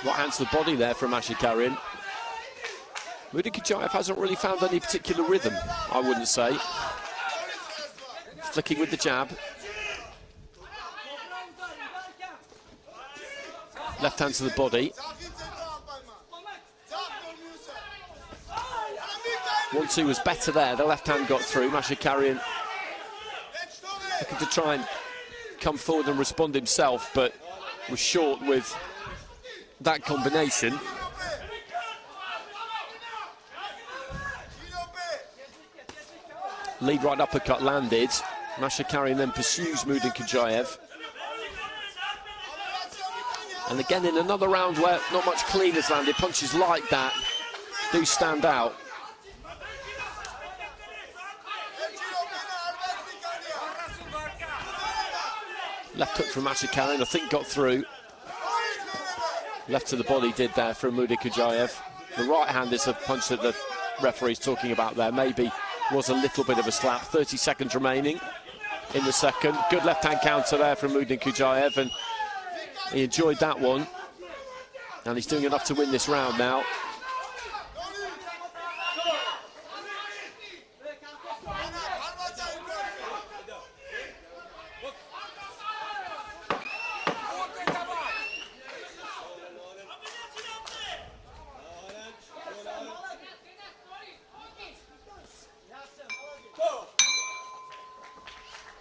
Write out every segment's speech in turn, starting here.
Right hand to the body there from Mashakaryan. Muydinkhujaev hasn't really found any particular rhythm, I wouldn't say. Flicking with the jab. Left hand to the body. 1-2 was better there. The left hand got through. Mashakaryan looking to try and come forward and respond himself, but was short with that combination. Lead right uppercut landed. Mashakaryan then pursues Muydinkhujaev. And again, in another round where not much clean has landed, punches like that do stand out. Left hook from Mashakaryan, I think got through. Left to the body did there from Muydinkhujaev. The right hand is the punch that the referee's talking about there. Maybe was a little bit of a slap. 30 seconds remaining in the second. Good left hand counter there from Muydinkhujaev, and he enjoyed that one. And he's doing enough to win this round now.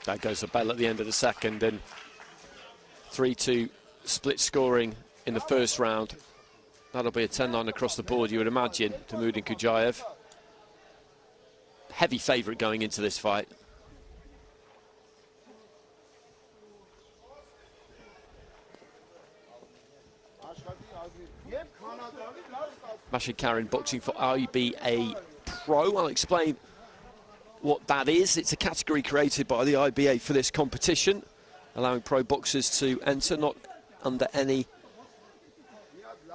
That goes the bell at the end of the second, and 3-2 split scoring in the first round. That'll be a 10-9 across the board, you would imagine, to Muydinkhujaev. Heavy favourite going into this fight. Mashakaryan boxing for IBA-PRO. I'll explain what that is. It's a category created by the IBA for this competition, allowing pro boxers to enter, not under any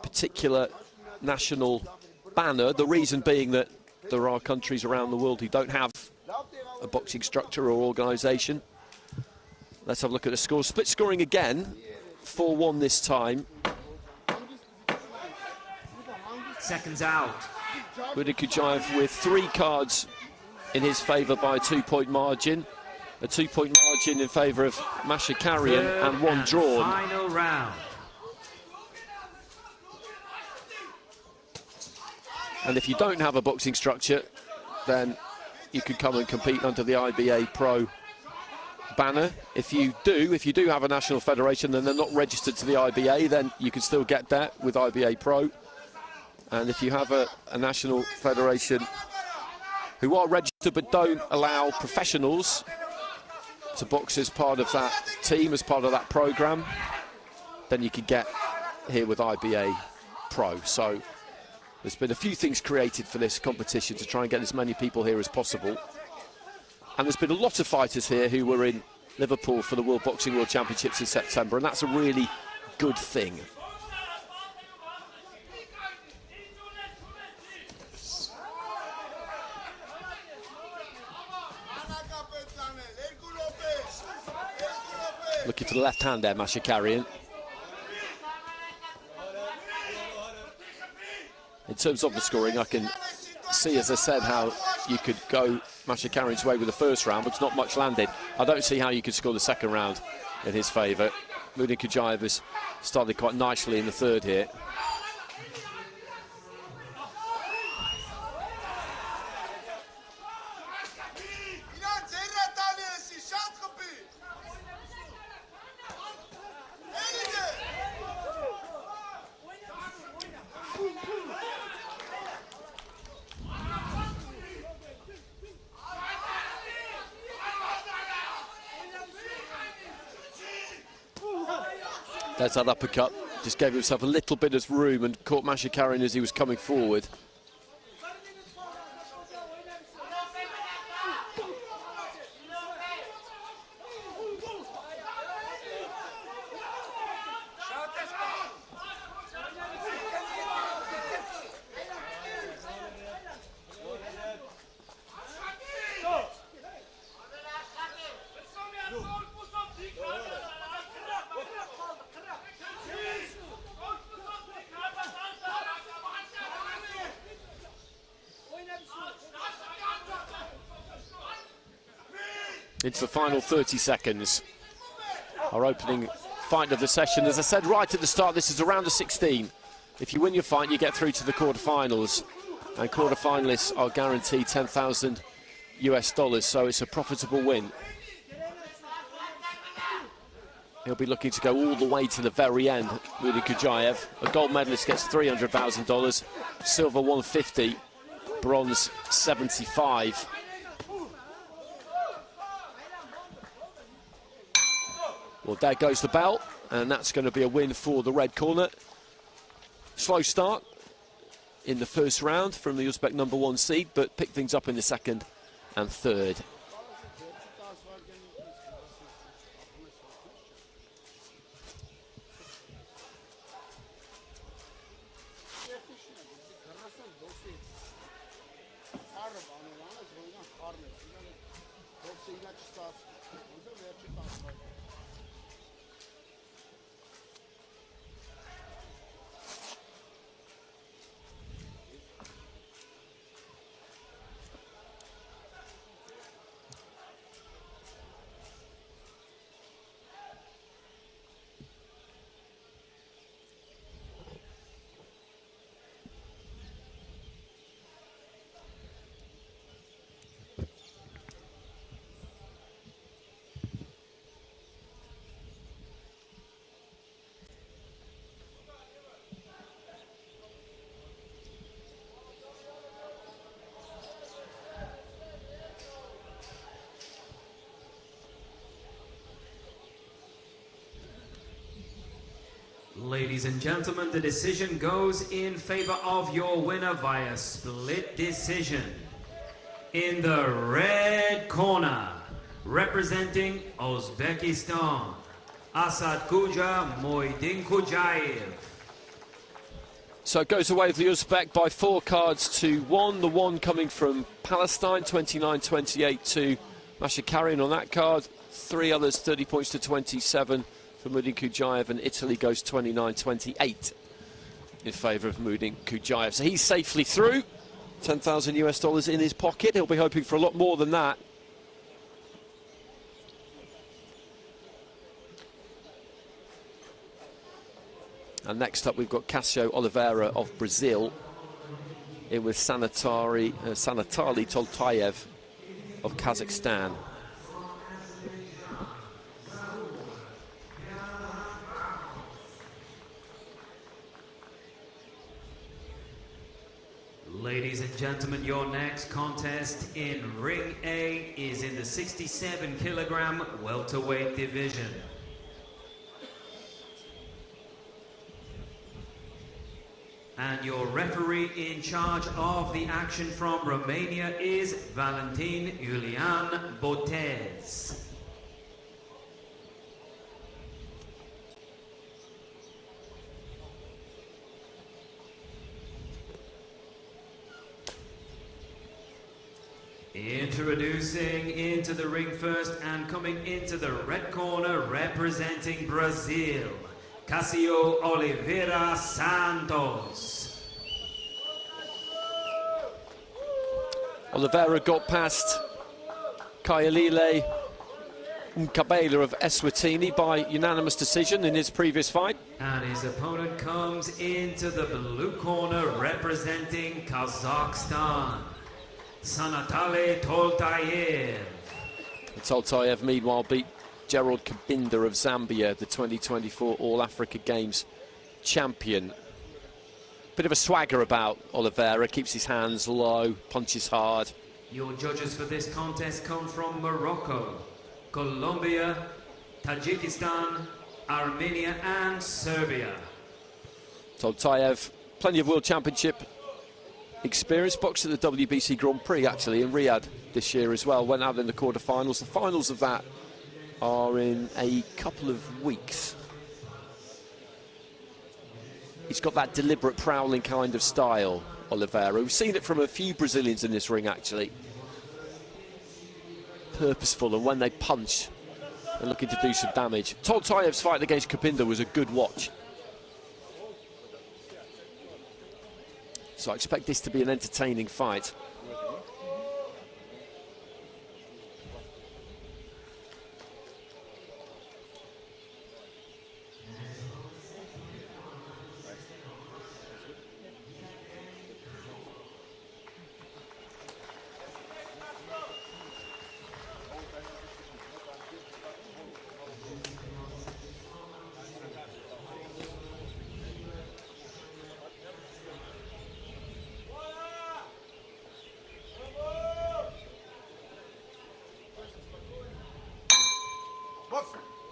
particular national banner. The reason being that there are countries around the world who don't have a boxing structure or organisation. Let's have a look at the score. Split scoring again, 4-1 this time. Seconds out. Muydinkhujaev with 3 cards in his favour by a 2-point margin. A 2-point margin in favour of Mashakaryan and 1 drawn. Final round. And if you don't have a boxing structure, then you could come and compete under the IBA-PRO banner. If you do have a national federation, then they're not registered to the IBA, then you can still get that with IBA-PRO. And if you have a national federation who are registered but don't allow professionals to box as part of that team, as part of that programme, then you could get here with IBA-PRO. So there's been a few things created for this competition to try and get as many people here as possible. And there's been a lot of fighters here who were in Liverpool for the World Boxing World Championships in September, and that's a really good thing. Looking for the left hand there, Mashakaryan. In terms of the scoring, I can see, as I said, how you could go Mashakaryan's way with the first round, but it's not much landed. I don't see how you could score the second round in his favour. Muydinkhujaev has started quite nicely in the third here. There's that uppercut, just gave himself a little bit of room and caught Mashakaryan as he was coming forward. into the final 30 seconds. Our opening fight of the session. As I said right at the start, this is a round of 16. If you win your fight, you get through to the quarterfinals. And quarterfinalists are guaranteed $10,000 US, so it's a profitable win. He'll be looking to go all the way to the very end. Muydinkhujaev, a gold medalist, gets $300,000, silver 150, bronze 75. Well, there goes the bell, and that's going to be a win for the red corner. Slow start in the first round from the Uzbek #1 seed, but picked things up in the second and third. Ladies and gentlemen, the decision goes in favor of your winner via split decision. In the red corner, representing Uzbekistan, Asadkhuja Muydinkhujaev. So it goes away with the Uzbek by 4 cards to 1. The 1 coming from Palestine, 29-28 to Mashakaryan on that card. 3 others, 30 points to 27 for Muydinkhujaev, and Italy goes 29-28 in favour of Muydinkhujaev. So he's safely through. $10,000 US in his pocket. He'll be hoping for a lot more than that. And next up, we've got Cassio Oliveira of Brazil in with Sanatali Toltayev of Kazakhstan. Ladies and gentlemen, your next contest in Ring A is in the 67 kilogram welterweight division. And your referee in charge of the action from Romania is Valentin Iulian Botez. Introducing into the ring first and coming into the red corner representing Brazil, Cassio Oliveira Santos. Oliveira got past Kayalile Umkabela of Eswatini by unanimous decision in his previous fight. And his opponent comes into the blue corner representing Kazakhstan, Sanatali Toltayev. Toltayev, meanwhile, beat Gerald Kabinda of Zambia, the 2024 All-Africa Games champion. Bit of a swagger about Oliveira, keeps his hands low, punches hard. Your judges for this contest come from Morocco, Colombia, Tajikistan, Armenia and Serbia. Toltayev, plenty of World Championship experience, boxed at the WBC Grand Prix actually in Riyadh this year as well, went out in the quarterfinals. The finals of that are in a couple of weeks. He's got that deliberate prowling kind of style, Oliveira. We've seen it from a few Brazilians in this ring actually. Purposeful, and when they punch, they're looking to do some damage. Toltayev's fight against Kabinda was a good watch. So I expect this to be an entertaining fight.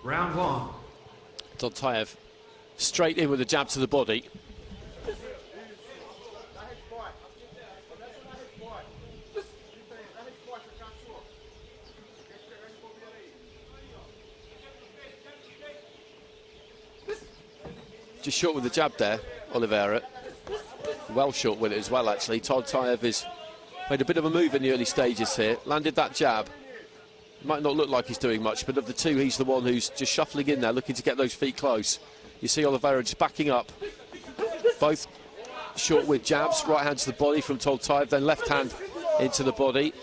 Round one. Toltayev straight in with a jab to the body. Just short with the jab there, Oliveira. Well short with it as well, actually. Toltayev has made a bit of a move in the early stages here. Landed that jab. Might not look like he's doing much, but of the two, he's the one who's just shuffling in there, looking to get those feet close. You see Oliveira just backing up. Both short with jabs, right hand to the body from Toltayev, then left hand into the body.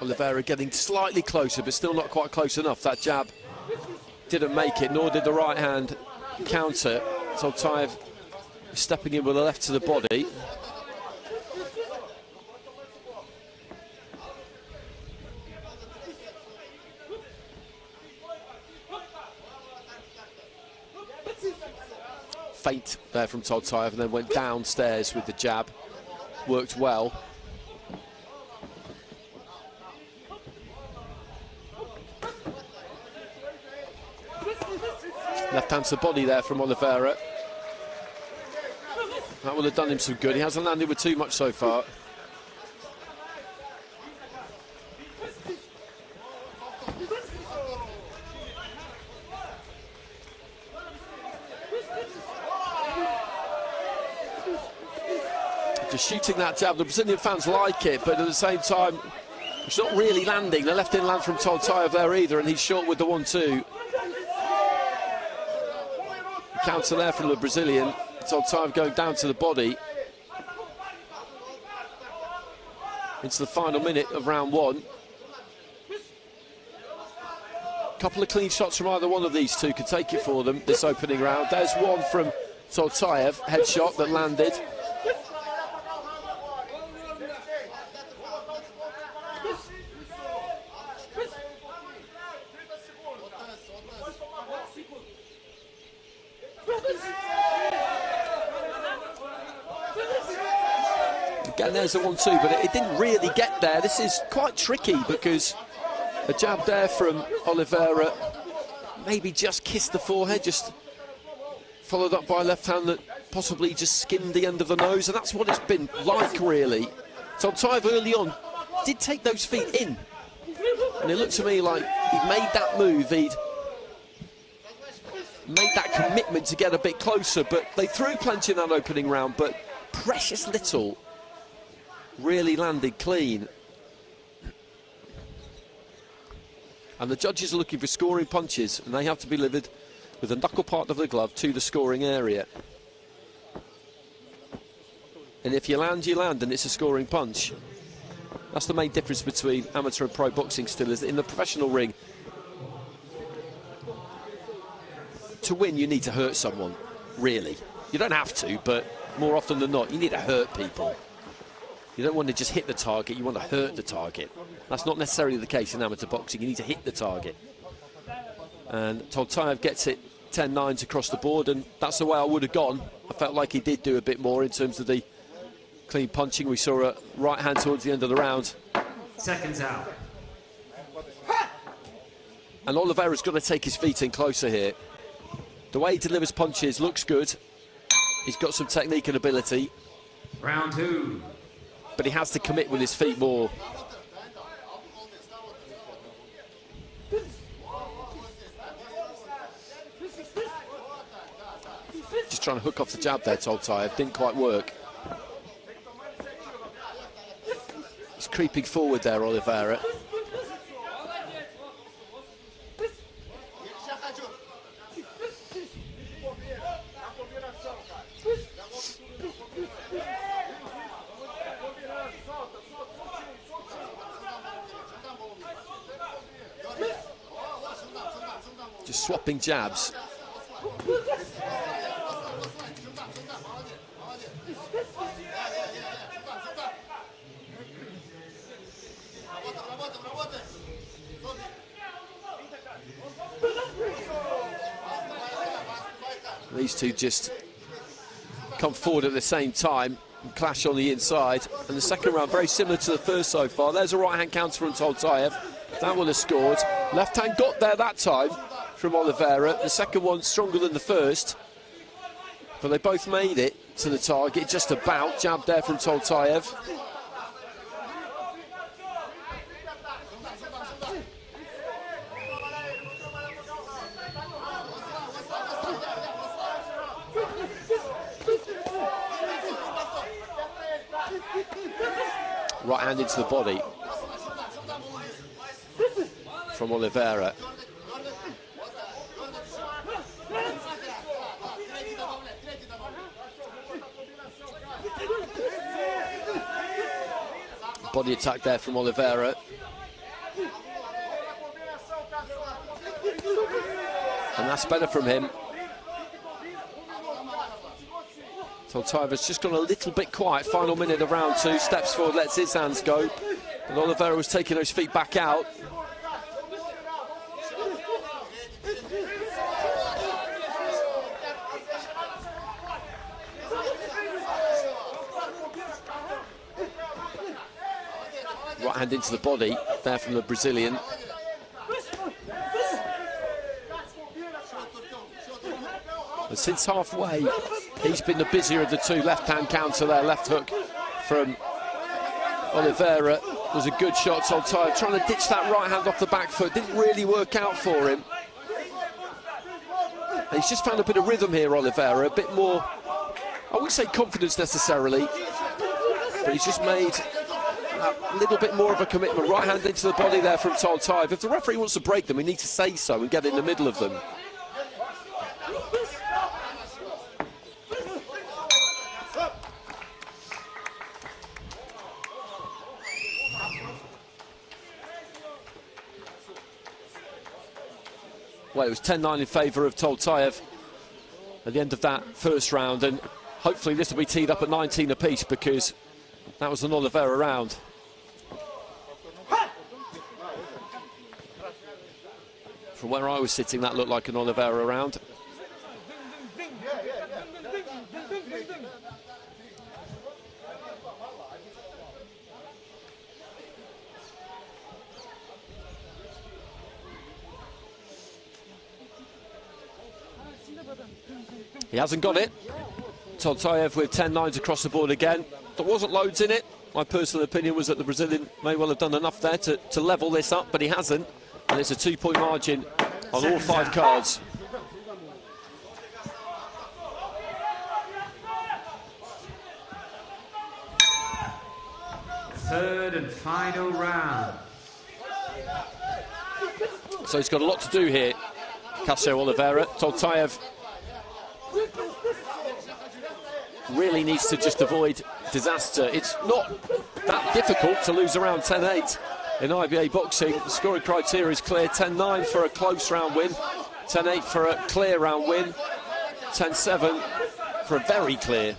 Oliveira getting slightly closer, but still not quite close enough. That jab didn't make it, nor did the right hand counter. Toltayev stepping in with the left to the body. Feint there from Toltayev, and then went downstairs with the jab. Worked well. Left hand to the body there from Oliveira. That would have done him some good. He hasn't landed with too much so far. Just shooting that jab. The Brazilian fans like it, but at the same time, it's not really landing. The left didn't land from Toltayev there either, and he's short with the 1-2. Counter there from the Brazilian. Toltayev going down to the body. Into the final minute of round one. Couple of clean shots from either one of these two could take it for them this opening round. There's one from Toltayev, headshot that landed. Again, there's the 1-2, but it didn't really get there. This is quite tricky because a jab there from Oliveira maybe just kissed the forehead, just followed up by a left hand that possibly just skimmed the end of the nose, and that's what it's been like, really. Toltayev early on did take those feet in, and it looked to me like he'd made that move, he'd made that commitment to get a bit closer, but they threw plenty in that opening round, but precious little really landed clean. And the judges are looking for scoring punches, and they have to be delivered with the knuckle part of the glove to the scoring area. And if you land, and it's a scoring punch. That's the main difference between amateur and pro boxing still, is that in the professional ring, to win you need to hurt someone, really. You don't have to, but more often than not, you need to hurt people. You don't want to just hit the target, you want to hurt the target. That's not necessarily the case in amateur boxing, you need to hit the target. And Toltayev gets it 10-9s across the board, and that's the way I would have gone. I felt like he did do a bit more in terms of the clean punching. We saw a right hand towards the end of the round. Seconds out. And Oliveira's got to take his feet in closer here. The way he delivers punches looks good. He's got some technique and ability. Round two. But he has to commit with his feet more. Just trying to hook off the jab there, Toltayev. Didn't quite work. He's creeping forward there, Oliveira. Just swapping jabs. These two just come forward at the same time and clash on the inside. And the second round, very similar to the first so far. There's a right-hand counter from Toltayev. That one has scored. Left hand got there that time from Oliveira. The second one stronger than the first. But they both made it to the target, just about. Jab there from Toltayev. Right hand into the body from Oliveira. Body attack there from Oliveira. And that's better from him. Toltayev has just gone a little bit quiet. Final minute of round two. Steps forward, lets his hands go. And Oliveira was taking those feet back out. Right hand into the body there from the Brazilian. And since halfway, he's been the busier of the two. Left-hand counter there, left hook from Oliveira. Was a good shot. Toltayev trying to ditch that right hand off the back foot. Didn't really work out for him. And he's just found a bit of rhythm here, Oliveira. A bit more, I wouldn't say confidence necessarily, but he's just made a little bit more of a commitment. Right hand into the body there from Toltayev. If the referee wants to break them, he needs to say so and get in the middle of them. Well, it was 10-9 in favour of Toltayev at the end of that first round, and hopefully this will be teed up at 19 apiece, because that was an Oliveira round. From where I was sitting, that looked like an Oliveira round. He hasn't got it. Toltayev with 10-9s across the board again. There wasn't loads in it. My personal opinion was that the Brazilian may well have done enough there to level this up, but he hasn't. And it's a 2-point margin on all 5 cards. Third and final round. So he's got a lot to do here, Cassio Oliveira. Toltayev really needs to just avoid disaster. It's not that difficult to lose around 10-8 in IBA boxing. The scoring criteria is clear. 10-9 for a close round win, 10-8 for a clear round win, 10-7 for a very clear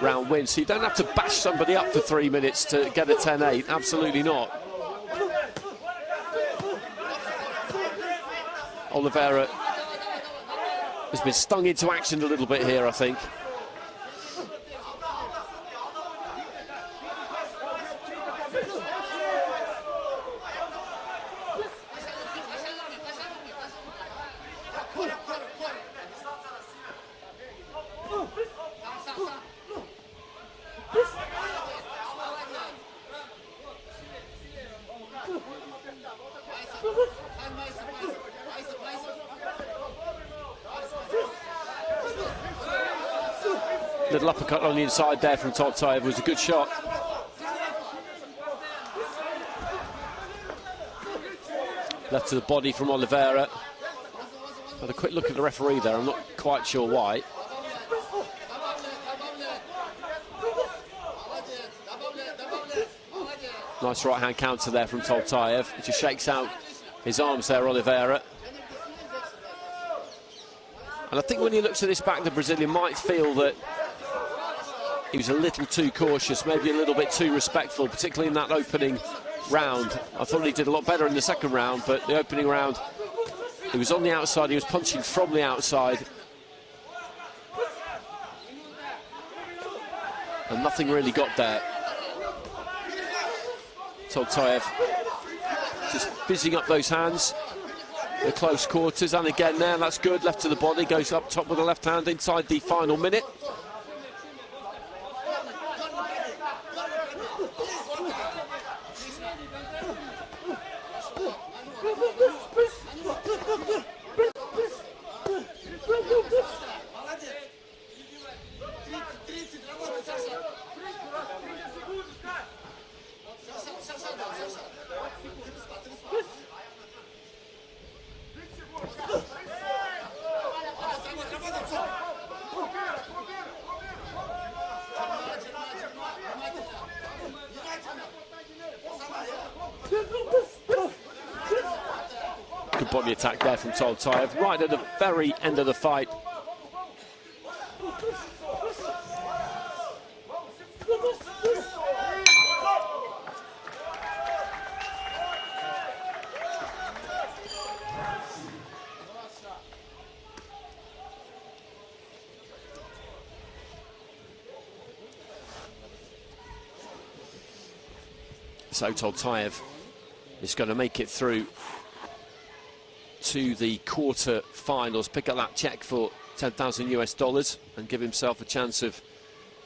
round win. So you don't have to bash somebody up for 3 minutes to get a 10-8. Absolutely not. Oliveira has been stung into action a little bit here, I think. Little uppercut on the inside there from Toltayev was a good shot. Left to the body from Oliveira. Had a quick look at the referee there, I'm not quite sure why. Nice right hand counter there from Toltayev. He just shakes out his arms there, Oliveira. And I think when he looks at this back, the Brazilian might feel that he was a little too cautious, maybe a little bit too respectful, particularly in that opening round. I thought he did a lot better in the second round, but the opening round, he was on the outside, he was punching from the outside. and nothing really got there. Toltayev just busying up those hands, the close quarters, and again there, that's good, left to the body, goes up top with the left hand inside the final minute. Good body attack there from Toltayev, right at the very end of the fight. So Toltayev is going to make it through to the quarter-finals, pick up that check for 10,000 US dollars and give himself a chance of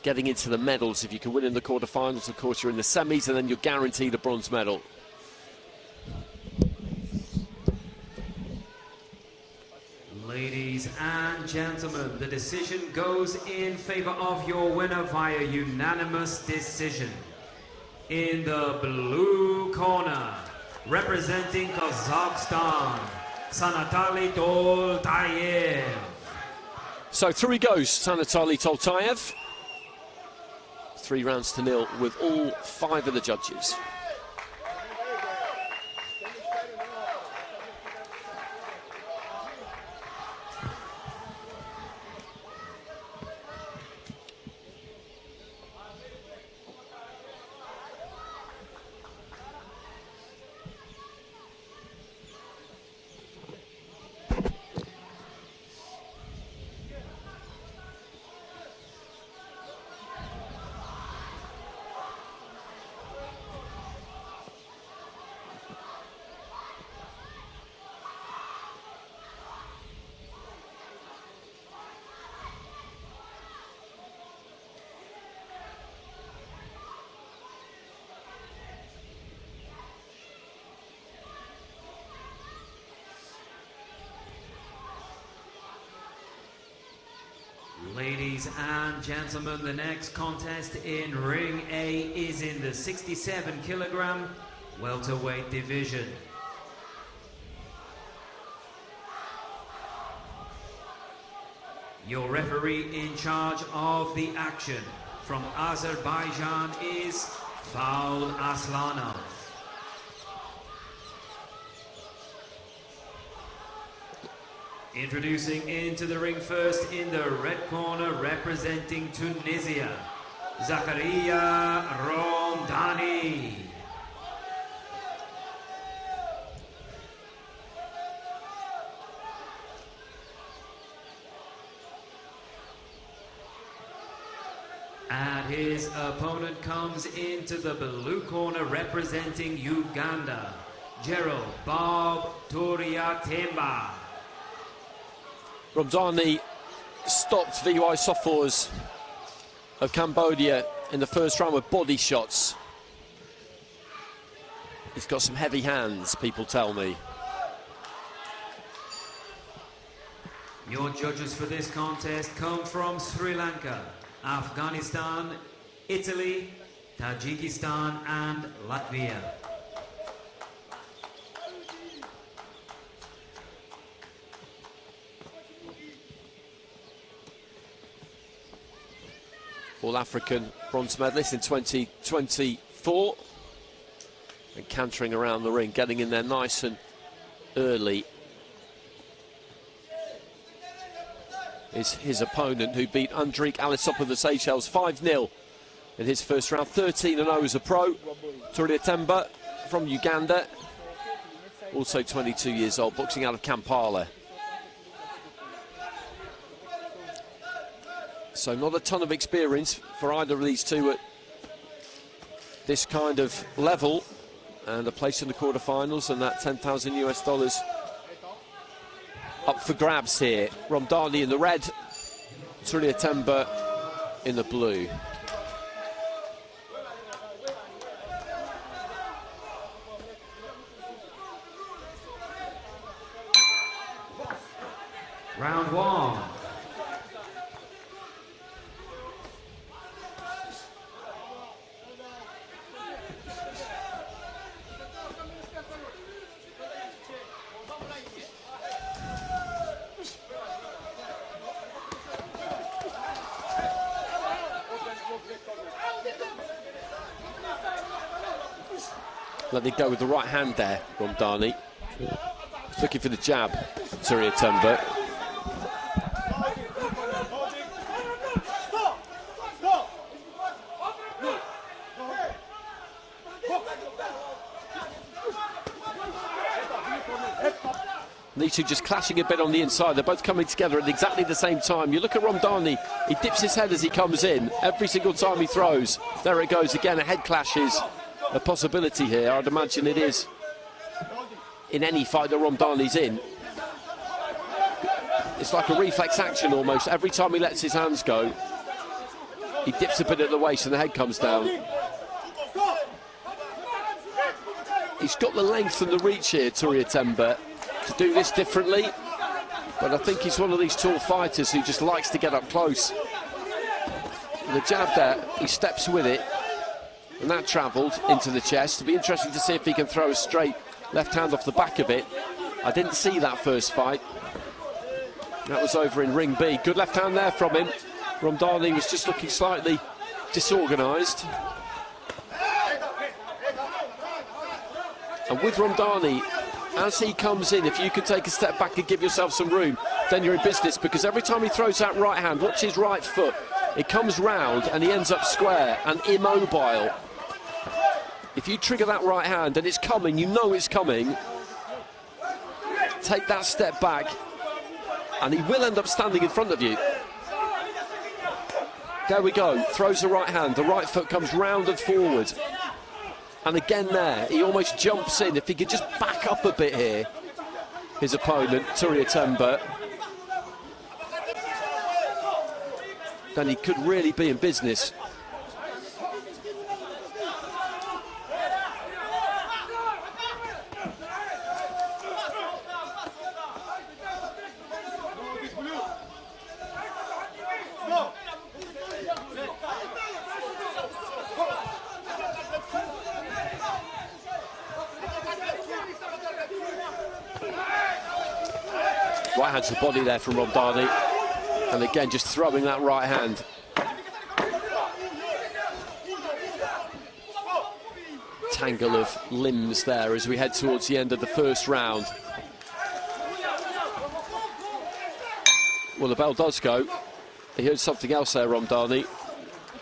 getting into the medals. If you can win in the quarter-finals, of course, you're in the semis, and then you're guaranteed a bronze medal. Ladies and gentlemen, the decision goes in favor of your winner via unanimous decision. In the blue corner, representing Kazakhstan, Sanatali Toltayev. So through he goes, Sanatali Toltayev. 3 rounds to 0 with all 5 of the judges. Ladies and gentlemen, the next contest in Ring A is in the 67-kilogram welterweight division. Your referee in charge of the action from Azerbaijan is Faul Aslanov. Introducing into the ring first in the red corner, representing Tunisia, Zakaria Romdhani. And his opponent comes into the blue corner, representing Uganda, Gerald Turyatemba. Romdhani stopped VY Sophors of Cambodia in the first round with body shots. He's got some heavy hands, people tell me. Your judges for this contest come from Sri Lanka, Afghanistan, Italy, Tajikistan and Latvia. All-African bronze medalist in 2024. And cantering around the ring, getting in there nice and early. Is his opponent, who beat Andrik Alisop of the Seychelles 5-0 in his first round. 13-0 as a pro. Turyatemba from Uganda, also 22 years old, boxing out of Kampala. So not a ton of experience for either of these two at this kind of level, and a place in the quarterfinals, and that $10,000 US up for grabs here. Romdhani in the red, Turyatemba in the blue. Round one. Let me go with the right hand there, Romdhani. Looking for the jab, Turyatemba. These two just clashing a bit on the inside. They're both coming together at exactly the same time. You look at Romdhani, he dips his head as he comes in. Every single time he throws, there it goes again. A head clash is a possibility here. I'd imagine it is in any fight that Romdhani's in. It's like a reflex action almost. Every time he lets his hands go, he dips a bit at the waist and the head comes down. He's got the length and the reach here, Turyatemba, to do this differently, but I think he's one of these tall fighters who just likes to get up close. The jab there, he steps with it, and that travelled into the chest. It'll be interesting to see if he can throw a straight left hand off the back of it. I didn't see that first fight. That was over in ring B. Good left hand there from him. Romdhani was just looking slightly disorganised. And with Romdhani, as he comes in, if you can take a step back and give yourself some room, then you're in business, because every time he throws that right hand, watch his right foot, it comes round and he ends up square and immobile. If you trigger that right hand and it's coming, you know it's coming, take that step back and he will end up standing in front of you. There we go, throws the right hand, the right foot comes round and forward. And again there, he almost jumps in. If he could just back up a bit here, his opponent, Turyatemba, then he could really be in business. Right hand to the body there from Romdhani, and again just throwing that right hand. Tangle of limbs there as we head towards the end of the first round. Well, the bell does go. He heard something else there, Romdhani,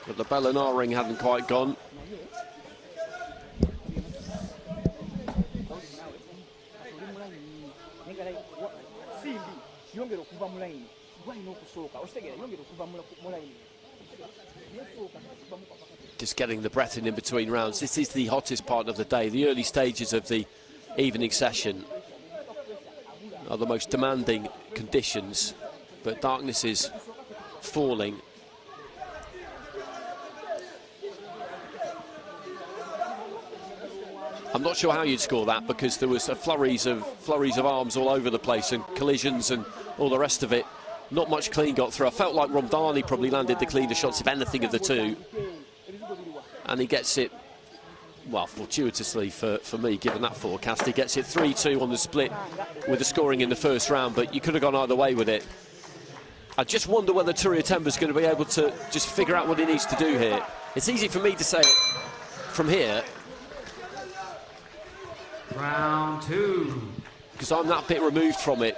but the bell in our ring hadn't quite gone. Just getting the breath in between rounds. This is the hottest part of the day. The early stages of the evening session are the most demanding conditions, but darkness is falling. I'm not sure how you'd score that, because there was a flurries of arms all over the place and collisions and all the rest of it. Not much clean got through. I felt like Romdhani probably landed the cleaner shots, if anything, of the two. And he gets it, well, fortuitously for me, given that forecast, he gets it 3-2 on the split with the scoring in the first round, but you could have gone either way with it. I just wonder whether Turyatemba's going to be able to just figure out what he needs to do here. It's easy for me to say it from here. Round two. Because I'm that bit removed from it,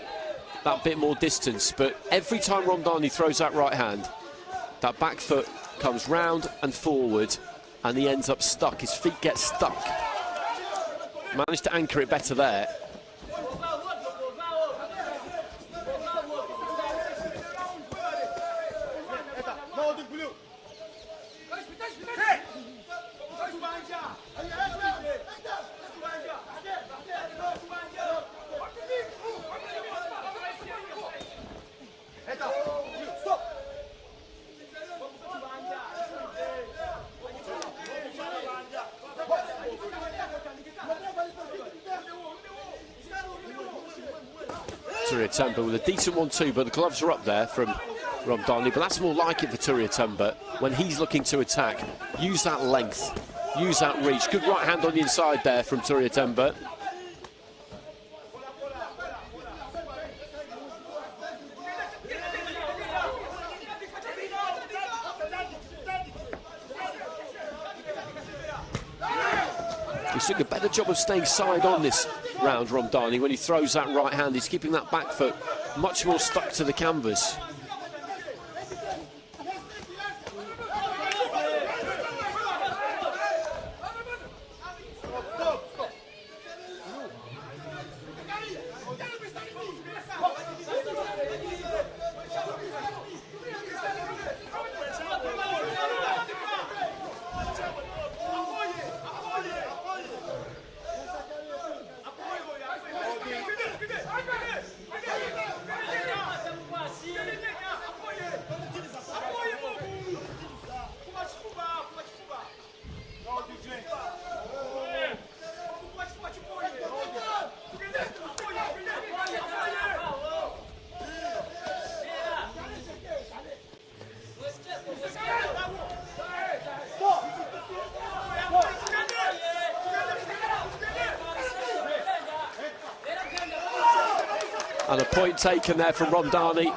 that bit more distance, but every time Romdhani throws that right hand, that back foot comes round and forward, and he ends up stuck. His feet get stuck. Managed to anchor it better there. Turyatemba with a decent 1-2, but the gloves are up there from Romdhani, but that's more like it for Turyatemba when he's looking to attack. Use that length, use that reach. Good right hand on the inside there from Turyatemba. He's doing a better job of staying side on this round, Romdhani. When he throws that right hand, he's keeping that back foot much more stuck to the canvas. And a point taken there from Romdhani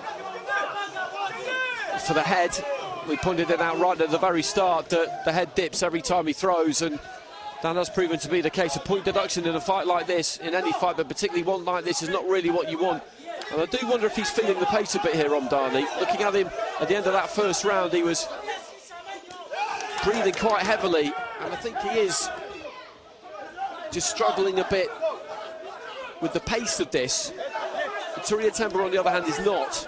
for the head. We pointed it out right at the very start that the head dips every time he throws, and that has proven to be the case. A point deduction in a fight like this, in any fight, but particularly one like this, is not really what you want. And I do wonder if he's feeling the pace a bit here, Romdhani. Looking at him at the end of that first round, he was breathing quite heavily, and I think he is just struggling a bit with the pace of this. Turyatemba, on the other hand, is not.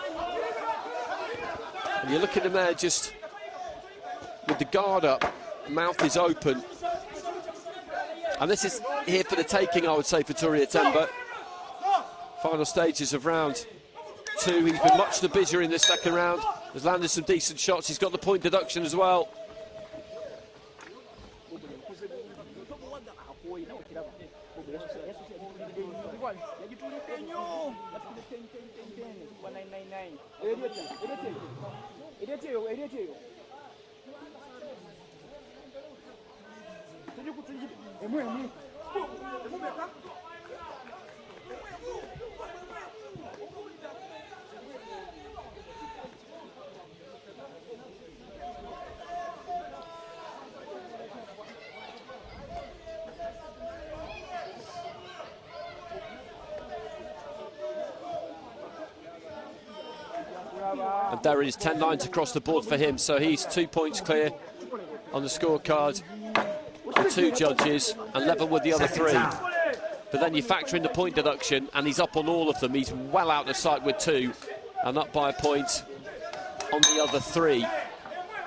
And you look at him there just with the guard up, mouth is open. And this is here for the taking, I would say, for Turyatemba. Final stages of round 2. He's been much the busier in this second round. Has landed some decent shots. He's got the point deduction as well. And there it is, 10 lines across the board for him, so he's 2 points clear on the scorecard for 2 judges and level with the other 3. But then you factor in the point deduction and he's up on all of them. He's well out of sight with 2 and up by a point on the other 3.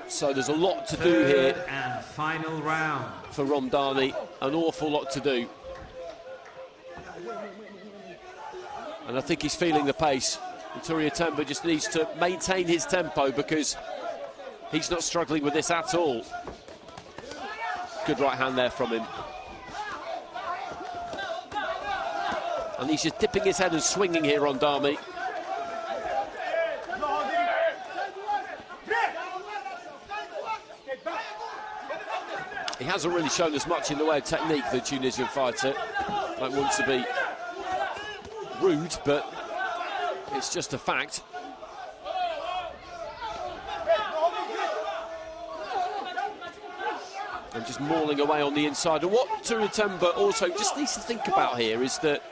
So there's a lot to do here. And final round for Romdhani, an awful lot to do. And I think he's feeling the pace. And Turyatemba just needs to maintain his tempo because he's not struggling with this at all. Good right hand there from him. And he's just dipping his head and swinging here, Romdhani. He hasn't really shown us much in the way of technique, the Tunisian fighter. I don't want to be rude, but it's just a fact. And just mauling away on the inside. And what Turyatemba also just needs to think about here is that,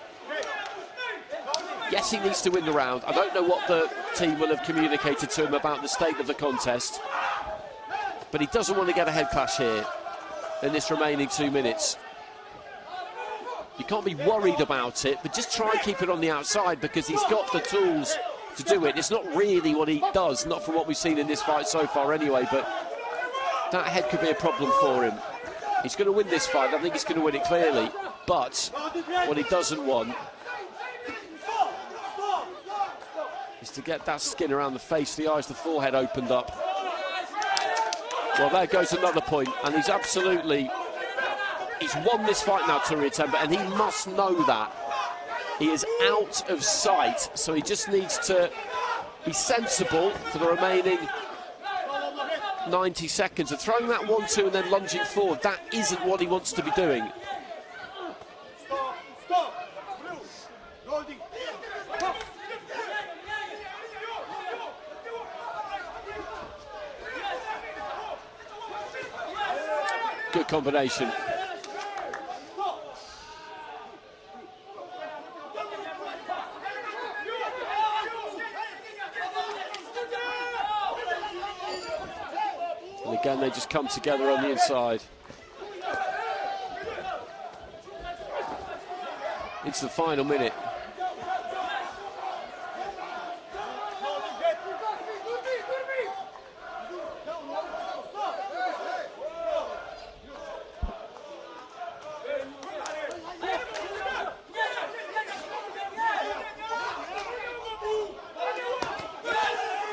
yes, he needs to win the round. I don't know what the team will have communicated to him about the state of the contest, but he doesn't want to get a head clash here in this remaining 2 minutes. You can't be worried about it, but just try and keep it on the outside because he's got the tools to do it. It's not really what he does, not from what we've seen in this fight so far anyway, but that head could be a problem for him. He's going to win this fight. I think he's going to win it clearly, but what he doesn't want is to get that skin around the face, the eyes, the forehead opened up. Well, there goes another point, and he's absolutely... He's won this fight now, Turyatemba, and he must know that. He is out of sight, so he just needs to be sensible for the remaining 90 seconds. And throwing that 1-2 and then lunging forward, that isn't what he wants to be doing. Good combination. And again, they just come together on the inside. It's the final minute.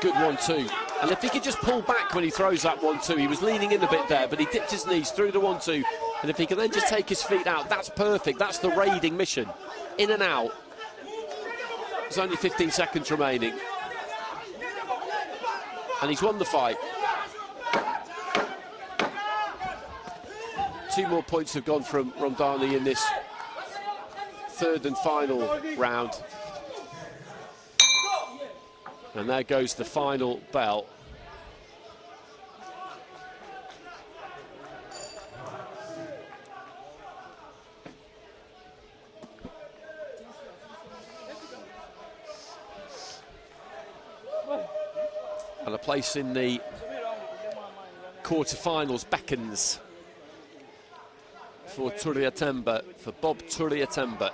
Good 1-2. And if he could just pull back when he throws that 1-2, he was leaning in a bit there, but he dipped his knees through the 1-2. And if he can then just take his feet out, that's perfect. That's the raiding mission. In and out. There's only 15 seconds remaining. And he's won the fight. 2 more points have gone from Romdhani in this third and final round. And there goes the final bell. And a place in the quarterfinals beckons for Turyatemba, for Bob Turyatemba.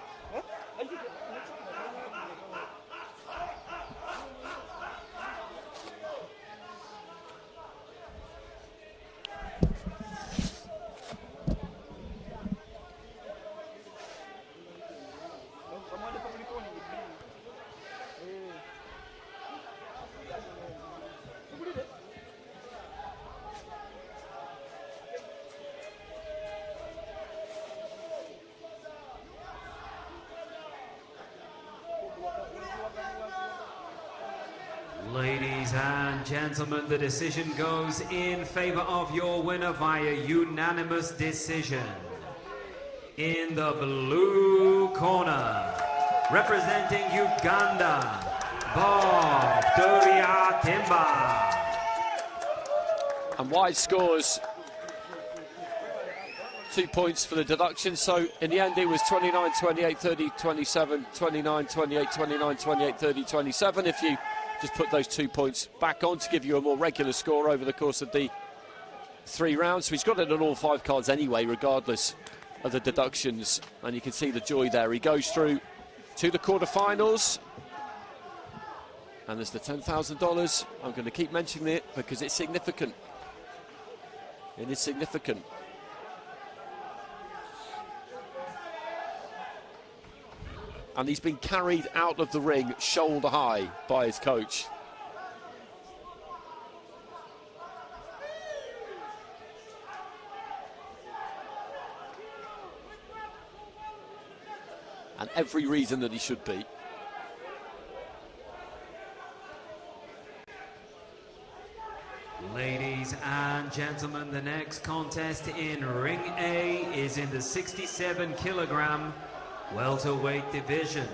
Ladies and gentlemen, the decision goes in favor of your winner via unanimous decision. In the blue corner, representing Uganda, Bob Turyatemba. And wide scores, 2 points for the deduction. So in the end, it was 29-28, 30-27, 29-28, 29-28, 30-27. If you just put those 2 points back on to give you a more regular score over the course of the 3 rounds. So he's got it on all 5 cards anyway, regardless of the deductions. And you can see the joy there. He goes through to the quarterfinals. And there's the $10,000. I'm going to keep mentioning it because it's significant. It is significant. And he's been carried out of the ring shoulder high by his coach. And every reason that he should be. Ladies and gentlemen, the next contest in Ring A is in the 67-kilogram welterweight division.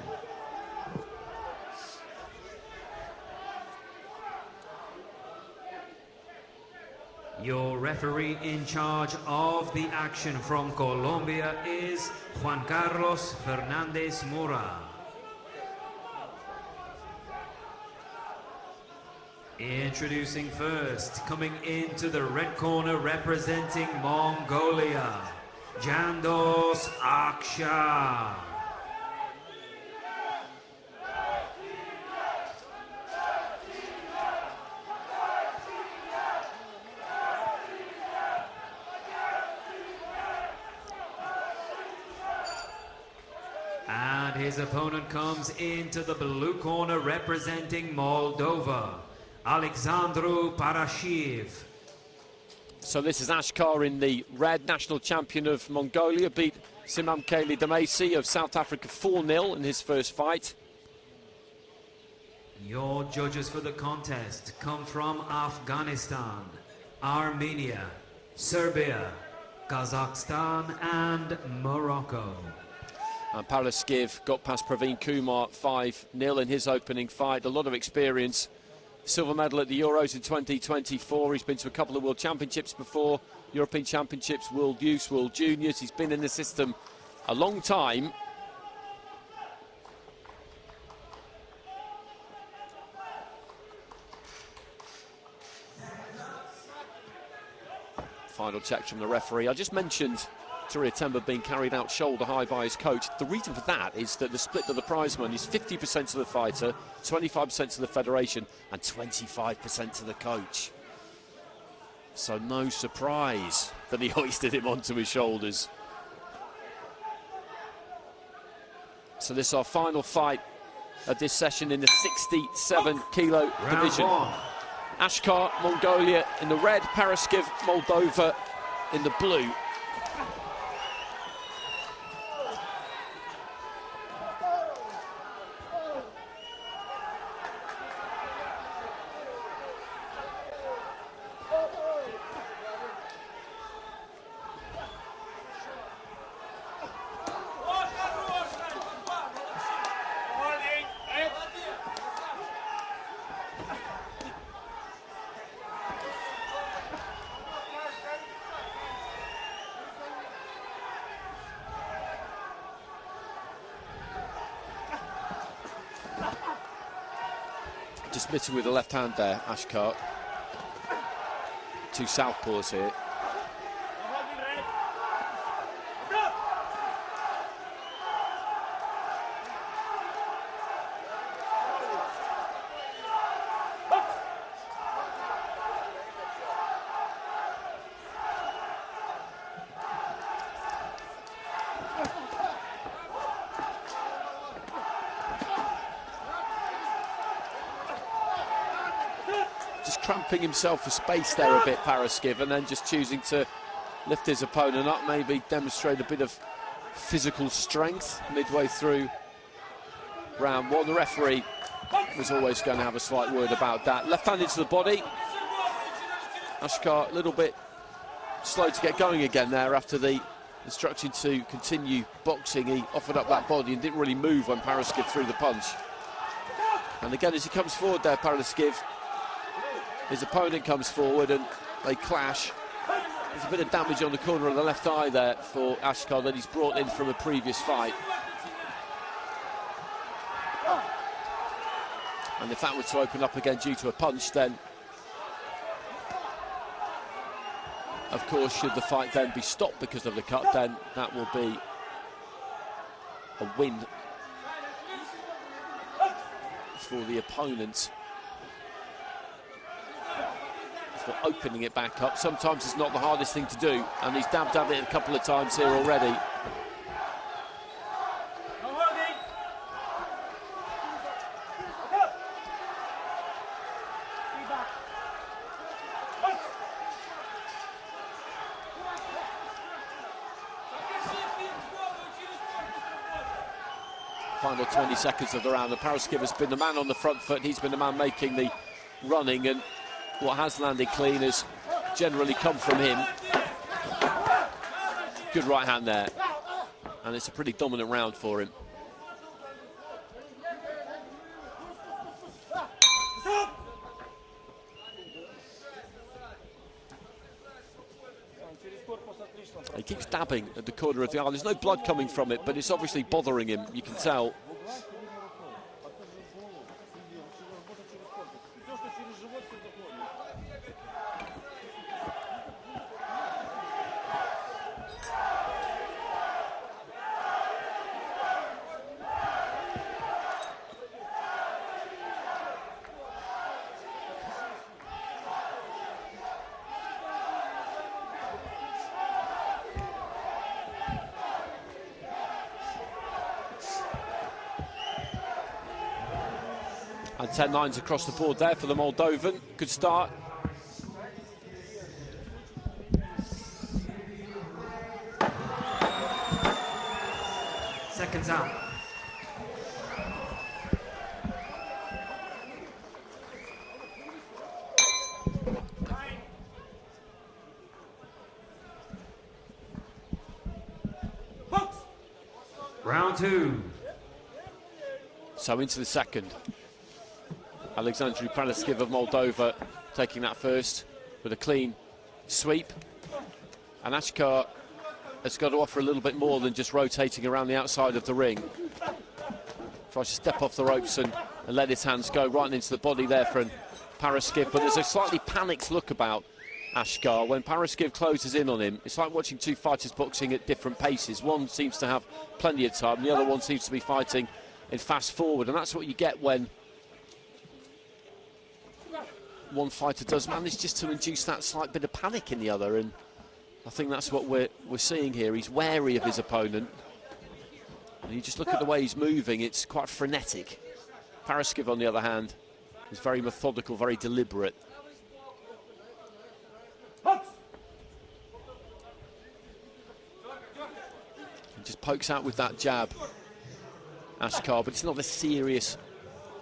Your referee in charge of the action from Colombia is Juan Carlos Fernandez Mora. Introducing first, coming into the red corner representing Mongolia, Jandos Askhar. And his opponent comes into the blue corner representing Moldova, Alexandru Paraschiv. So this is Askhar in the red, national champion of Mongolia, beat Simamkeli Demasi of South Africa 4-0 in his first fight. Your judges for the contest come from Afghanistan, Armenia, Serbia, Kazakhstan and Morocco. And Paraschiv got past Praveen Kumar 5-0 in his opening fight. A lot of experience. Silver medal at the Euros in 2024. He's been to a couple of World Championships before. European Championships, World Youth, World Juniors. He's been in the system a long time. Final check from the referee. I just mentioned Turyatemba being carried out shoulder high by his coach. The reason for that is that the split of the prize money is 50% to the fighter, 25% to the federation and 25% to the coach. So no surprise that he hoisted him onto his shoulders. So this is our final fight of this session in the 67 kilo division. Askhar, Mongolia in the red, Paraschiv, Moldova in the blue. Dismitted with the left hand there, Askhar. Two southpaws here. Cramping himself for space there a bit, Paraschiv, and then just choosing to lift his opponent up, maybe demonstrate a bit of physical strength midway through round one. The referee was always going to have a slight word about that. Left hand into the body. Askhar a little bit slow to get going again there after the instruction to continue boxing. He offered up that body and didn't really move when Paraschiv threw the punch. And again, as he comes forward there, Paraschiv, his opponent comes forward and they clash. There's a bit of damage on the corner of the left eye there for Askhar that he's brought in from a previous fight. And if that were to open up again due to a punch, then of course, should the fight then be stopped because of the cut, then that will be a win for the opponent. For opening it back up. Sometimes it's not the hardest thing to do, and he's dabbed at it a couple of times here already. Final 20 seconds of the round, and Paraschiv has been the man on the front foot. He's been the man making the running, and what has landed clean has generally come from him. Good right hand there. And it's a pretty dominant round for him. He keeps dabbing at the corner of the eye. There's no blood coming from it, but it's obviously bothering him, you can tell. And 10-9s across the board there for the Moldovan. Good start. seconds out. Round 2. So into the second. Alexandru Paraschiv of Moldova taking that first with a clean sweep. And Askhar has got to offer a little bit more than just rotating around the outside of the ring. Tries to step off the ropes and let his hands go right into the body there from Paraschiv. But there's a slightly panicked look about Askhar. When Paraschiv closes in on him, it's like watching two fighters boxing at different paces. One seems to have plenty of time, the other one seems to be fighting in fast forward, and that's what you get when one fighter does manage just to induce that slight bit of panic in the other, and I think that's what we're seeing here. He's wary of his opponent, and you just look at the way he's moving, it's quite frenetic. Paraschiv, on the other hand, is very methodical, very deliberate. Just pokes out with that jab, Askhar, but it's not a serious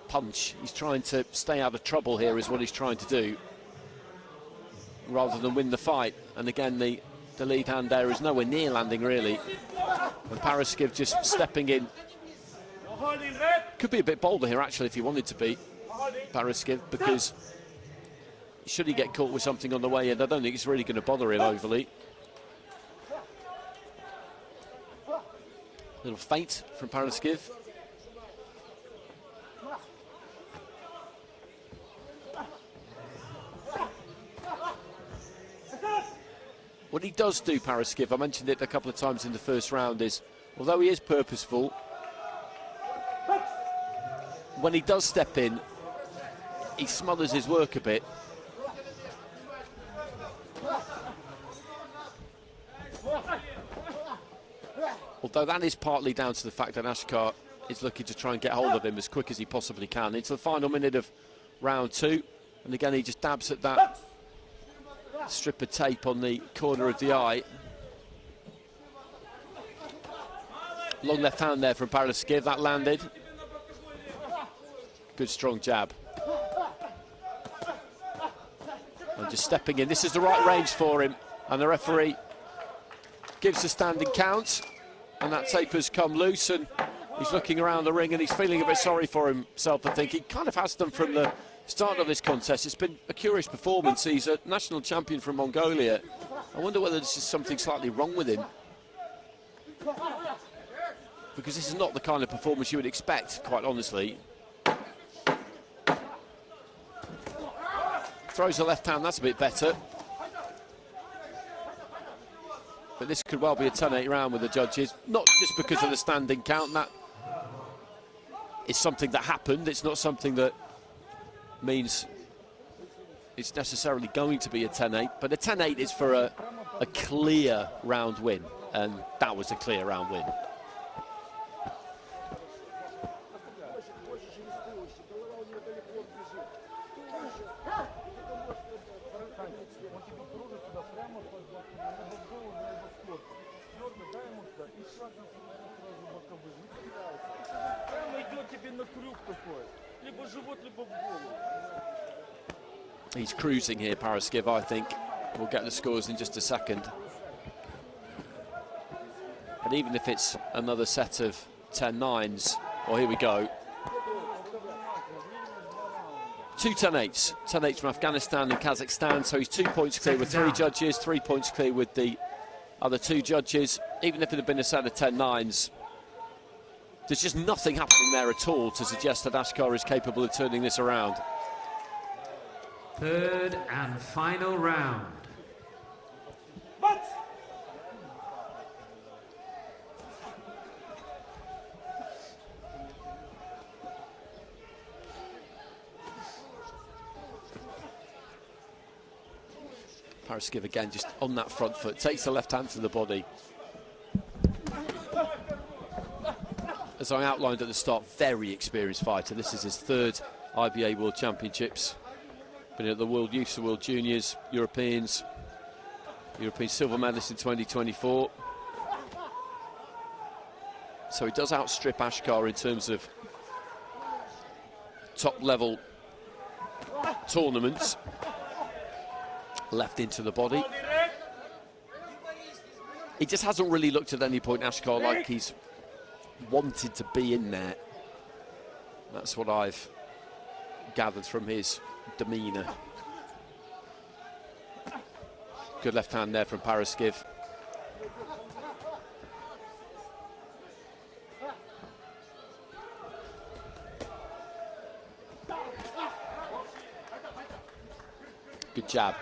punch. He's trying to stay out of trouble here, is what he's trying to do, rather than win the fight. And again, the lead hand there is nowhere near landing, really. And Paraschiv just stepping in. Could be a bit bolder here, actually, if he wanted to be, Paraschiv, because should he get caught with something on the way in, I don't think it's really going to bother him overly. Little feint from Paraschiv. What he does do, Paraschiv, I mentioned it a couple of times in the first round, is although he is purposeful, when he does step in, he smothers his work a bit. Although that is partly down to the fact that Askhar is looking to try and get hold of him as quick as he possibly can. Into the final minute of round 2, and again he just dabs at that strip of tape on the corner of the eye. Long left hand there from Paraschiv, that landed. Good strong jab. And just stepping in, this is the right range for him, and the referee gives a standing count. And that tape has come loose, and he's looking around the ring and he's feeling a bit sorry for himself, I think. He kind of has done from the start of this contest. It's been a curious performance. He's a national champion from Mongolia. I wonder whether there's just something slightly wrong with him, because this is not the kind of performance you would expect, quite honestly. Throws the left hand, that's a bit better. But this could well be a 10-8 round with the judges, not just because of the standing count. That is something that happened. It's not something that means it's necessarily going to be a 10-8, but a 10-8 is for a clear round win, and that was a clear round win. He's cruising here, Paraschiv, I think. We'll get the scores in just a second. And even if it's another set of 10-9s, well, here we go. 2 10-8s. 10-8s from Afghanistan and Kazakhstan, so he's 2 points clear with 3 judges, 3 points clear with the other 2 judges. Even if it had been a set of 10-9s, there's just nothing happening there at all to suggest that Askhar is capable of turning this around. Third and final round. Paraschiv again just on that front foot, takes the left hand to the body. As I outlined at the start, very experienced fighter. This is his 3rd IBA World Championships. Been at the World Youths, the World Juniors, European silver medalist in 2024. So he does outstrip Askhar in terms of top-level tournaments. Left into the body. He just hasn't really looked at any point, Askhar, like he's wanted to be in there. That's what I've gathered from his demeanour. Good left hand there from Paraschiv. Good jab.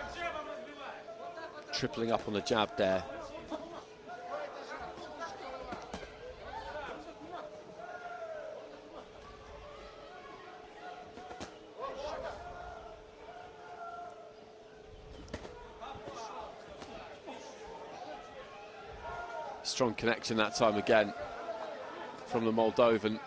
Tripling up on the jab there. Strong connection that time again from the Moldovan.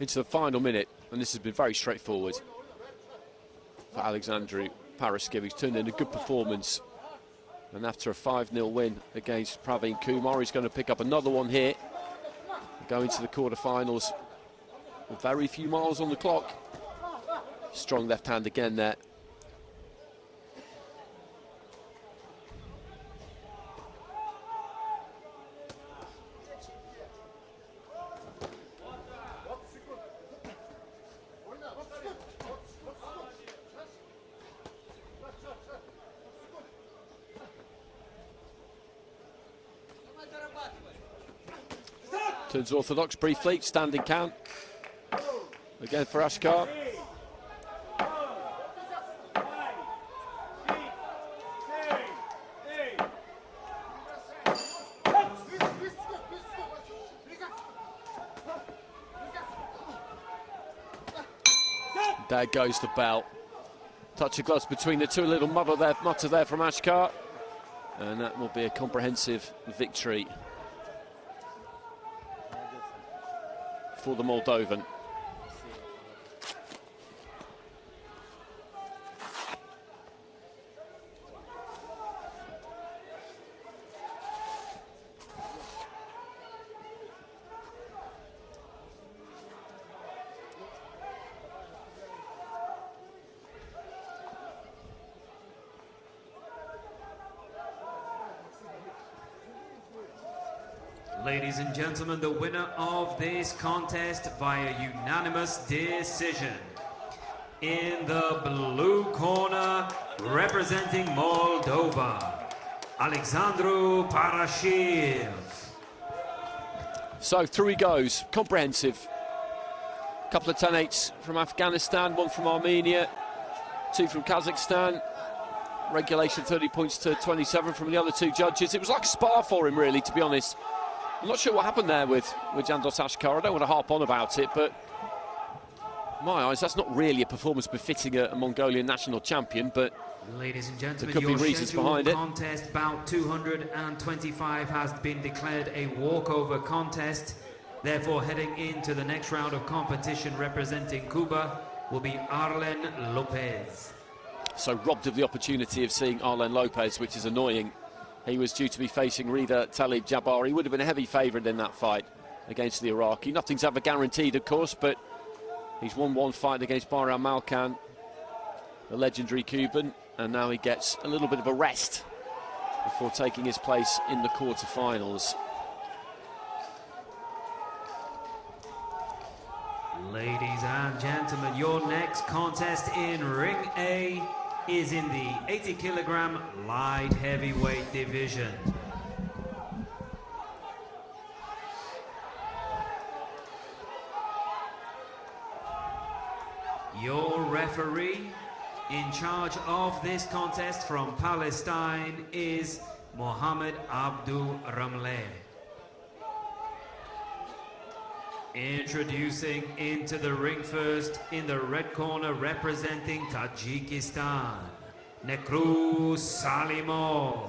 Into the final minute, and this has been very straightforward for Alexandru Paraschiv. He's turned in a good performance, and after a 5-0 win against Praveen Kumar, he's going to pick up another one here, go into the quarterfinals with very few miles on the clock. Strong left hand again there. Turns orthodox briefly, standing count. Again for Askhar. There goes the bell. Touch of gloves between the two, a little mutter there from Askhar. And that will be a comprehensive victory for the Moldovan. Ladies and gentlemen, the winner of this contest via unanimous decision. In the blue corner, representing Moldova, Alexandru Paraschiv. So through he goes, comprehensive. Couple of 10-8s from Afghanistan, one from Armenia, two from Kazakhstan. Regulation 30 points to 27 from the other two judges. It was like a spar for him, really, to be honest. I'm not sure what happened there with Jandos Askhar. I don't want to harp on about it, but in my eyes, that's not really a performance befitting a Mongolian national champion, but ladies and gentlemen, there could be reasons behind it. Contest bout 225 has been declared a walkover contest. Therefore, heading into the next round of competition representing Cuba will be Arlen LOPEZ. So robbed of the opportunity of seeing Arlen LOPEZ, which is annoying. He was due to be facing Ridha, Talib, Jabbar. He would have been a heavy favourite in that fight against the Iraqi. Nothing's ever guaranteed, of course, but he's won one fight against Bahram Malkan, the legendary Cuban, and now he gets a little bit of a rest before taking his place in the quarterfinals. Ladies and gentlemen, your next contest in Ring A is in the 80-kilogram light heavyweight division. Your referee in charge of this contest from Palestine is Mohammed Abdul Ramleh. Introducing into the ring first, in the red corner representing Tajikistan, Nekru Salimov.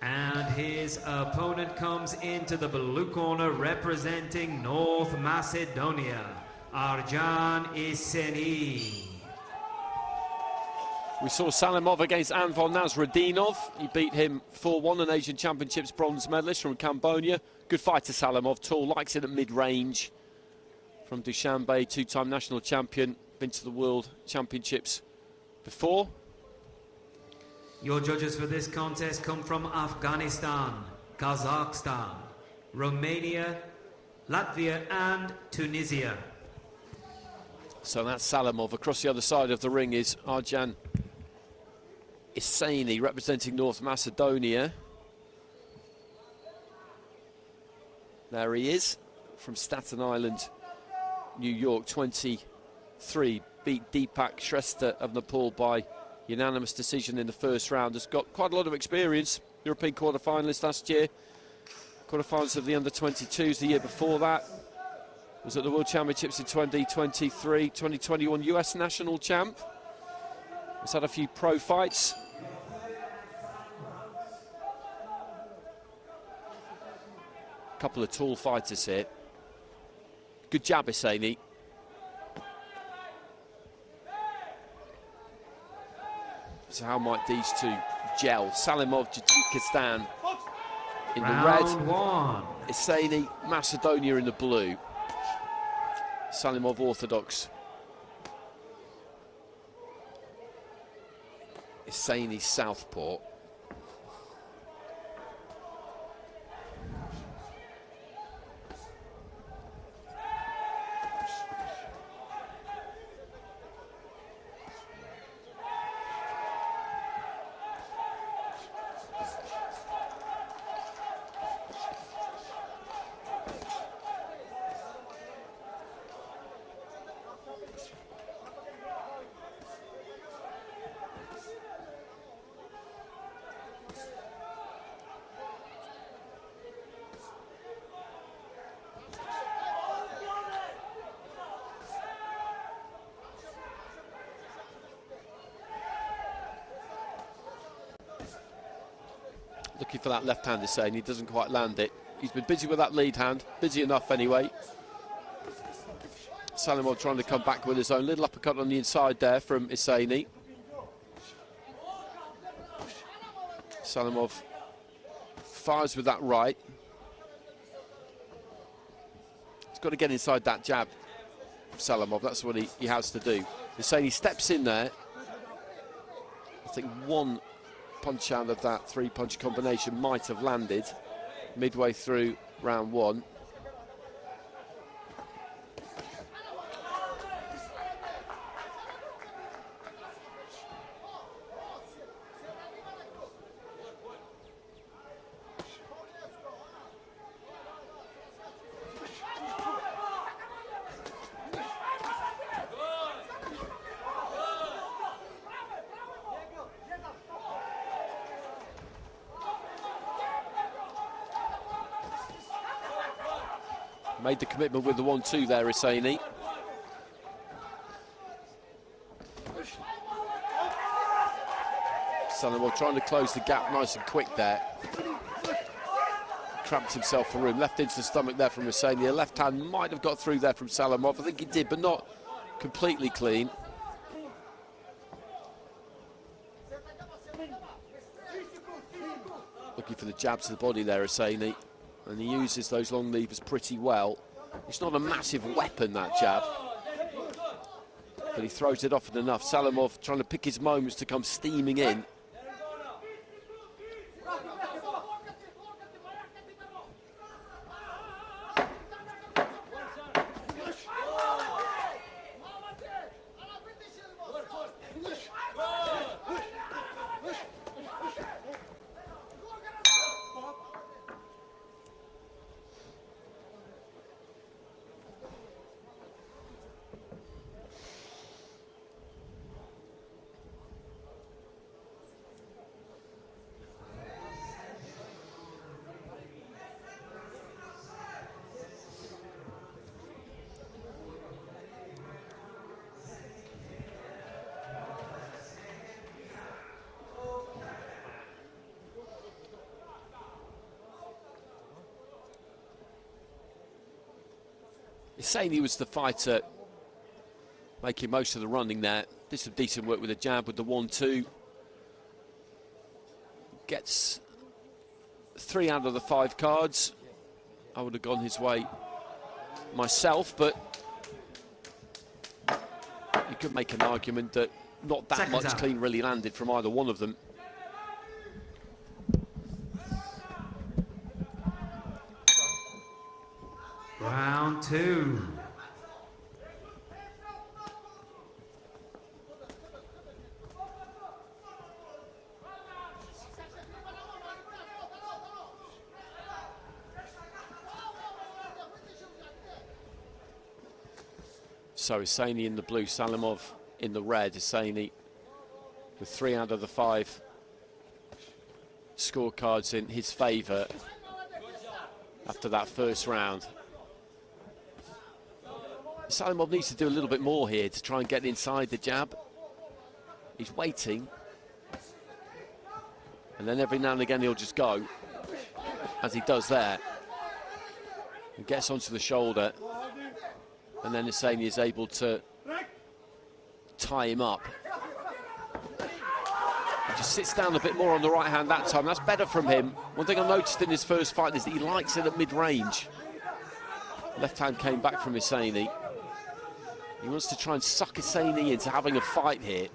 And his opponent comes into the blue corner representing North Macedonia, Arjan Iseni. We saw Salimov against Anvar Nasruddinov. He beat him 4-1, an Asian Championships bronze medalist from Cambodia. Good fighter, Salimov, tall, likes it at mid-range. From Dushanbe, two-time national champion, been to the World Championships before. Your judges for this contest come from Afghanistan, Kazakhstan, Romania, Latvia and Tunisia. So that's Salimov. Across the other side of the ring is Arjan Iseni, representing North Macedonia. There he is, from Staten Island, New York, 23. Beat Deepak Shrestha of Nepal by unanimous decision in the first round. Has got quite a lot of experience. European quarter-finalist last year. Quarter-finals of the under-22s the year before that. Was at the World Championships in 2023. 2021 US national champ. He's had a few pro fights. A couple of tall fighters here. Good jab, Iseni. So how might these two gel? Salimov, Tajikistan in the red. Round one. Iseni, Macedonia in the blue. Salimov orthodox. Iseni southpaw. Looking for that left hand, Iseni. He doesn't quite land it. He's been busy with that lead hand, busy enough anyway. Salimov trying to come back with his own little uppercut on the inside there from Iseni. Salimov fires with that right. He's got to get inside that jab, Salimov. That's what he has to do. Iseni steps in there. I think one punch out of that three-punch combination might have landed midway through round one. Made the commitment with the 1-2 there, Iseni. Salimov trying to close the gap nice and quick there. Cramped himself for room. Left into the stomach there from Iseni. The left hand might have got through there from Salimov. I think he did, but not completely clean. Looking for the jab to the body there, Iseni. And he uses those long levers pretty well. It's not a massive weapon, that jab, but he throws it often enough. Salimov trying to pick his moments to come steaming in. Iseni was the fighter making most of the running there. Did some decent work with the jab, with the 1-2. Gets 3 out of the 5 cards. I would have gone his way myself, but you could make an argument that not that much clean really landed from either one of them. Round 2. So Iseni in the blue, Salimov in the red. Iseni with 3 out of the 5 scorecards in his favour after that first round. Salimov needs to do a little bit more here to try and get inside the jab. He's waiting. And then every now and again he'll just go, as he does there. He gets onto the shoulder. And then Iseni is able to tie him up. He just sits down a bit more on the right hand that time. That's better from him. One thing I noticed in his first fight is that he likes it at mid-range. Left hand came back from Iseni. He wants to try and suck Iseni into having a fight here.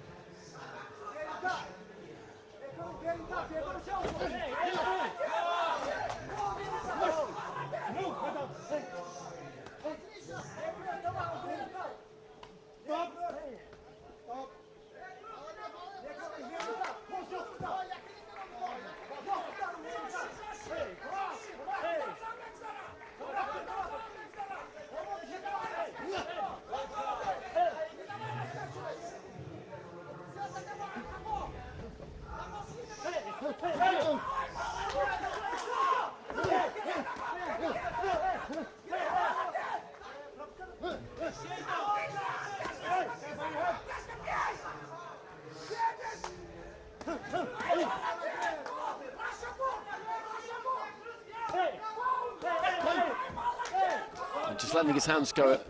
Just letting his hands go a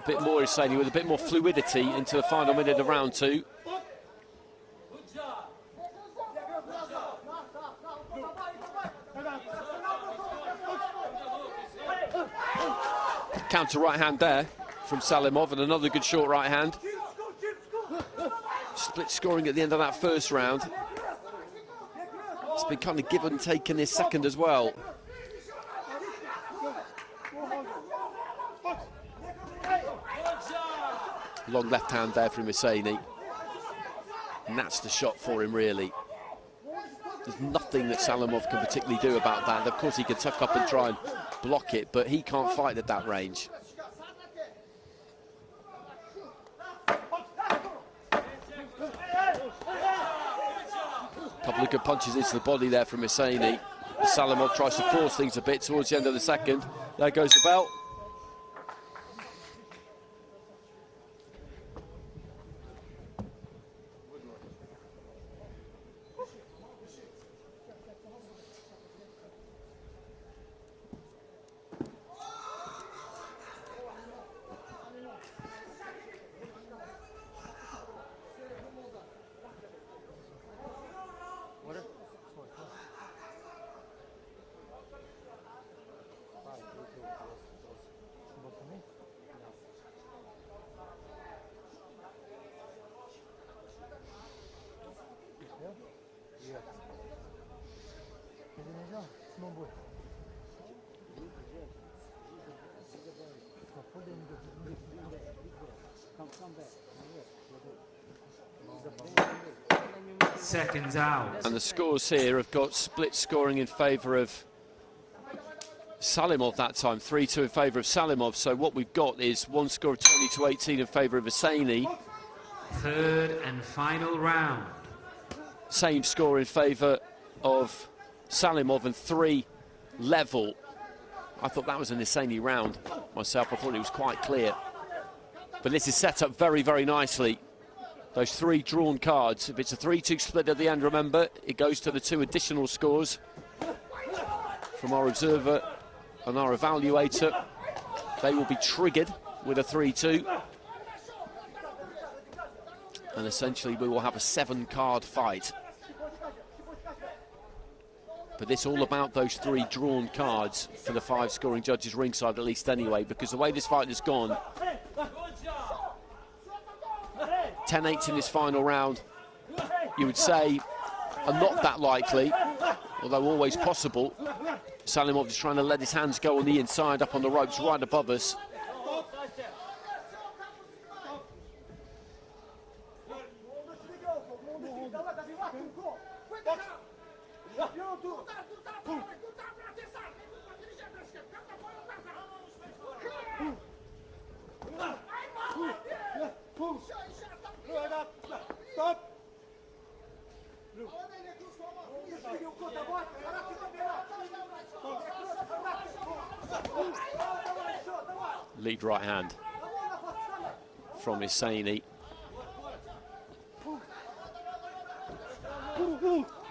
bit more, Iseni, with a bit more fluidity into the final minute of round 2. Counter right hand there from Salimov, and another good short right hand. Split scoring at the end of that first round. It's been kind of give and take in his second as well. Long left hand there from Iseni. And that's the shot for him, really. There's nothing that Salimov can particularly do about that. Of course, he can tuck up and try and block it, but he can't fight at that range. Couple of good punches into the body there from Iseni. Salimov tries to force things a bit towards the end of the second. There goes the bell. Seconds out. And the scores here have got split scoring in favour of Salimov that time, 3-2 in favour of Salimov. So what we've got is one score of 20-18 in favour of Iseni. Third and final round. Same score in favour of Salimov, and 3 level. I thought that was an Iseni round myself. I thought it was quite clear. But this is set up very, very nicely. Those 3 drawn cards. If it's a 3-2 split at the end, remember, it goes to the 2 additional scores from our observer and our evaluator. They will be triggered with a 3-2. And essentially we will have a 7-card fight. But it's all about those 3 drawn cards for the 5 scoring judges ringside, at least anyway, because the way this fight has gone, 10-8 in this final round, you would say are not that likely, although always possible. Salimov is trying to let his hands go on the inside, up on the ropes right above us. Lead right hand from Iseni.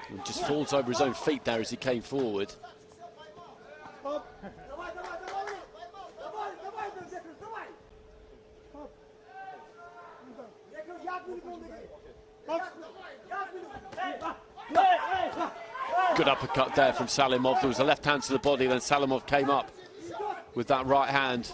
He just falls over his own feet there as he came forward. Good uppercut there from Salimov. There was a left hand to the body, then Salimov came up with that right hand.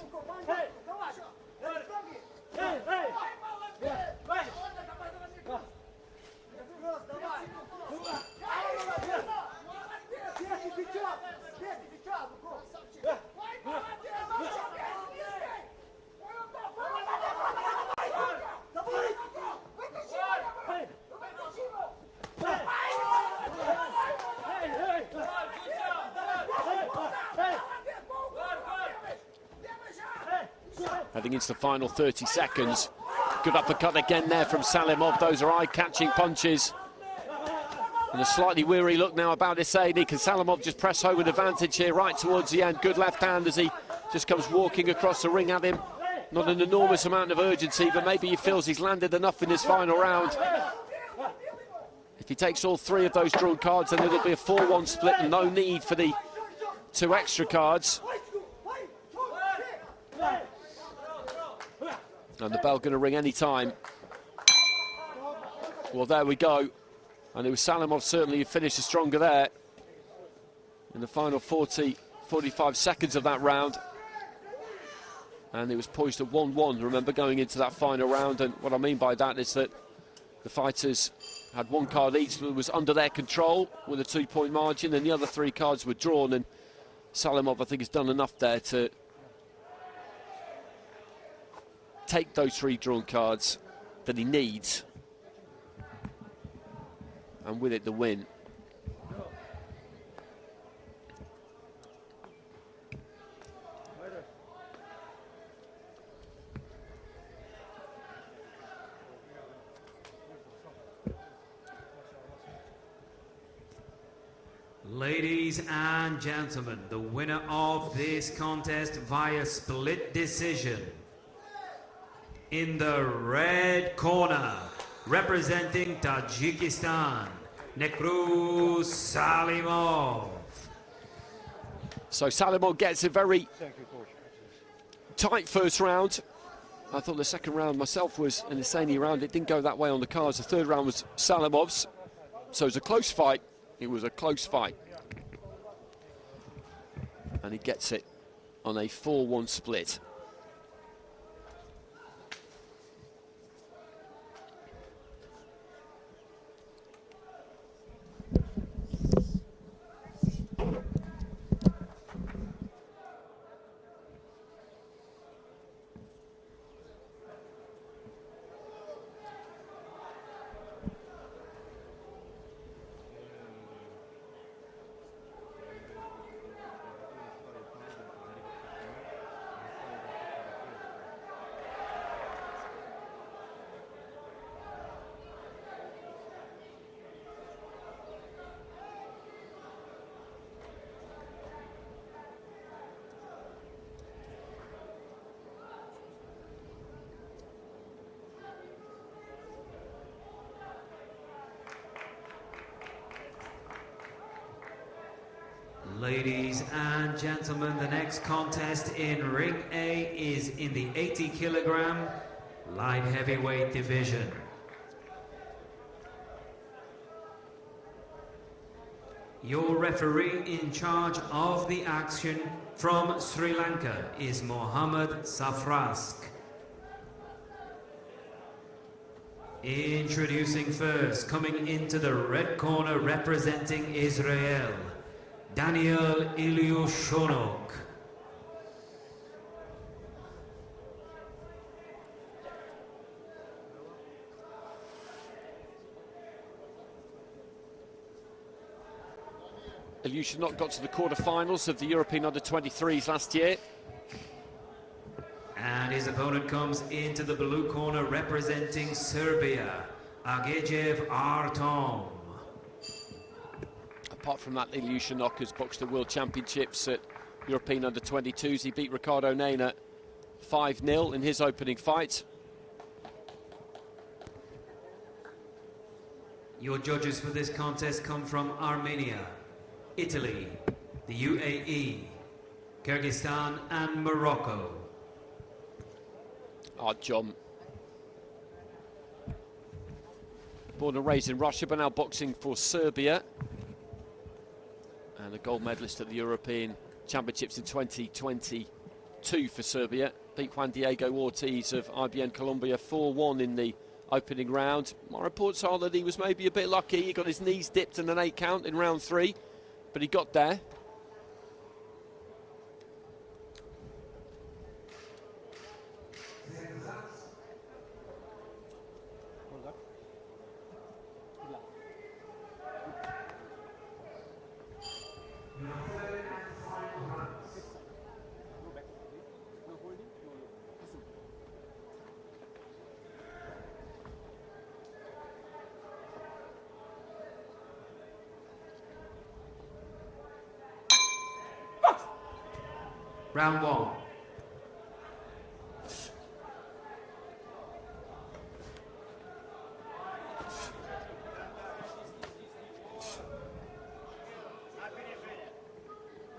Heading into the final 30 seconds. Good uppercut again there from Salimov. Those are eye-catching punches. And a slightly weary look now about Iseni. Can Salimov just press home with advantage here right towards the end? Good left hand as he just comes walking across the ring at him. Not an enormous amount of urgency, but maybe he feels he's landed enough in this final round. If he takes all 3 of those drawn cards, then it'll be a 4-1 split and no need for the 2 extra cards. And the bell going to ring any time. Well, there we go. And it was Salimov certainly who finished stronger there in the final 45 seconds of that round. And it was poised at 1-1, remember, going into that final round. And what I mean by that is that the fighters had 1 card each that was under their control with a 2-point margin, and the other 3 cards were drawn. And Salimov, I think, has done enough there to take those 3 drawn cards that he needs, and with it the win. Ladies and gentlemen, the winner of this contest via split decision, in the red corner, representing Tajikistan, Nekru Salimov. So Salimov gets a very tight first round. I thought the second round myself was an Iseni round. It didn't go that way on the cards. The third round was Salimov's. So it was a close fight. It was a close fight. And he gets it on a 4-1 split. Ladies and gentlemen, the next contest in Ring A is in the 80 kilogram light heavyweight division. Your referee in charge of the action from Sri Lanka is Mohammad Safrask. Introducing first, coming into the red corner representing Israel, Daniel Ilyushonok. Ilyushonok got to the quarterfinals of the European Under-23s last year. And his opponent comes into the blue corner representing Serbia, Agejev Artom. Apart from that, Ilyushonok has boxed the World Championships at European Under-22s. He beat Ricardo Nena 5-0 in his opening fight. Your judges for this contest come from Armenia, Italy, the UAE, Kyrgyzstan and Morocco. Artyom, born and raised in Russia, but now boxing for Serbia. And a gold medalist at the European Championships in 2022 for Serbia. Beat Juan Diego Ortiz of IBN Colombia 4-1 in the opening round. My reports are that he was maybe a bit lucky. He got his knees dipped in an 8 count in round 3, but he got there. Round 1.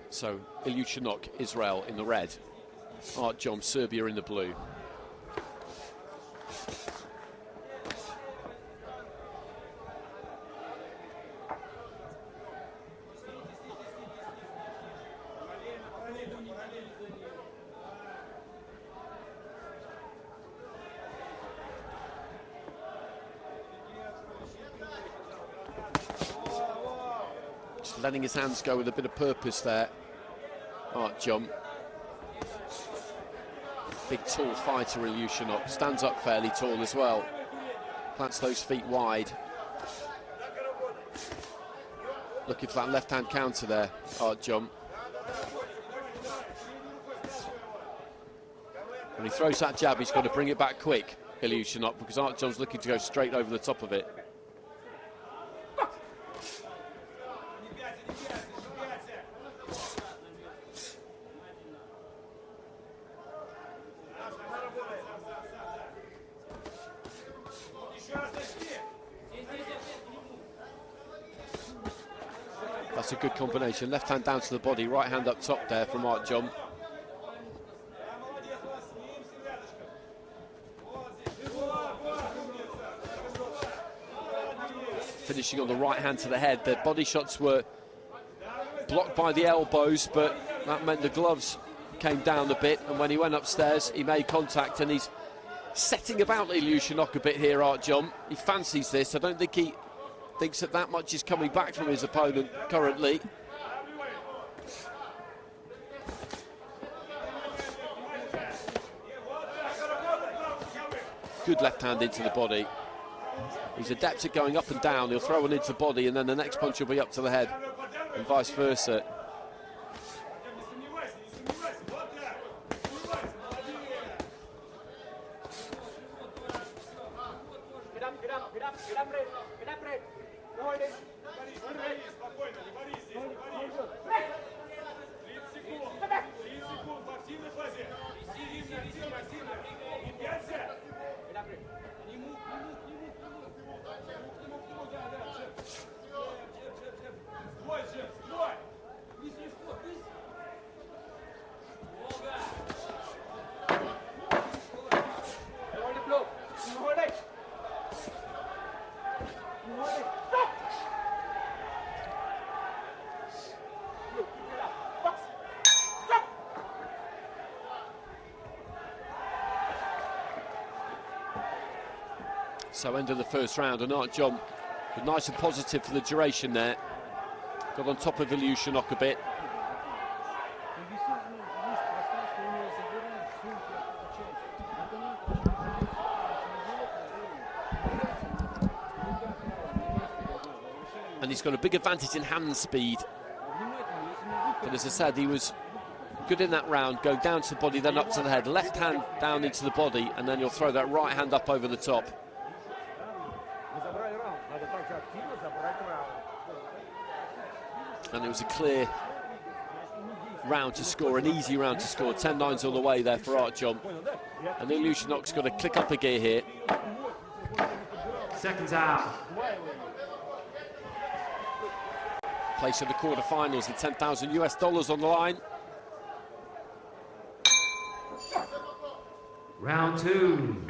So Ilyushonok, Israel in the red, Artyom, Serbia in the blue. Just letting his hands go with a bit of purpose there. Artyom, big tall fighter Ilyushonok, stands up fairly tall as well, plants those feet wide. Looking for that left hand counter there, Artyom. When he throws that jab, he's got to bring it back quick, Ilyushonok, because Artyom's looking to go straight over the top of it. That's a good combination. Left hand down to the body, right hand up top there from Artyom. Finishing on the right hand to the head. The body shots were blocked by the elbows, but that meant the gloves came down a bit, and when he went upstairs he made contact, and he's setting about Ilyushonok a bit here, Artyom. He fancies this. I don't think he thinks that much is coming back from his opponent currently. Good left hand into the body. He's adept at going up and down. He'll throw one into the body and then the next punch will be up to the head, and vice versa. So end of the first round, and Artyom was nice and positive for the duration there. Got on top of Ilyushonok a bit. And he's got a big advantage in hand speed. But as I said, he was good in that round, go down to the body, then up to the head. Left hand down into the body, and then you'll throw that right hand up over the top. And it was a clear round to score, an easy round to score. 10-9s all the way there for Artyom. And Ilyushonok's got to click up a gear here. Seconds out. Place in the quarterfinals, the $10,000 on the line. Round 2.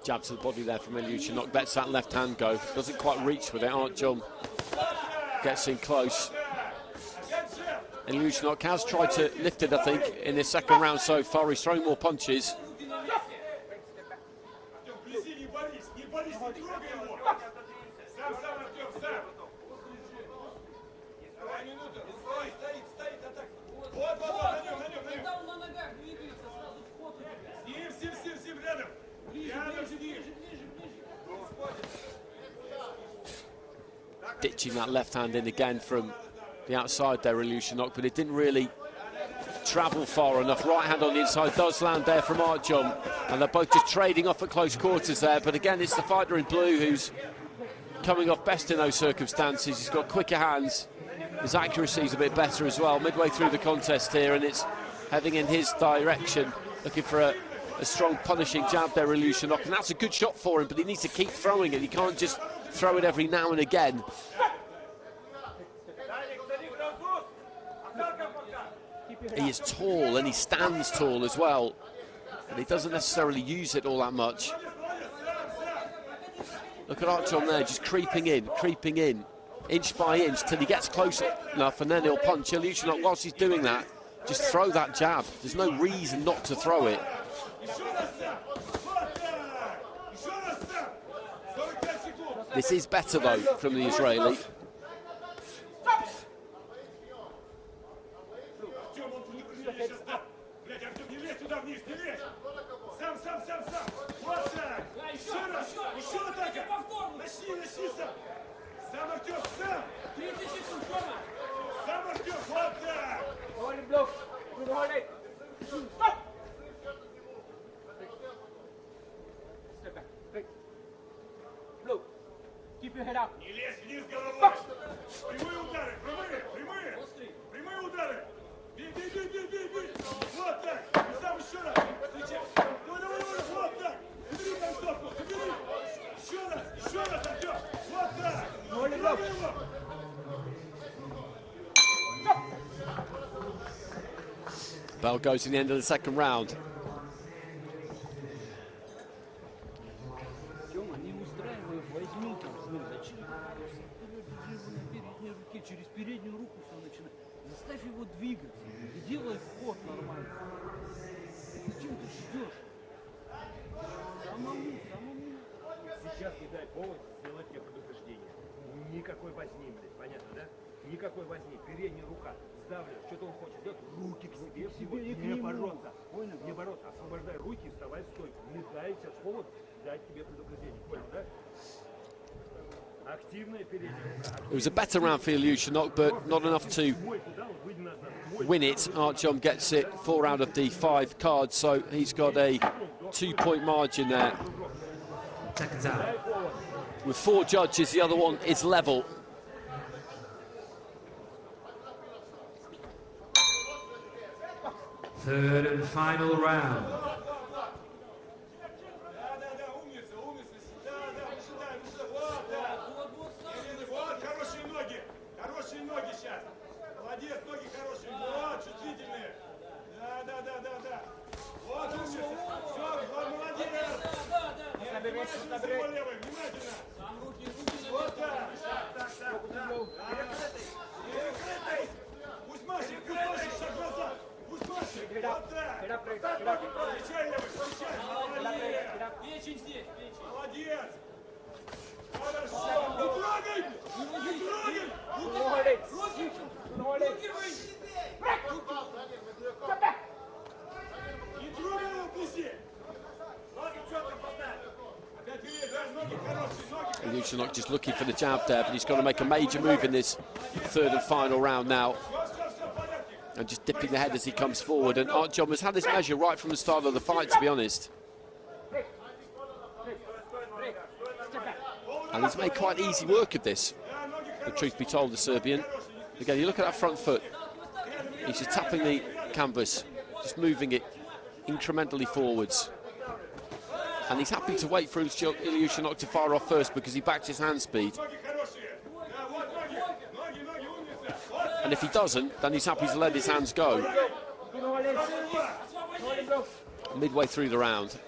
Jab to the body there from Ilyushonok, lets that left hand go, doesn't quite reach with it. Artyom gets in close. Ilyushonok has tried to lift it, I think, in this second round so far. He's throwing more punches. Ditching that left hand in again from the outside there, Ilyushonok, but it didn't really travel far enough. Right hand on the inside does land there from Artyom, and they're both just trading off at close quarters there. But again, it's the fighter in blue who's coming off best in those circumstances. He's got quicker hands. His accuracy's a bit better as well. Midway through the contest here, and it's heading in his direction, looking for a strong punishing jab there, Ilyushonok, and that's a good shot for him, but he needs to keep throwing it. He can't just throw it every now and again. He is tall and he stands tall as well, and he doesn't necessarily use it all that much. Look at Artyom there, just creeping in, inch by inch, till he gets close enough, and then he'll punch. Ilyushonok, whilst he's doing that, just throw that jab. There's no reason not to throw it. This is better, though, from the Israeli. Keep your head up. Bell goes to the end of the second round. Никакой возни, блядь, понятно, да? Никакой возни, передняя рука, сдавливает, что-то он хочет сделать, руки к себе, не бороться, понял, не бороться, освобождай руки, вставай в стойку, метай, сейчас холод, дать тебе предупреждение, понял, да? Активная передняя рука. It was a better round for Ilyushonok, but not enough to win it. Artyom gets it 4 out of the 5 cards, so he's got a 2-point margin there. Seconds out. With 4 judges, the other one is level. Third and final round. Ilyushonok just looking for the jab there, but he's got to make a major move in this third and final round now. And just dipping the head as he comes forward. And Artyom has had this measure right from the start of the fight, to be honest. And he's made quite easy work of this, the truth be told, the Serbian. Again, you look at that front foot. He's just tapping the canvas, just moving it incrementally forwards. And he's happy to wait for Ilyushonok to fire off first because he backs his hand speed. And if he doesn't, then he's happy to let his hands go. Midway through the round.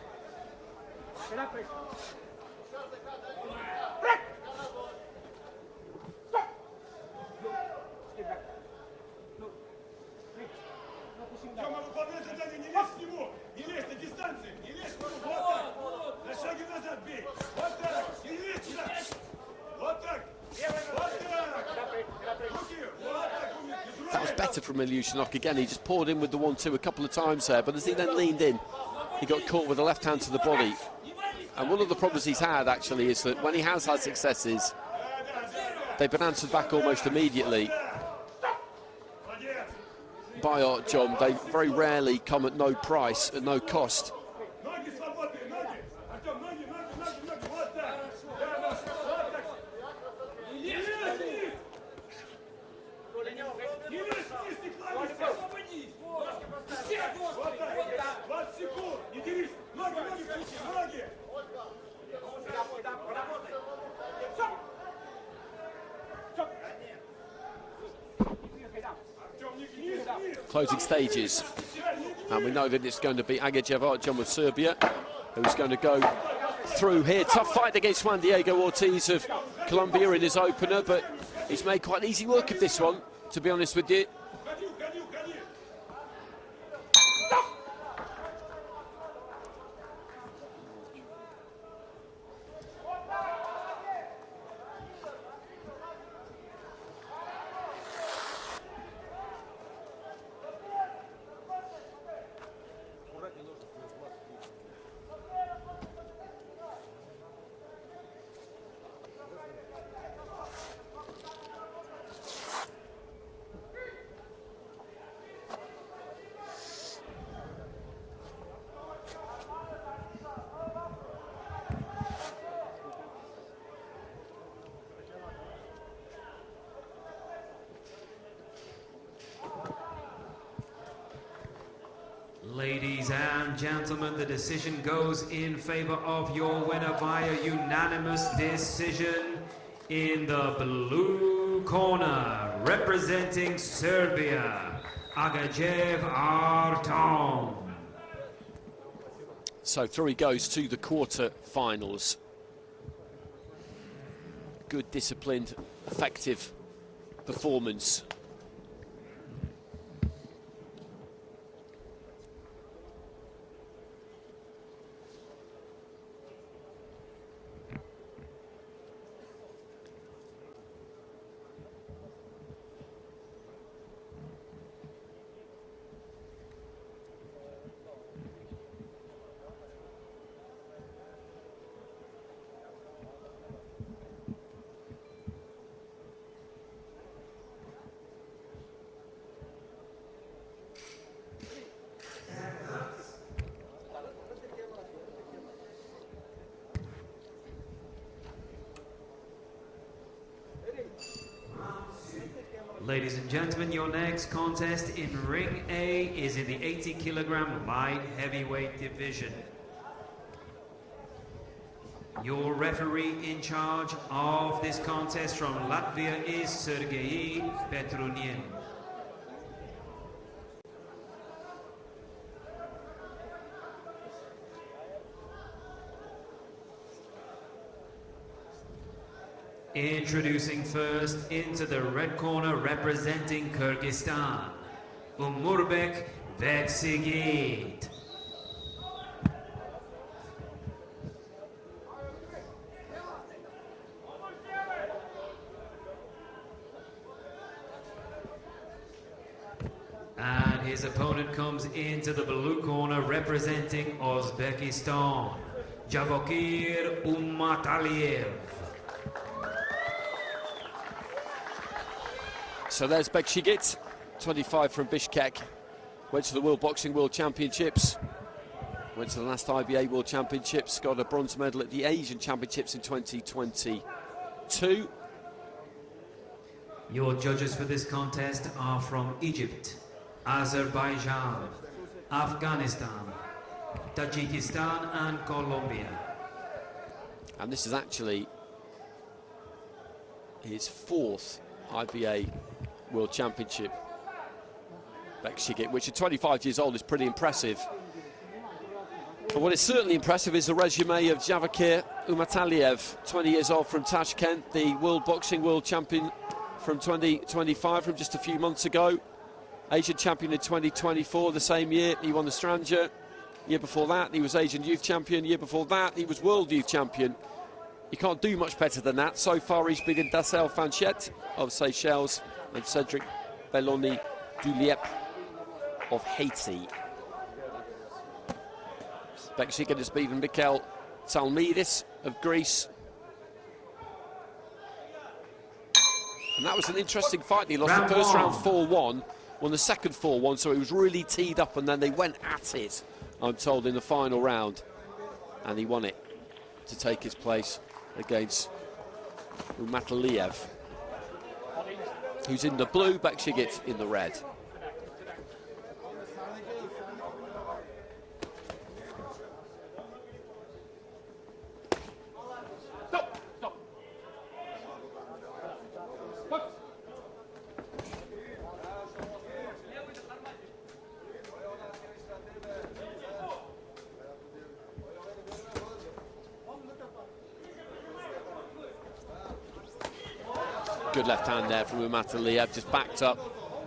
That was better from Ilyushonok. Again, he just poured in with the 1-2 a couple of times there, but as he then leaned in, he got caught with the left hand to the body. And one of the problems he's had, actually, is that when he has had successes, they've been answered back almost immediately by Artyom. They very rarely come at no price, at no cost. Closing stages, and we know that it's going to be Agejev Artyom of Serbia who's going to go through here. Tough fight against Juan Diego Ortiz of Colombia in his opener, but he's made quite easy work of this one, to be honest with you. Ladies and gentlemen, the decision goes in favor of your winner via unanimous decision. In the blue corner, representing Serbia, Agejev Artyom. So through he goes to the quarter-finals. Good, disciplined, effective performance. Ladies and gentlemen, your next contest in Ring A is in the 80-kilogram light heavyweight division. Your referee in charge of this contest from Latvia is Sergei Petrunian. Introducing first into the red corner representing Kyrgyzstan, Bekzhigit. And his opponent comes into the blue corner representing Uzbekistan, Ummataliev. So there's Bekzhigit, 25 from Bishkek. Went to the World Boxing World Championships. Went to the last IBA World Championships. Got a bronze medal at the Asian Championships in 2022. Your judges for this contest are from Egypt, Azerbaijan, Afghanistan, Tajikistan and Colombia. And this is actually his fourth IBA World Championship. Bekzhigit, which at 25 years old is pretty impressive. But what is certainly impressive is the resume of Jabbar Ummataliev, 20 years old from Tashkent, the World Boxing World Champion from 2025, from just a few months ago. Asian Champion in 2024, the same year he won the Stranger. Year before that he was Asian Youth Champion. Year before that he was World Youth Champion. You can't do much better than that. So far he's beaten Dassel Fanchet of Seychelles and Cedric Belloni Duliep of Haiti. Bekzhigit has beaten Mikel Talmidis of Greece. And that was an interesting fight. He lost the first round 4-1, won the second 4-1, so he was really teed up and then they went at it, I'm told, in the final round. And he won it to take his place against Ummataliev, who's in the blue, Bekzhigit in the red. Good left hand there from Ummataliev, just backed up,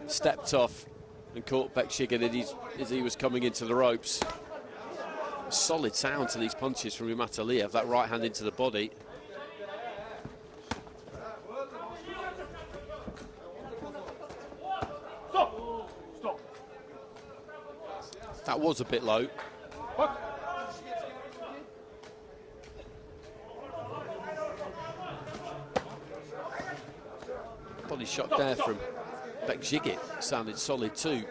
stepped off and caught Bekzhigit as he was coming into the ropes. Solid sound to these punches from Ummataliev, that right hand into the body. Stop. That was a bit low. Body shot there from Bekzhigit sounded solid too.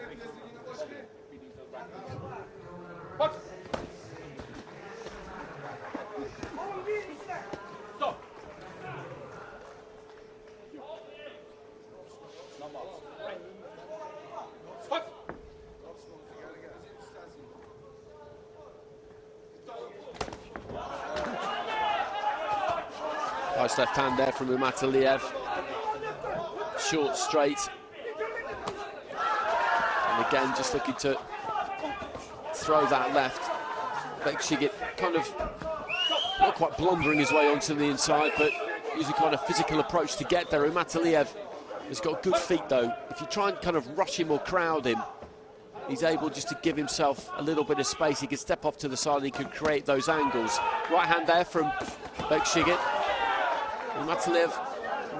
Nice left hand there from Ummataliev. Short, straight. And again, just looking to throw that left. Bekzhigit kind of not quite blundering his way onto the inside, but using kind of physical approach to get there. Ummataliev has got good feet though. If you try and kind of rush him or crowd him, he's able just to give himself a little bit of space. He can step off to the side and he can create those angles. Right hand there from Bekzhigit. Ummataliev,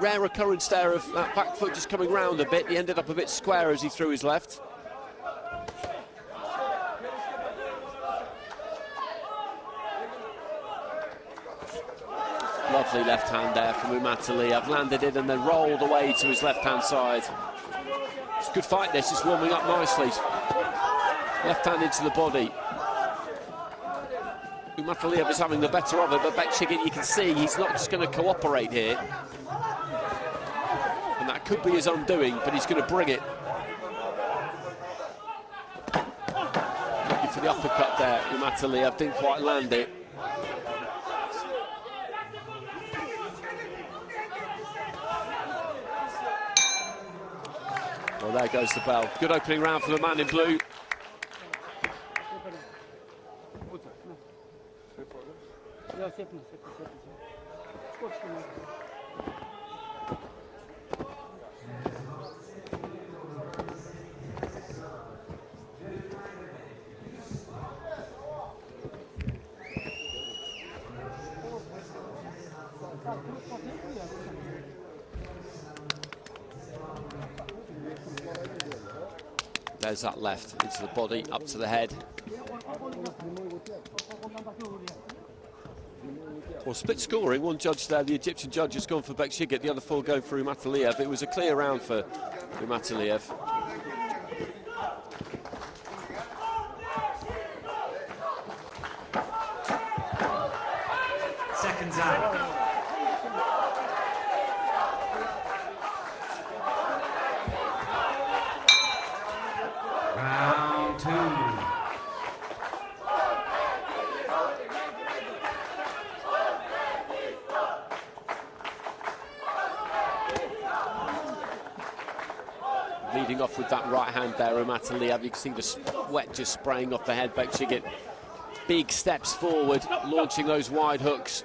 rare occurrence there of that back foot just coming round a bit. He ended up a bit square as he threw his left. Lovely left hand there from Ummataliev. Landed it and then rolled away to his left hand side. It's a good fight this, it's warming up nicely. Left hand into the body. Ummataliev is having the better of it, but Bekzhigit, you can see he's not just going to cooperate here. And that That could be his undoing, but he's going to bring it. Looking for the uppercut there. Ummataliev didn't quite land it. Well, there goes the bell. Good opening round for the man in blue. There's that left into the body, up to the head. Well, split scoring. One judge there, the Egyptian judge, has gone for Bekzhigit, the other four going for Ummataliev. It was a clear round for Ummataliev. Seconds out. Round two. Leading off with that right hand there, Ummataliev. You can see the sweat just spraying off the head. Bekzhigit, big steps forward, launching those wide hooks.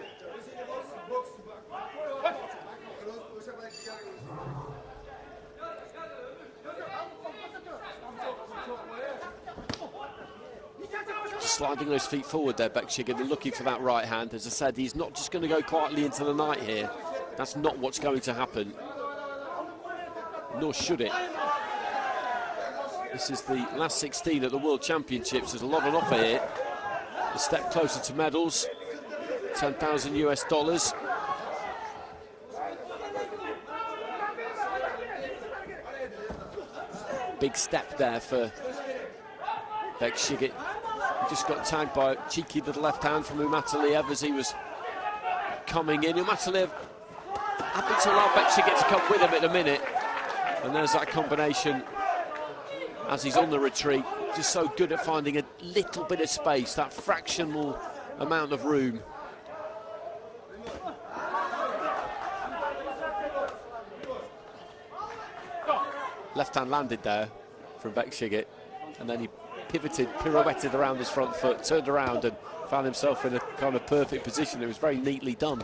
Sliding those feet forward there, Bekzhigit, and looking for that right hand. As I said, he's not just going to go quietly into the night here. That's not what's going to happen, nor should it. This is the last 16 at the World Championships. There's a lot on offer here. A step closer to medals, 10,000 US dollars. Big step there for Bekzhigit. He just got tagged by a cheeky little left hand from Ummataliev as he was coming in. Ummataliev happened to allow Bekzhigit to come with him in a minute. And there's that combination as he's on the retreat. Just so good at finding a little bit of space, that fractional amount of room. Left hand landed there from Bekzhigit, and then he pivoted, pirouetted around his front foot, turned around and found himself in a kind of perfect position. It was very neatly done.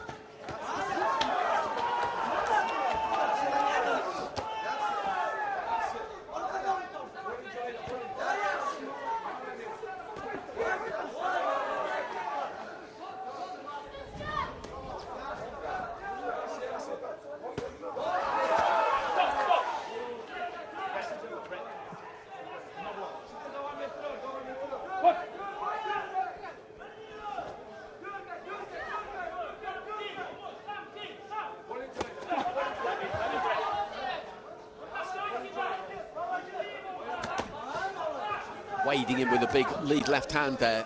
Wading in with a big lead left hand there.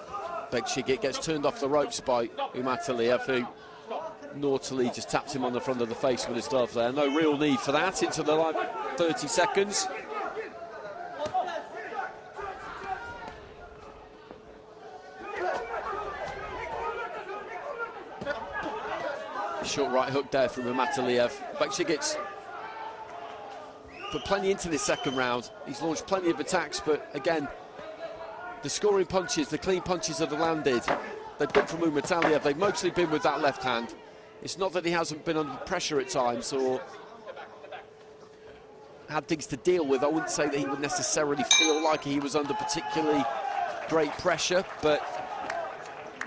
Bekzhigit gets turned off the ropes by Ummataliev, who naughtily just taps him on the front of the face with his glove there. No real need for that into the last 30 seconds. Short right hook there from Ummataliev. Bekzhigit's put plenty into this second round. He's launched plenty of attacks, but again, the scoring punches, the clean punches that have landed, they've been from Ummataliev. They've mostly been with that left hand. It's not that he hasn't been under pressure at times or had things to deal with. I wouldn't say that he would necessarily feel like he was under particularly great pressure, but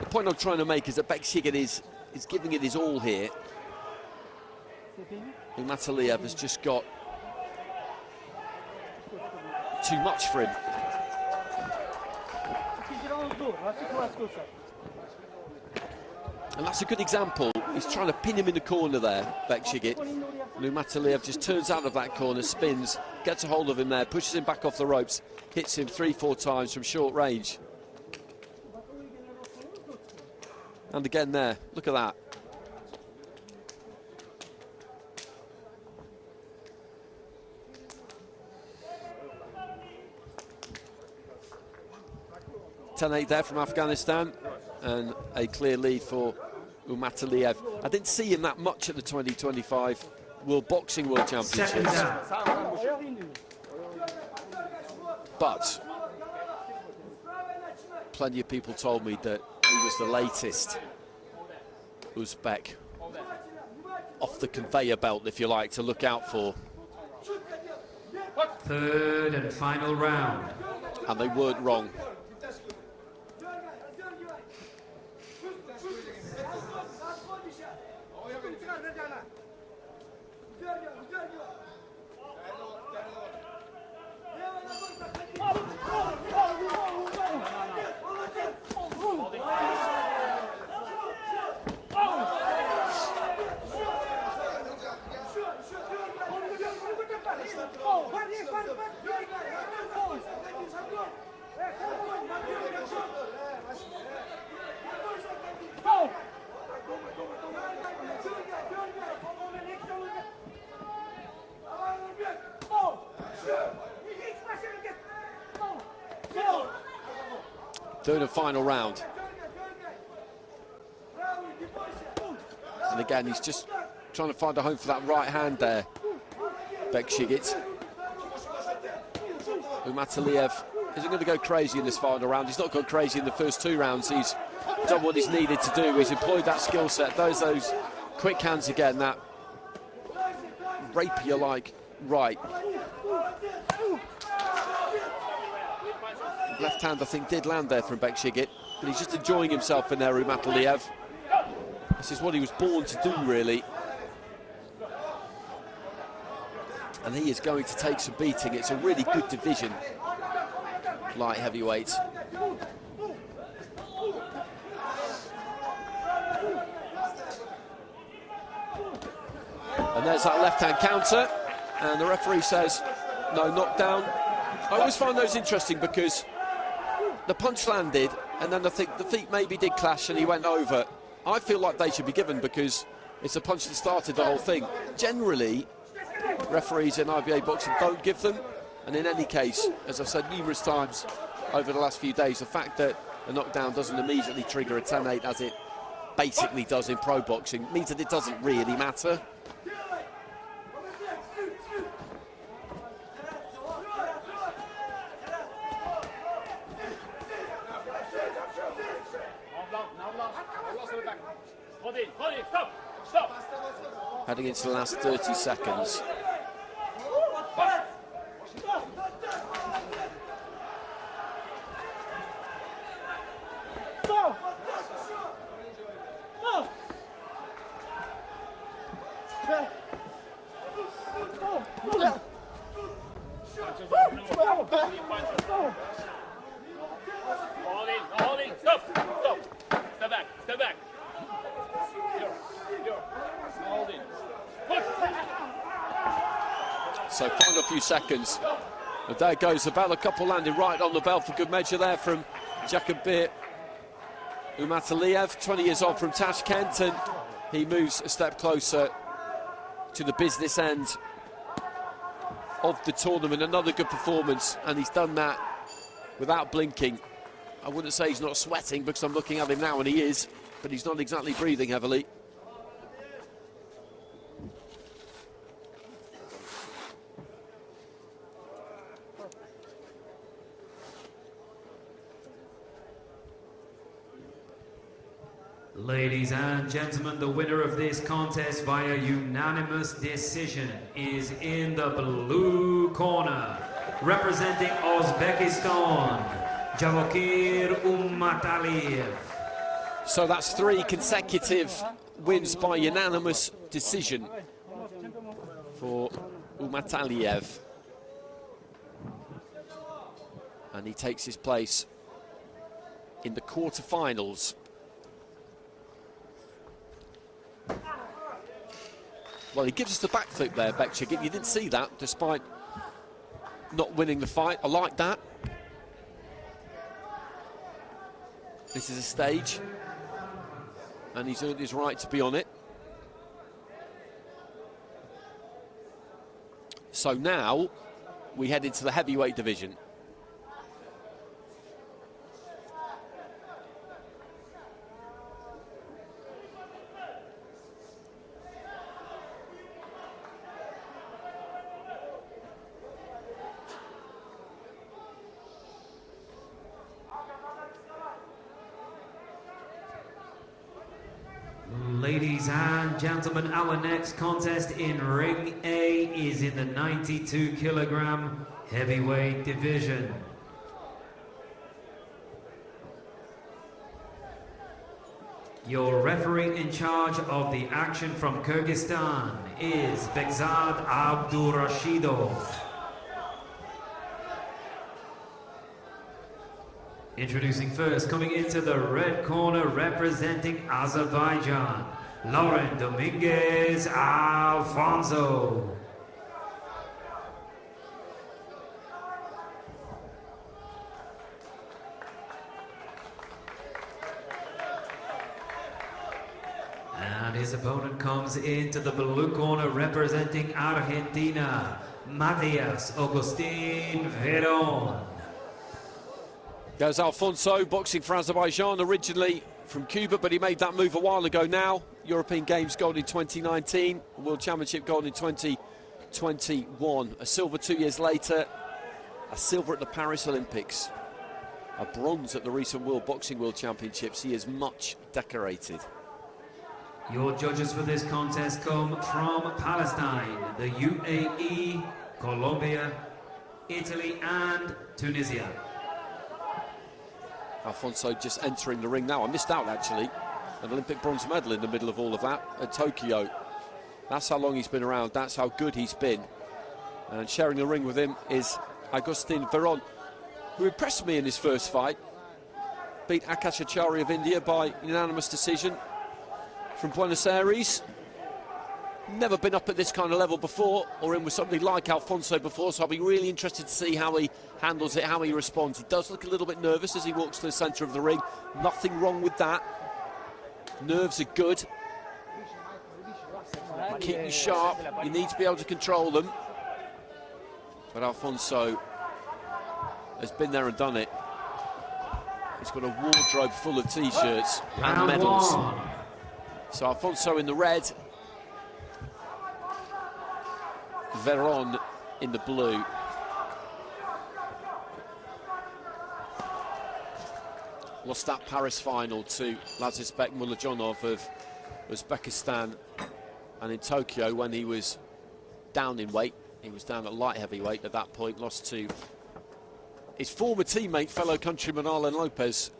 the point I'm trying to make is that Bekzhigit is giving it his all here. Ummataliev has just got too much for him. And that's a good example. He's trying to pin him in the corner there, Bekzhigit. And Ummataliev just turns out of that corner, spins, gets a hold of him there, pushes him back off the ropes, hits him 3-4 times from short range. And again there, look at that. 10-8 there from Afghanistan, and a clear lead for Ummataliev. I didn't see him that much at the 2025 World Championships. But plenty of people told me that he was the latest Uzbek off the conveyor belt, if you like, to look out for. Third and final round. And they weren't wrong. Third and final round. And again, he's just trying to find a home for that right hand there, Bekzhigit. Ummataliev isn't going to go crazy in this final round. He's not gone crazy in the first 2 rounds. He's done what he's needed to do. He's employed that skill set. Those quick hands again, that rapier-like right. Left hand, I think, did land there from Bekzhigit, but he's just enjoying himself in there, Ummataliev. This is what he was born to do, really. And he is going to take some beating. It's a really good division, light heavyweight. And there's that left-hand counter, and the referee says, no, knockdown. I always find those interesting because the punch landed, and then I think the feet maybe did clash and he went over. I feel like they should be given because it's a punch that started the whole thing. Generally, referees in IBA boxing don't give them, and in any case, as I've said numerous times over the last few days, the fact that a knockdown doesn't immediately trigger a 10-8 as it basically does in pro boxing means that it doesn't really matter. Heading into the last 30 seconds. Step back. So final few seconds. And there goes the bell. A couple landed right on the bell for good measure there from Jabbar Ummataliev, 20 years old from Tashkent, and he moves a step closer to the business end of the tournament. Another good performance, and he's done that without blinking. I wouldn't say he's not sweating because I'm looking at him now and he is, but he's not exactly breathing heavily. Ladies and gentlemen, the winner of this contest via unanimous decision is in the blue corner, representing Uzbekistan, Jabbar Ummataliev. So that's 3 consecutive wins by unanimous decision for Ummataliev. And he takes his place in the quarterfinals. Well, he gives us the backflip there, Bekzhigit. You didn't see that, despite not winning the fight. I like that. This is a stage, and he's earned his right to be on it. So now we head into the heavyweight division. Ladies and gentlemen, our next contest in Ring A is in the 92 kilogram heavyweight division. Your referee in charge of the action from Kyrgyzstan is Bekzhigit Abdurashidov. Introducing first, coming into the red corner, representing Azerbaijan, Lauren Dominguez Alfonso. And his opponent comes into the blue corner, representing Argentina, Matias Agustin Veron. There's Alfonso, boxing for Azerbaijan, originally from Cuba, but he made that move a while ago now. European Games gold in 2019, World Championship gold in 2021. A silver 2 years later, a silver at the Paris Olympics, a bronze at the recent World Championships. He is much decorated. Your judges for this contest come from Palestine, the UAE, Colombia, Italy and Tunisia. Alfonso just entering the ring now. I missed out, actually. An Olympic bronze medal in the middle of all of that at Tokyo. That's how long he's been around. That's how good he's been. And sharing the ring with him is Agustin Veron, who impressed me in his first fight. Beat Akash Achari of India by unanimous decision from Buenos Aires. Never been up at this kind of level before, or in with somebody like Alfonso before, so I'll be really interested to see how he handles it, how he responds. He does look a little bit nervous as he walks to the centre of the ring. Nothing wrong with that. Nerves are good. You keep you sharp, you need to be able to control them. But Alfonso has been there and done it. He's got a wardrobe full of T-shirts and medals. So Alfonso in the red, Veron in the blue. Lost that Paris final to Lazizbek Mulajonov of Uzbekistan, and in Tokyo, when he was down in weight, he was down at light heavyweight at that point, lost to his former teammate, fellow countryman Arlen Lopez.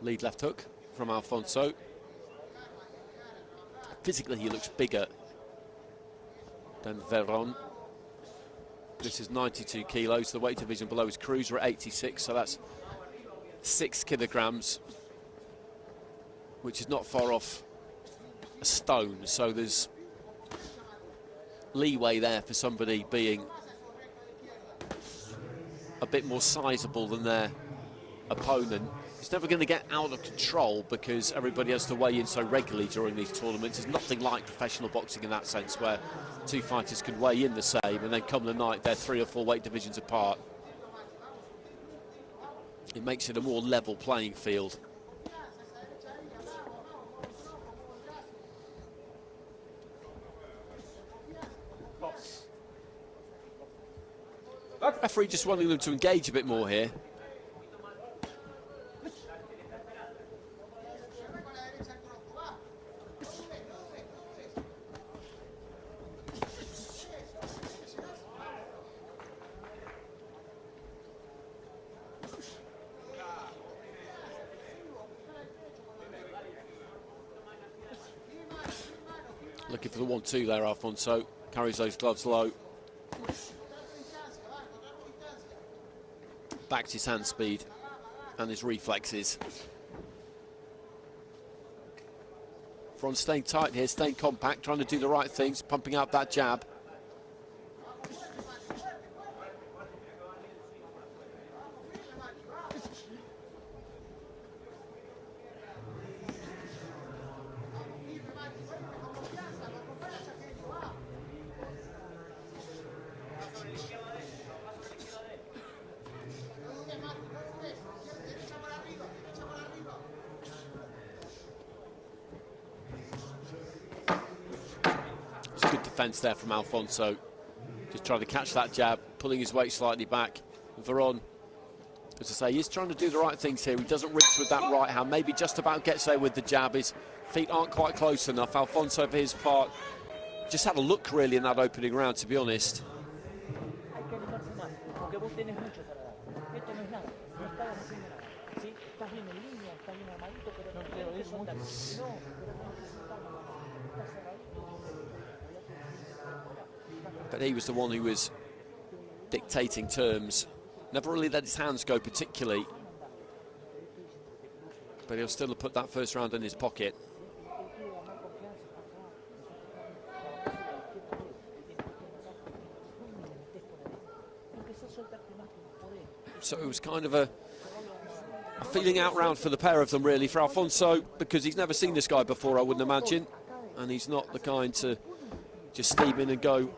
Lead left hook from Alfonso. Physically, he looks bigger than Veron. This is 92 kilos. The weight division below is cruiser at 86, so that's 6 kilograms, which is not far off a stone. So there's leeway there for somebody being a bit more sizable than their opponent. It's never going to get out of control because everybody has to weigh in so regularly during these tournaments. It's nothing like professional boxing in that sense, where two fighters can weigh in the same and then come the night they're 3 or 4 weight divisions apart. It makes it a more level playing field. Referee just wanting them to engage a bit more here. Looking for the 1-2 there, Alfonso. Carries those gloves low. Backs his hand speed and his reflexes. Veron staying tight here, staying compact, trying to do the right things, pumping out that jab. good defence there from Alfonso. Just trying to catch that jab, pulling his weight slightly back. Veron, as I say, he's trying to do the right things here. He doesn't reach with that right hand, maybe just about gets there with the jab. His feet aren't quite close enough. Alfonso, for his part, just had a look really in that opening round, to be honest. But he was the one who was dictating terms. Never really let his hands go particularly. But he'll still have put that first round in his pocket. So it was kind of a feeling out round for the pair of them, really, for Alfonso, because he's never seen this guy before, I wouldn't imagine. And he's not the kind to just steam in and go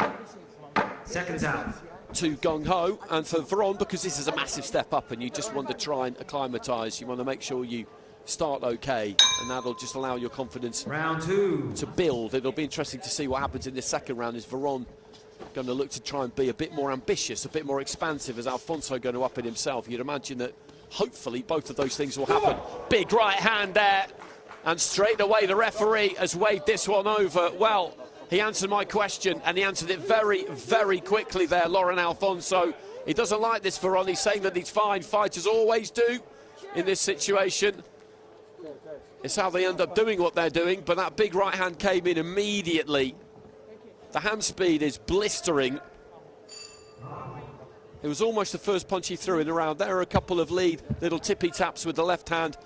Seconds out. too gung-ho. And for Veron, because this is a massive step up and you just want to try and acclimatise, you want to make sure you start okay, and that'll just allow your confidence Round two to build. It'll be interesting to see what happens in this second round. Is Veron going to look to try and be a bit more ambitious, a bit more expansive? Is Alfonso going to up it himself? You'd imagine that hopefully both of those things will happen. Big right hand there, and straight away the referee has waved this one over. Well, he answered my question, and he answered it very, very quickly there, Lauren Alfonso. He doesn't like this, Veron. He's saying that he's fine. Fighters always do in this situation. It's how they end up doing what they're doing, but that big right hand came in immediately. The hand speed is blistering. It was almost the first punch he threw in the round. There are a couple of lead little tippy taps with the left hand.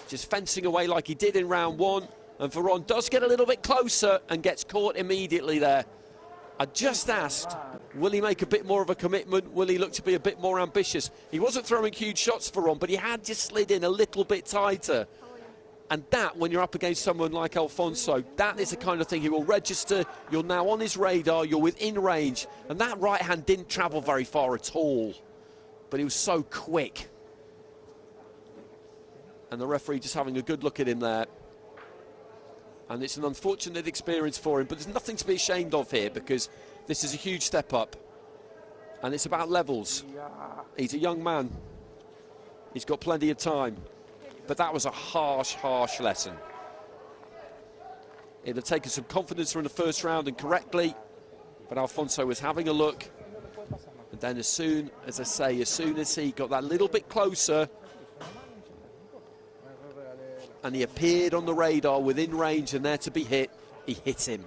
Just fencing away like he did in round one. And Veron does get a little bit closer and gets caught immediately there. I just asked, will he make a bit more of a commitment? Will he look to be a bit more ambitious? He wasn't throwing huge shots, Veron, but he had just slid in a little bit tighter. And that, when you're up against someone like Alfonso, that is the kind of thing he will register. You're now on his radar, you're within range. And that right hand didn't travel very far at all. But he was so quick. And the referee just having a good look at him there. And it's an unfortunate experience for him, but there's nothing to be ashamed of here, because this is a huge step up. And it's about levels. He's a young man. He's got plenty of time. But that was a harsh, harsh lesson. It had taken some confidence from the first round, and correctly, but Alfonso was having a look. And then as soon as I say, as soon as he got that little bit closer, and he appeared on the radar within range and there to be hit, he hit him.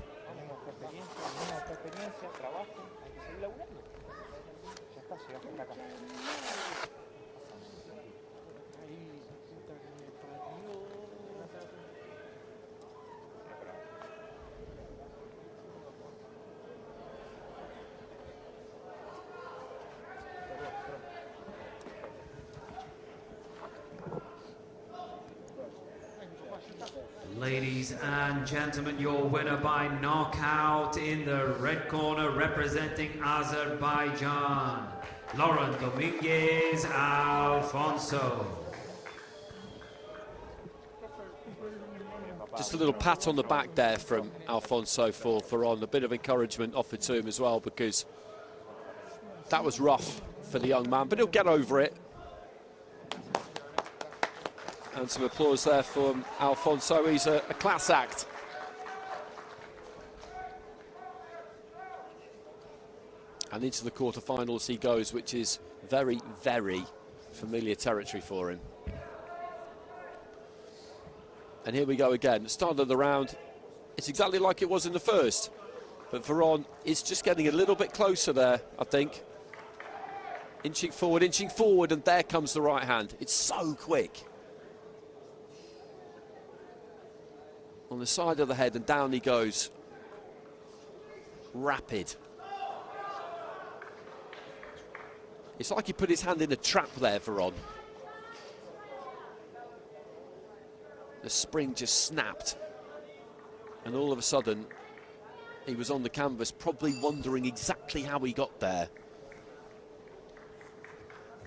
Ladies and gentlemen, your winner by knockout in the red corner, representing Azerbaijan, Lauren Dominguez Alfonso. Just a little pat on the back there from Alfonso for Veron, a bit of encouragement offered to him as well, because that was rough for the young man, but he'll get over it. And some applause there from Alfonso. He's a class act. And into the quarterfinals he goes, which is very, very familiar territory for him. And here we go again. Start of the round, it's exactly like it was in the first. But Veron is just getting a little bit closer there, I think. Inching forward, and there comes the right hand. It's so quick. On the side of the head, and down he goes. Rapid. It's like he put his hand in a trap there, Veron. The spring just snapped. And all of a sudden, he was on the canvas, probably wondering exactly how he got there.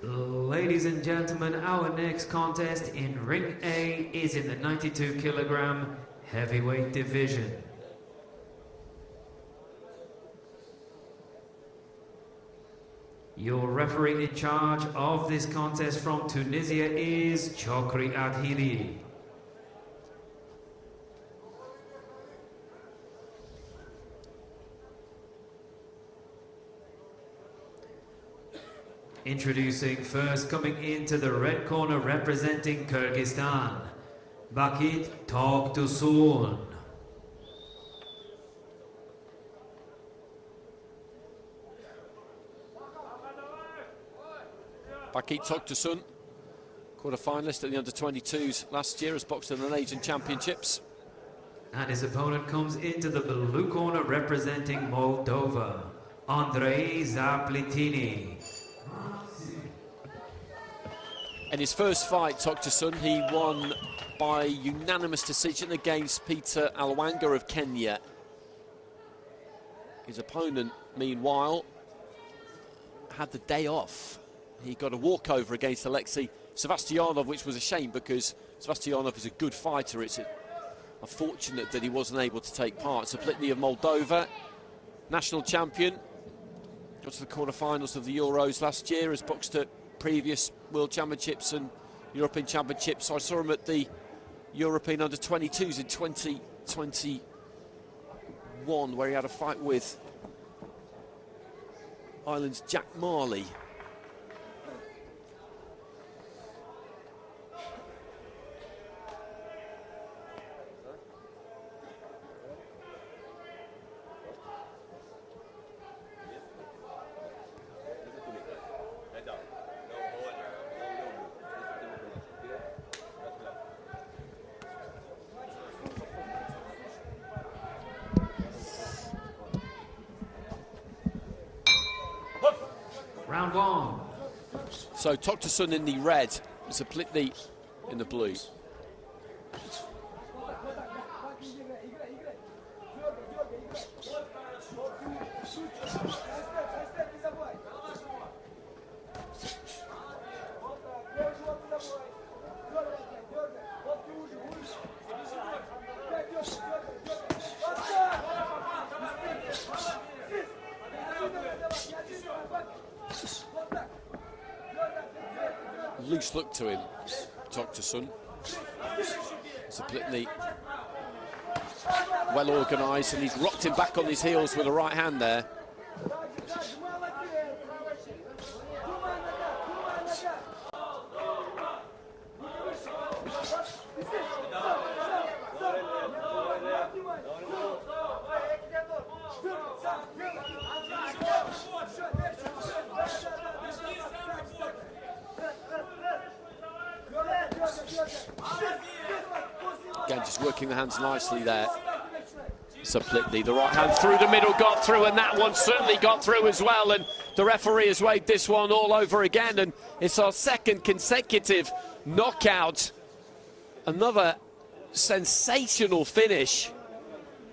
Ladies and gentlemen, our next contest in Ring A is in the 92 kilogram heavyweight division. Your referee in charge of this contest from Tunisia is Chokri Adhili. Introducing first, coming into the red corner representing Kyrgyzstan, Bakit Toktusun. Bakit Toktusun, quarter-finalist at the under-22s last year, has boxed in the Asian Championships. And his opponent comes into the blue corner representing Moldova, Andrei Zaplitini. In his first fight, Toktusun, he won by unanimous decision against Peter Alwanga of Kenya. His opponent, meanwhile, had the day off. He got a walkover against Alexei Sevastianov, which was a shame because Sevastianov is a good fighter. It's unfortunate that he wasn't able to take part. Zaplitny of Moldova, national champion, got to the quarterfinals of the Euros last year, has boxed at previous World Championships and European Championships. I saw him at the European under-22s in 2021, where he had a fight with Ireland's Jack Marley. Round one. So Toktusun in the red, Zaplitny in the blue. Loose look to him, Toktusun. Zaplitny well organised, and he's rocked him back on his heels with a right hand there. Again, just working the hands nicely there. Zaplitny, the right hand through the middle, got through, and that one certainly got through as well. And the referee has waved this one all over again, and it's our second consecutive knockout. Another sensational finish,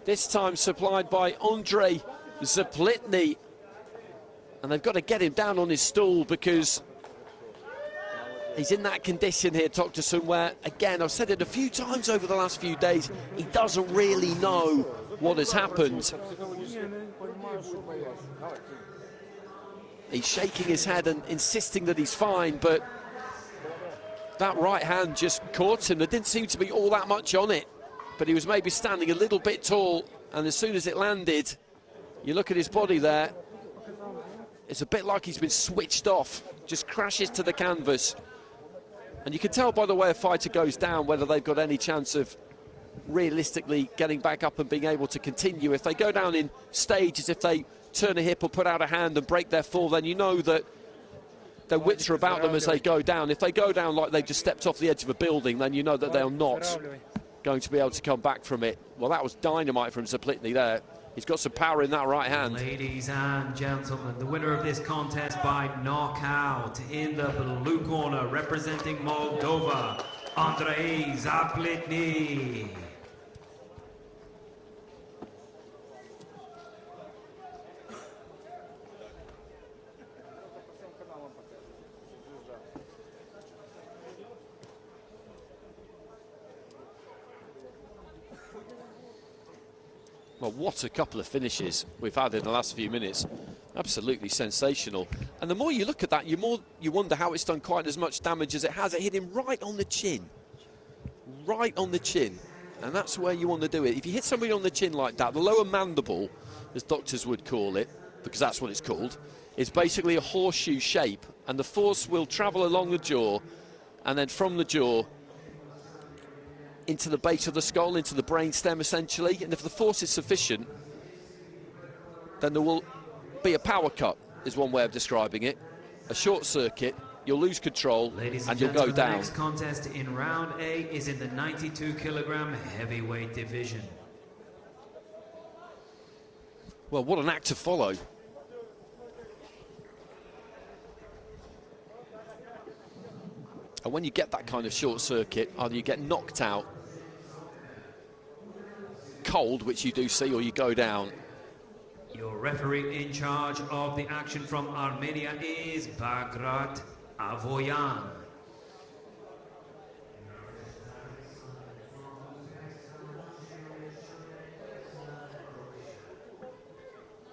this time supplied by Andrei Zaplitny. And they've got to get him down on his stool because he's in that condition here, Toktusun, where, again, I've said it a few times over the last few days, he doesn't really know what has happened. He's shaking his head and insisting that he's fine, but that right hand just caught him. There didn't seem to be all that much on it, but he was maybe standing a little bit tall, and as soon as it landed, you look at his body there, it's a bit like he's been switched off, just crashes to the canvas. And you can tell by the way a fighter goes down whether they've got any chance of realistically getting back up and being able to continue. If they go down in stages, if they turn a hip or put out a hand and break their fall, then you know that their wits are about them as they go down. If they go down like they've just stepped off the edge of a building, then you know that they're not going to be able to come back from it. Well, that was dynamite from Zaplitny there. He's got some power in that right hand. Ladies and gentlemen, the winner of this contest by knockout in the blue corner, representing Moldova, Andrei Zaplitny. Well, what a couple of finishes we've had in the last few minutes. Absolutely sensational. And the more you look at that, the more you wonder how it's done quite as much damage as it has. It hit him right on the chin. Right on the chin. And that's where you want to do it. If you hit somebody on the chin like that, the lower mandible, as doctors would call it, because that's what it's called, is basically a horseshoe shape. And the force will travel along the jaw, and then from the jaw into the base of the skull, into the brainstem essentially. And if the force is sufficient, then there will be a power cut, is one way of describing it. A short circuit, you'll lose control, and you'll go down. The next contest in round A is in the 92-kilogram heavyweight division. Well, what an act to follow. And when you get that kind of short circuit, either you get knocked out cold, which you do see, or you go down. Your referee in charge of the action from Armenia is Bagrat Avoyan.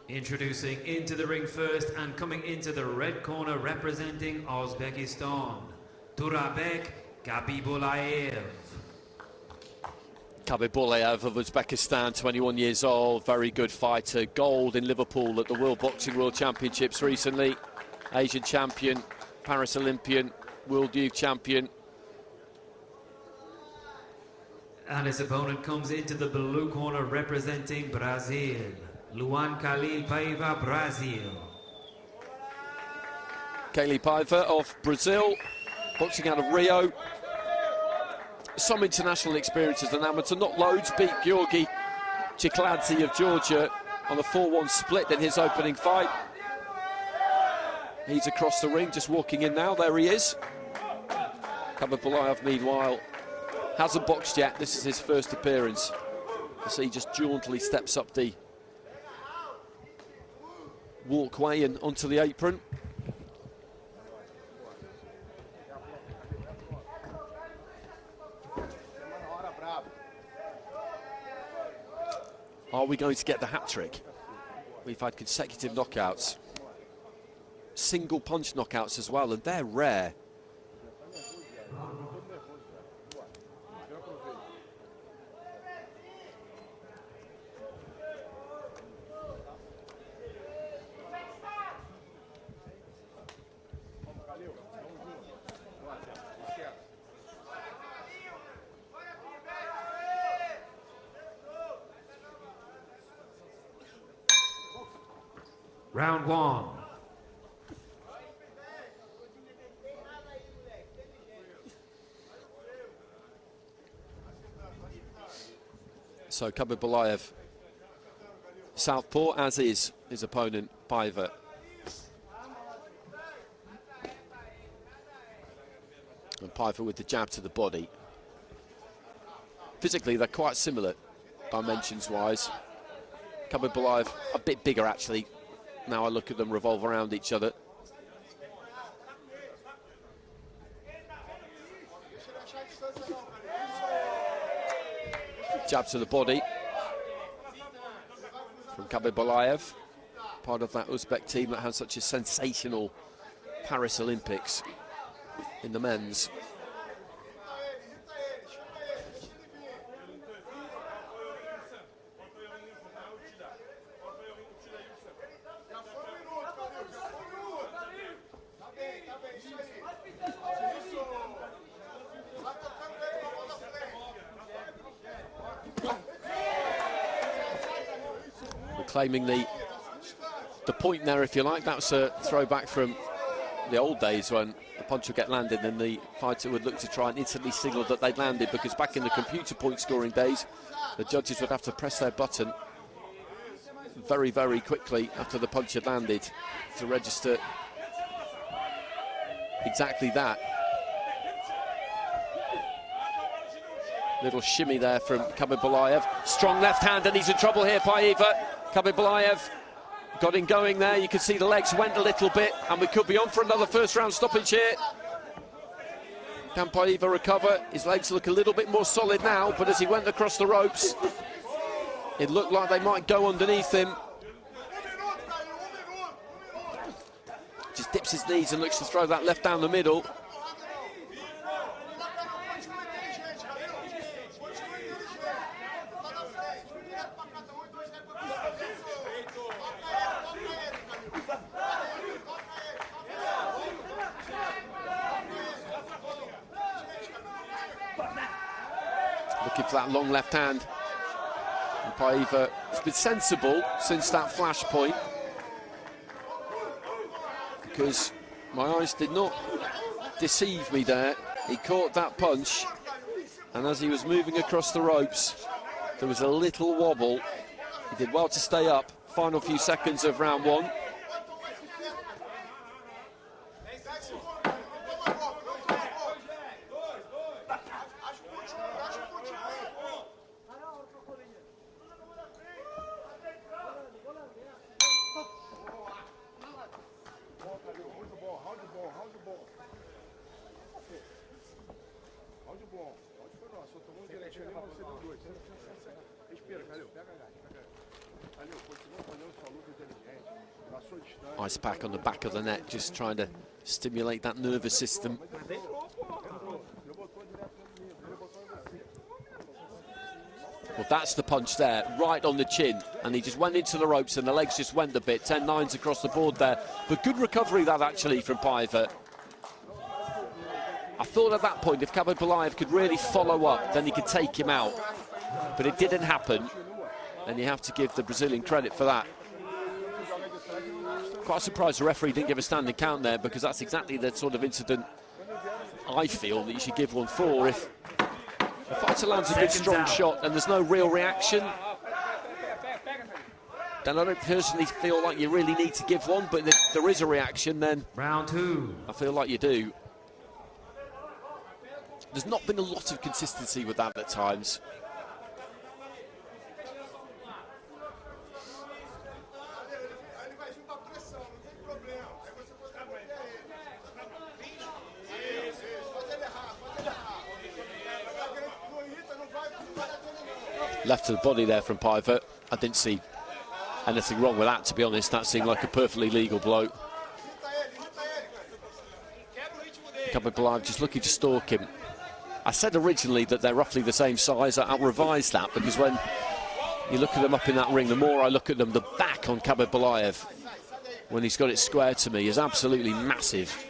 Introducing into the ring first and coming into the red corner representing Uzbekistan, Turabek Kabibulayev. Kabibulayev of Uzbekistan, 21 years old, very good fighter. Gold in Liverpool at the World Boxing World Championships recently. Asian champion, Paris Olympian, World Youth champion. And his opponent comes into the blue corner representing Brazil, Luan Khalil Paiva, Brazil. Khalil Paiva of Brazil, boxing out of Rio. Some international experience as an amateur, not loads. Beat Georgi Chikladze of Georgia on a 4-1 split in his opening fight. He's across the ring, just walking in now. There he is. Kabibulayev, meanwhile, hasn't boxed yet. This is his first appearance. You see, he just jauntily steps up the walkway and onto the apron. Are we going to get the hat-trick? We've had consecutive knockouts. Single punch knockouts as well, and they're rare. Round one. So Kabibulayev, southpaw, as is his opponent, Paiva. And Paiva with the jab to the body. Physically, they're quite similar, dimensions-wise. Kabibulayev, a bit bigger, actually. Now I look at them revolve around each other. Jab to the body from Kabibulayev, part of that Uzbek team that has such a sensational Paris Olympics in the men's. Claiming the point there, if you like. That's a throwback from the old days when the punch would get landed and the fighter would look to try and instantly signal that they'd landed, because back in the computer point scoring days, the judges would have to press their button very, very quickly after the punch had landed to register exactly that. Little shimmy there from Kabibulayev. Strong left hand, and he's in trouble here, Paiva. Kabibulayev got him going there. You can see the legs went a little bit, and we could be on for another first round stoppage here. Can Paiva recover? His legs look a little bit more solid now, but as he went across the ropes, It looked like they might go underneath him. Just dips his knees and looks to throw that left down the middle. Looking for that long left hand. And Paiva has been sensible since that flash point, because my eyes did not deceive me there. He caught that punch, and as he was moving across the ropes, there was a little wobble. He did well to stay up. Final few seconds of round one. Ice pack on the back of the neck, just trying to stimulate that nervous system. Well, that's the punch there, right on the chin, and he just went into the ropes and the legs just went a bit. 10-9s across the board there, but good recovery that actually from Paiva. I thought at that point if Khabibulaev could really follow up, then he could take him out, but it didn't happen, and you have to give the Brazilian credit for that. Quite surprised the referee didn't give a standing count there, because that's exactly the sort of incident I feel that you should give one for. If the fighter lands a good strong shot and there's no real reaction, then I don't personally feel like you really need to give one, but if there is a reaction, then round two, I feel like you do. There's not been a lot of consistency with that at times. Left to the body there from Paiva. I didn't see anything wrong with that, to be honest. That seemed like a perfectly legal blow. Khabibulaev just looking to stalk him. I said originally that they're roughly the same size. I'll revise that, because when you look at them up in that ring, the more I look at them, the back on Khabibulaev, when he's got it square to me, is absolutely massive.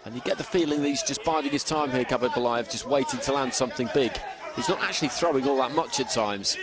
And you get the feeling that he's just biding his time here, Khabibulaev, just waiting to land something big. He's not actually throwing all that much at times.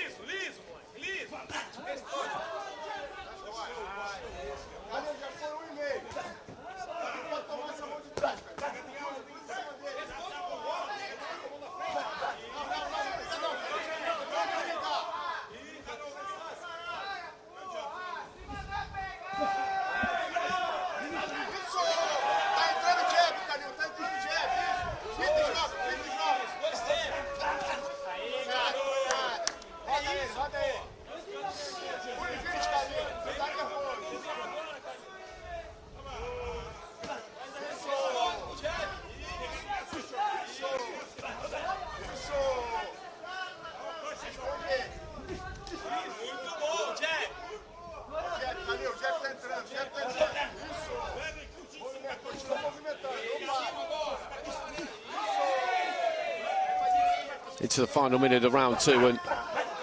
Into the final minute of round two, and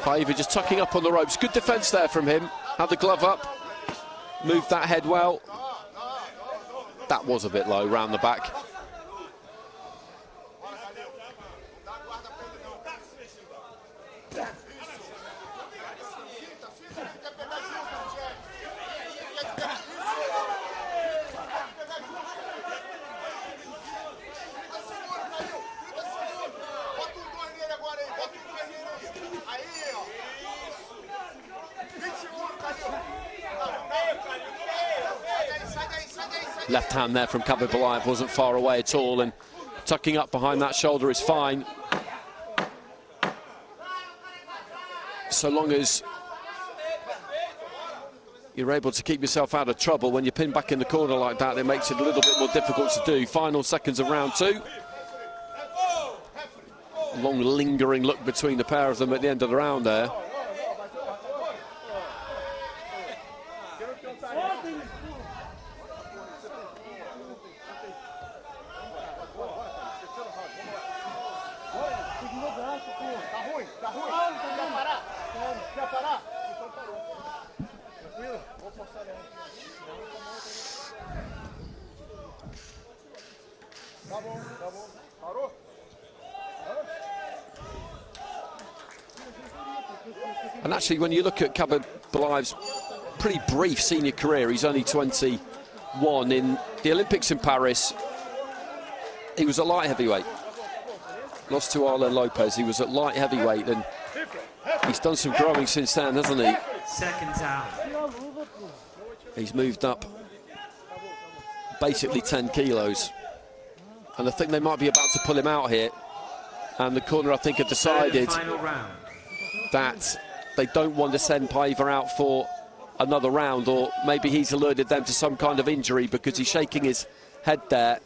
Paiva just tucking up on the ropes. Good defence there from him. Had the glove up, moved that head well. That was a bit low round the back. Left hand there from Khabibulaev wasn't far away at all, and tucking up behind that shoulder is fine. so long as you're able to keep yourself out of trouble, when you're pinned back in the corner like that, it makes it a little bit more difficult to do. Final seconds of round 2. Long lingering look between the pair of them at the end of the round there. And actually, when you look at Kababaliv's pretty brief senior career, he's only 21. In the Olympics in Paris, he was a light heavyweight. Lost to Arlen Lopez. He was at light heavyweight, and he's done some growing since then, hasn't he? Seconds out. He's moved up basically 10 kilos. And I think they might be about to pull him out here. And the corner, I think, have decided that they don't want to send Paiva out for another round, or maybe he's alerted them to some kind of injury because he's shaking his head there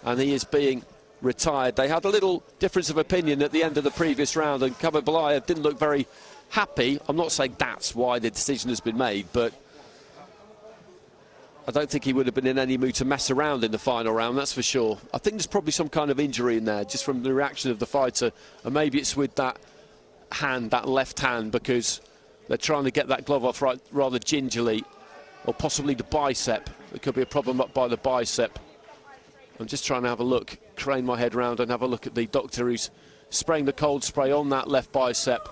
and he is being retired. They had a little difference of opinion at the end of the previous round, and Kababaliev didn't look very happy. I'm not saying that's why the decision has been made, but I don't think he would have been in any mood to mess around in the final round, that's for sure. I think there's probably some kind of injury in there, just from the reaction of the fighter, and maybe it's with that hand, that left hand, because they're trying to get that glove off rather gingerly, or possibly the bicep. There could be a problem up by the bicep. I'm just trying to have a look, crane my head round and have a look at the doctor who's spraying the cold spray on that left bicep,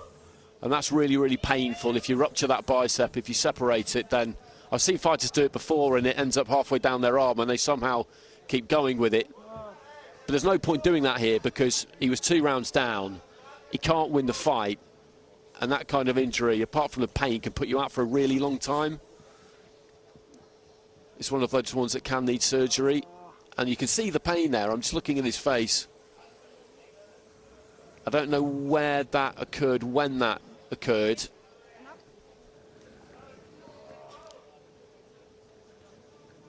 and that's really, really painful. If you rupture that bicep, if you separate it, then I've seen fighters do it before and it ends up halfway down their arm and they somehow keep going with it. But there's no point doing that here because he was 2 rounds down. He can't win the fight, and that kind of injury, apart from the pain, can put you out for a really long time. It's one of those ones that can need surgery, and you can see the pain there. I'm just looking at his face. I don't know where that occurred, when that occurred.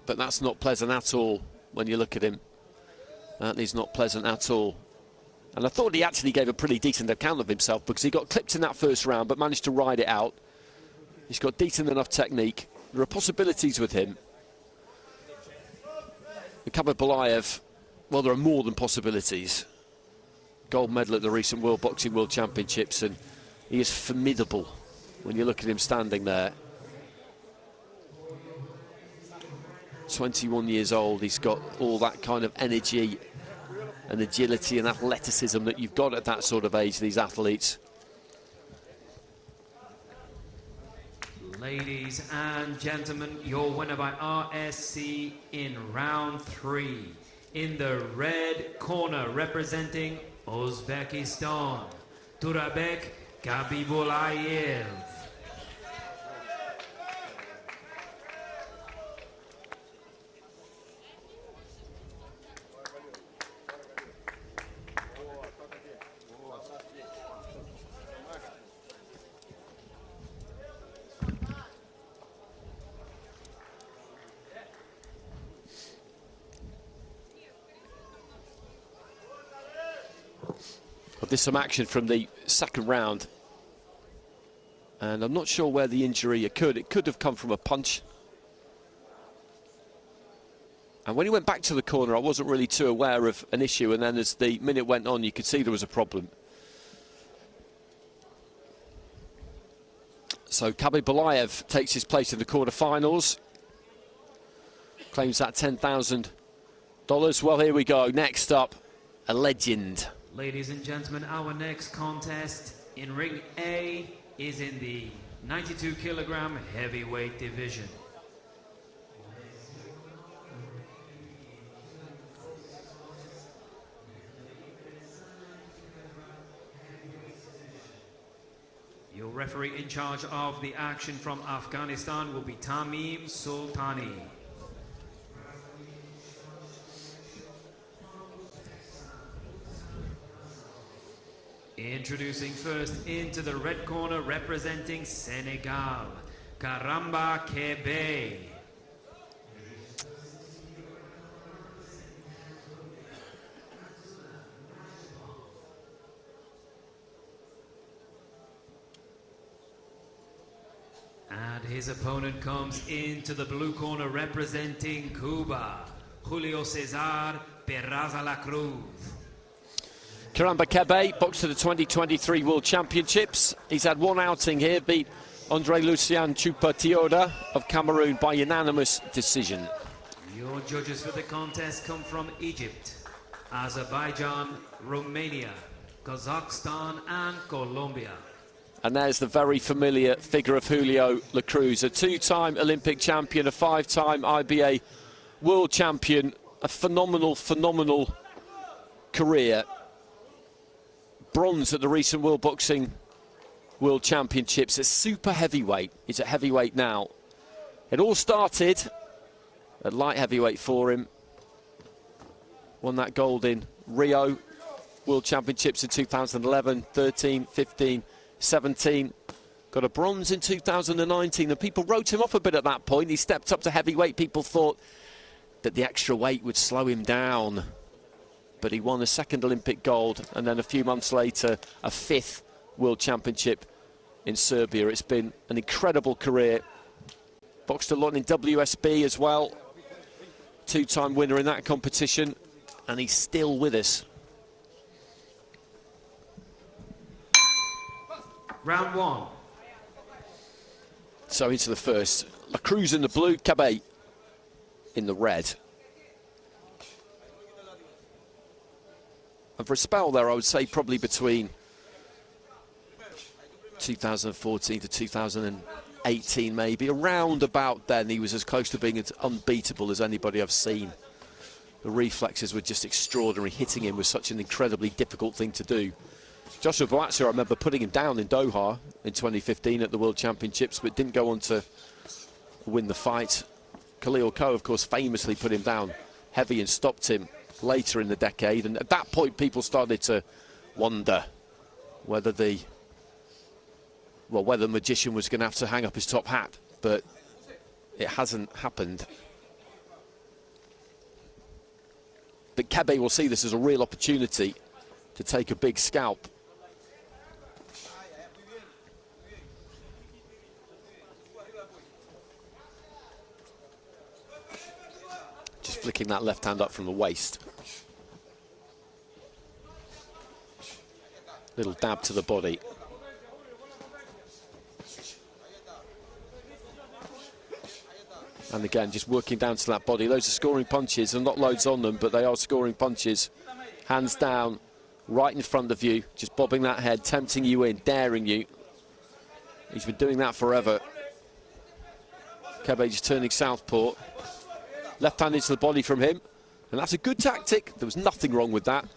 But that's not pleasant at all when you look at him. That is not pleasant at all. And I thought he actually gave a pretty decent account of himself because he got clipped in that first round but managed to ride it out. He's got decent enough technique. There are possibilities with him. Kababaliev, well, there are more than possibilities. Gold medal at the recent World Boxing World Championships, and he is formidable when you look at him standing there. 21 years old, he's got all that kind of energy and agility and athleticism that you've got at that sort of age, these athletes. Ladies and gentlemen, your winner by RSC in round 3. In the red corner, representing Uzbekistan, Turabek Kababaliev. There's some action from the second round, and I'm not sure where the injury occurred. It could have come from a punch. And when he went back to the corner, I wasn't really too aware of an issue, and then as the minute went on, you could see there was a problem. So Kababaliev takes his place in the quarterfinals, claims that $10,000. Well, here we go. Next up, a legend. Ladies and gentlemen, our next contest in ring A is in the 92 kilogram heavyweight division. Your referee in charge of the action from Afghanistan will be Tamim Sultani. Introducing first into the red corner representing Senegal, Karamba Kebe. And his opponent comes into the blue corner representing Cuba, Julio Cesar Peraza La Cruz. Karamba Kebe boxed to the 2023 World Championships. He's had one outing here, beat Andre Lucien Chupatioda of Cameroon by unanimous decision. Your judges for the contest come from Egypt, Azerbaijan, Romania, Kazakhstan and Colombia. And there's the very familiar figure of Julio La Cruz, a two-time Olympic champion, a five-time IBA world champion, a phenomenal career. Bronze at the recent World Boxing World Championships at super heavyweight. He's at heavyweight now. It all started at light heavyweight for him. Won that gold in Rio World Championships in 2011, 13, 15, 17. Got a bronze in 2019, and people wrote him off a bit at that point. He stepped up to heavyweight. People thought that the extra weight would slow him down. But he won a second Olympic gold, and then a few months later, a fifth World Championship in Serbia. It's been an incredible career. Boxed a lot in WSB as well. Two-time winner in that competition, and he's still with us. Round one. So into the first. La Cruz in the blue, Kebe in the red. And for a spell there, I would say probably between 2014 to 2018 maybe, around about then, he was as close to being as unbeatable as anybody I've seen. The reflexes were just extraordinary. Hitting him was such an incredibly difficult thing to do. Joshua Boatser, I remember putting him down in Doha in 2015 at the World Championships, but didn't go on to win the fight. Khalil Coe, of course, famously put him down heavy and stopped him later in the decade. And at that point, people started to wonder whether the magician was going to have to hang up his top hat, but it hasn't happened. But Kebe will see this as a real opportunity to take a big scalp. Just flicking that left hand up from the waist. Little dab to the body. And again, just working down to that body. Those are scoring punches, and not loads on them, but they are scoring punches. Hands down, right in front of you, just bobbing that head, tempting you in, daring you. He's been doing that forever. Kebe just turning southpaw. Left hand into the body from him, and that's a good tactic. There was nothing wrong with that.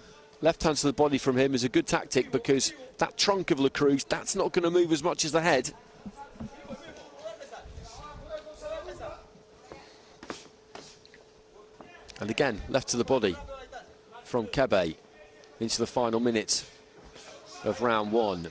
Left hand to the body from him is a good tactic, because that trunk of La Cruz, that's not going to move as much as the head. And again, left to the body from Kebe into the final minutes of round one.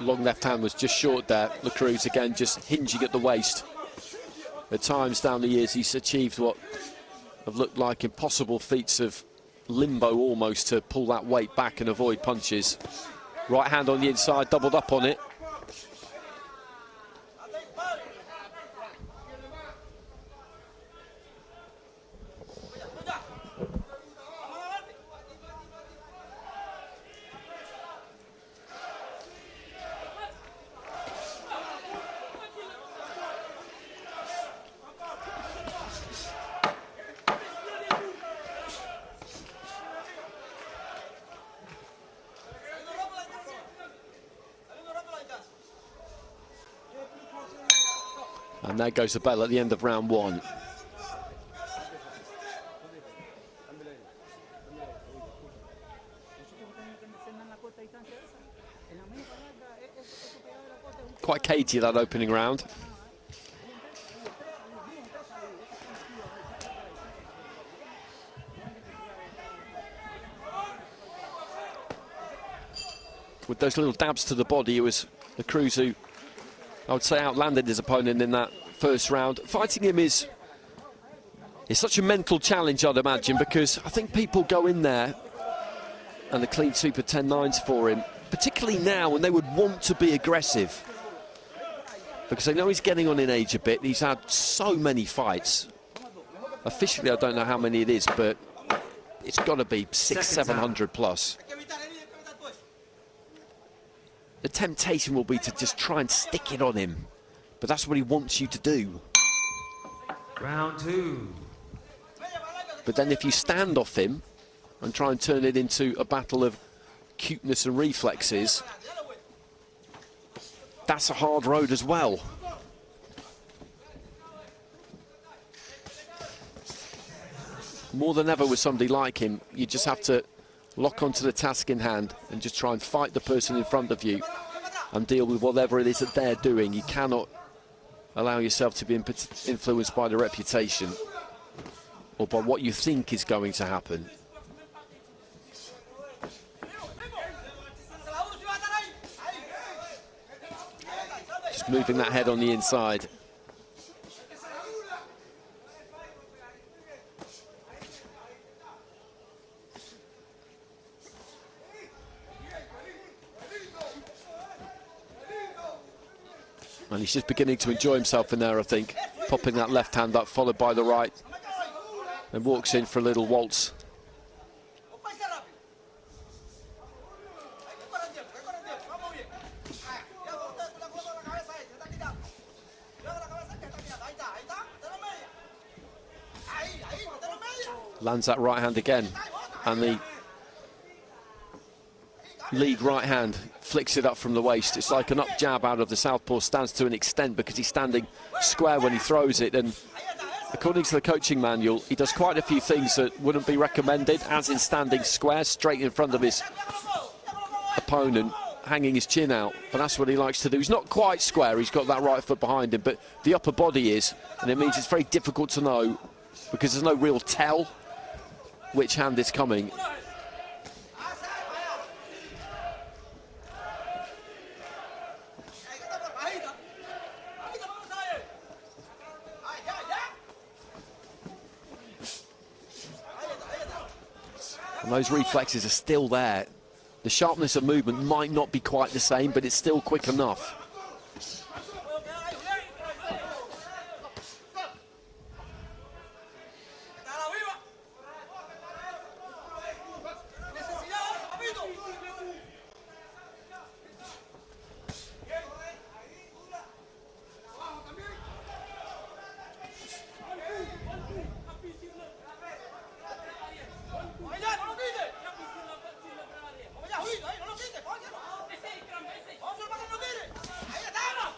Long left hand was just short there. La Cruz again just hinging at the waist. At times down the years he's achieved what have looked like impossible feats of limbo almost, to pull that weight back and avoid punches. Right hand on the inside, doubled up on it. And there goes the bell at the end of round one. quite cagey, that opening round. With those little dabs to the body, it was the Cruz who, I would say, outlanded his opponent in that first round. Fighting him is such a mental challenge, I'd imagine, because I think people go in there and the clean sweep of 10-9s for him, particularly now when they would want to be aggressive, because they know he's getting on in age a bit. He's had so many fights. Officially, I don't know how many it is, but it's got to be 600-700 plus. The temptation will be to just try and stick it on him, but that's what he wants you to do. Round 2. But then if you stand off him and try and turn it into a battle of cuteness and reflexes, that's a hard road as well. More than ever with somebody like him, you just have to lock onto the task in hand and just try and fight the person in front of you and deal with whatever it is that they're doing. You cannot allow yourself to be influenced by the reputation or by what you think is going to happen. Just moving that head on the inside. And he's just beginning to enjoy himself in there, I think. Popping that left hand up, followed by the right. And walks in for a little waltz. Lands that right hand again. And the lead right hand flicks it up from the waist. It's like an up jab out of the southpaw stance to an extent, because he's standing square when he throws it. And according to the coaching manual, he does quite a few things that wouldn't be recommended, as in standing square, straight in front of his opponent, hanging his chin out. But that's what he likes to do. He's not quite square, he's got that right foot behind him, but the upper body is, and it means it's very difficult to know, because there's no real tell which hand is coming. And those reflexes are still there. The sharpness of movement might not be quite the same, but it's still quick enough.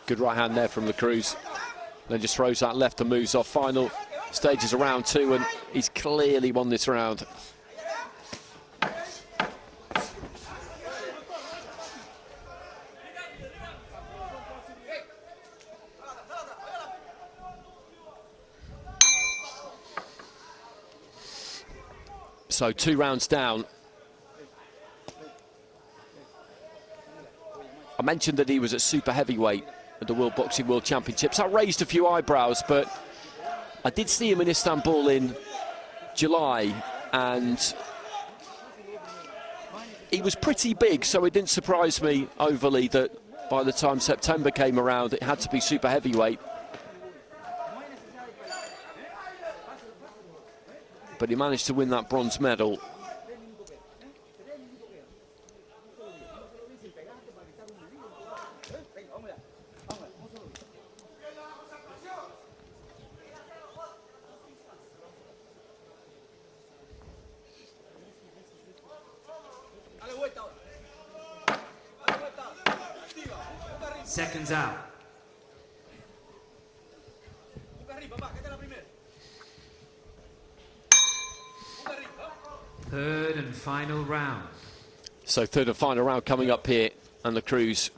Good right hand there from the Cruz. Then just throws that left and moves off. Final stages of round 2, and he's clearly won this round. So 2 rounds down. I mentioned that he was at super heavyweight at the World Boxing World Championships. I raised a few eyebrows, but I did see him in Istanbul in July, and he was pretty big, so it didn't surprise me overly that by the time September came around, it had to be super heavyweight. But he managed to win that bronze medal. Seconds out. Third and final round. So third and final round coming up here, and the Cruz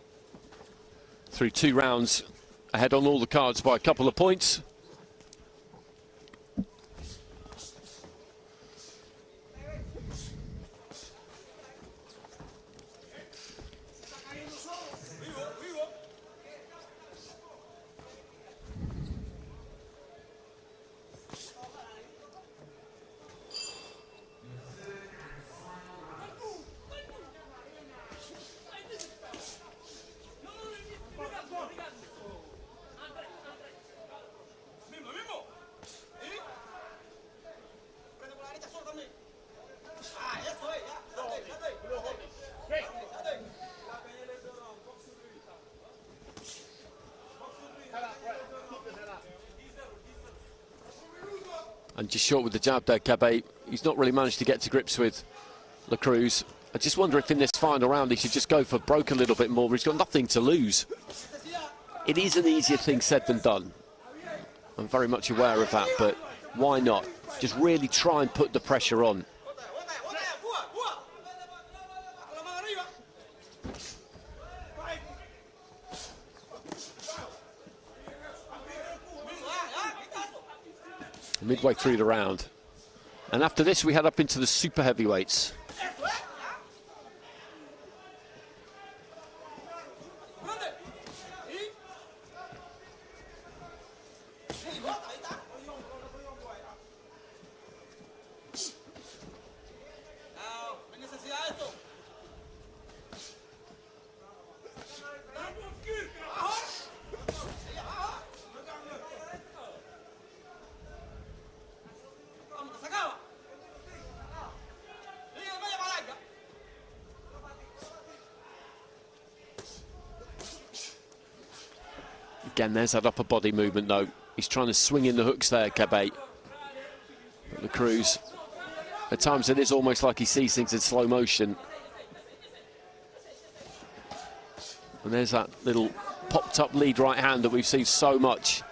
through 2 rounds, ahead on all the cards by a couple of points. And just short with the jab there, Cabe. He's not really managed to get to grips with La Cruz. I just wonder if in this final round he should just go for broke a little bit more. He's got nothing to lose. It is an easier thing said than done. I'm very much aware of that, but why not? Just really try and put the pressure on. Midway through the round. And after this, we head up into the super heavyweights. Again, there's that upper body movement, though. He's trying to swing in the hooks there, Cabe. But La Cruz, at times it is almost like he sees things in slow motion. And there's that little popped-up lead right hand that we've seen so much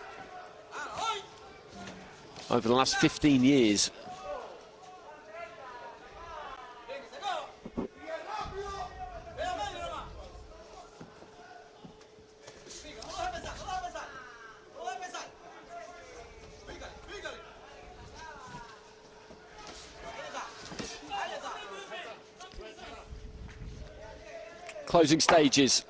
over the last 15 years. Closing stages.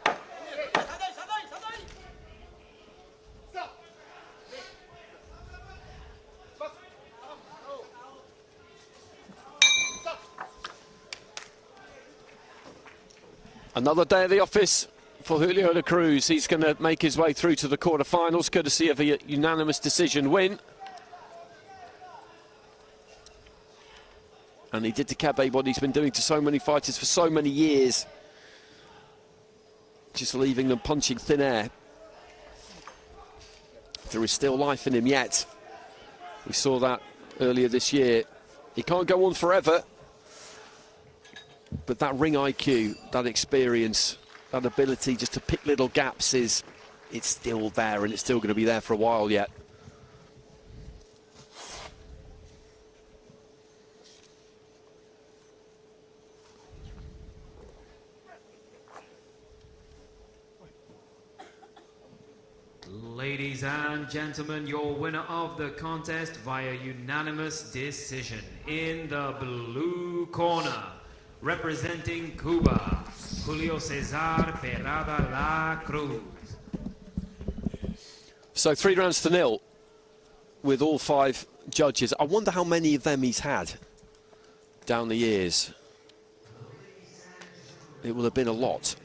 Another day at the office for Julio La Cruz. He's going to make his way through to the quarterfinals, courtesy of a unanimous decision win. And he did to Cabe what he's been doing to so many fighters for so many years. Just leaving them punching thin air. There is still life in him yet. We saw that earlier this year. He can't go on forever. But that ring IQ, that experience, that ability just to pick little gaps it's still there, and it's still going to be there for a while yet. Ladies and gentlemen, your winner of the contest via unanimous decision in the blue corner, representing Cuba, Julio Cesar Perada La Cruz. So 3-0 with all 5 judges. I wonder how many of them he's had down the years. It will have been a lot.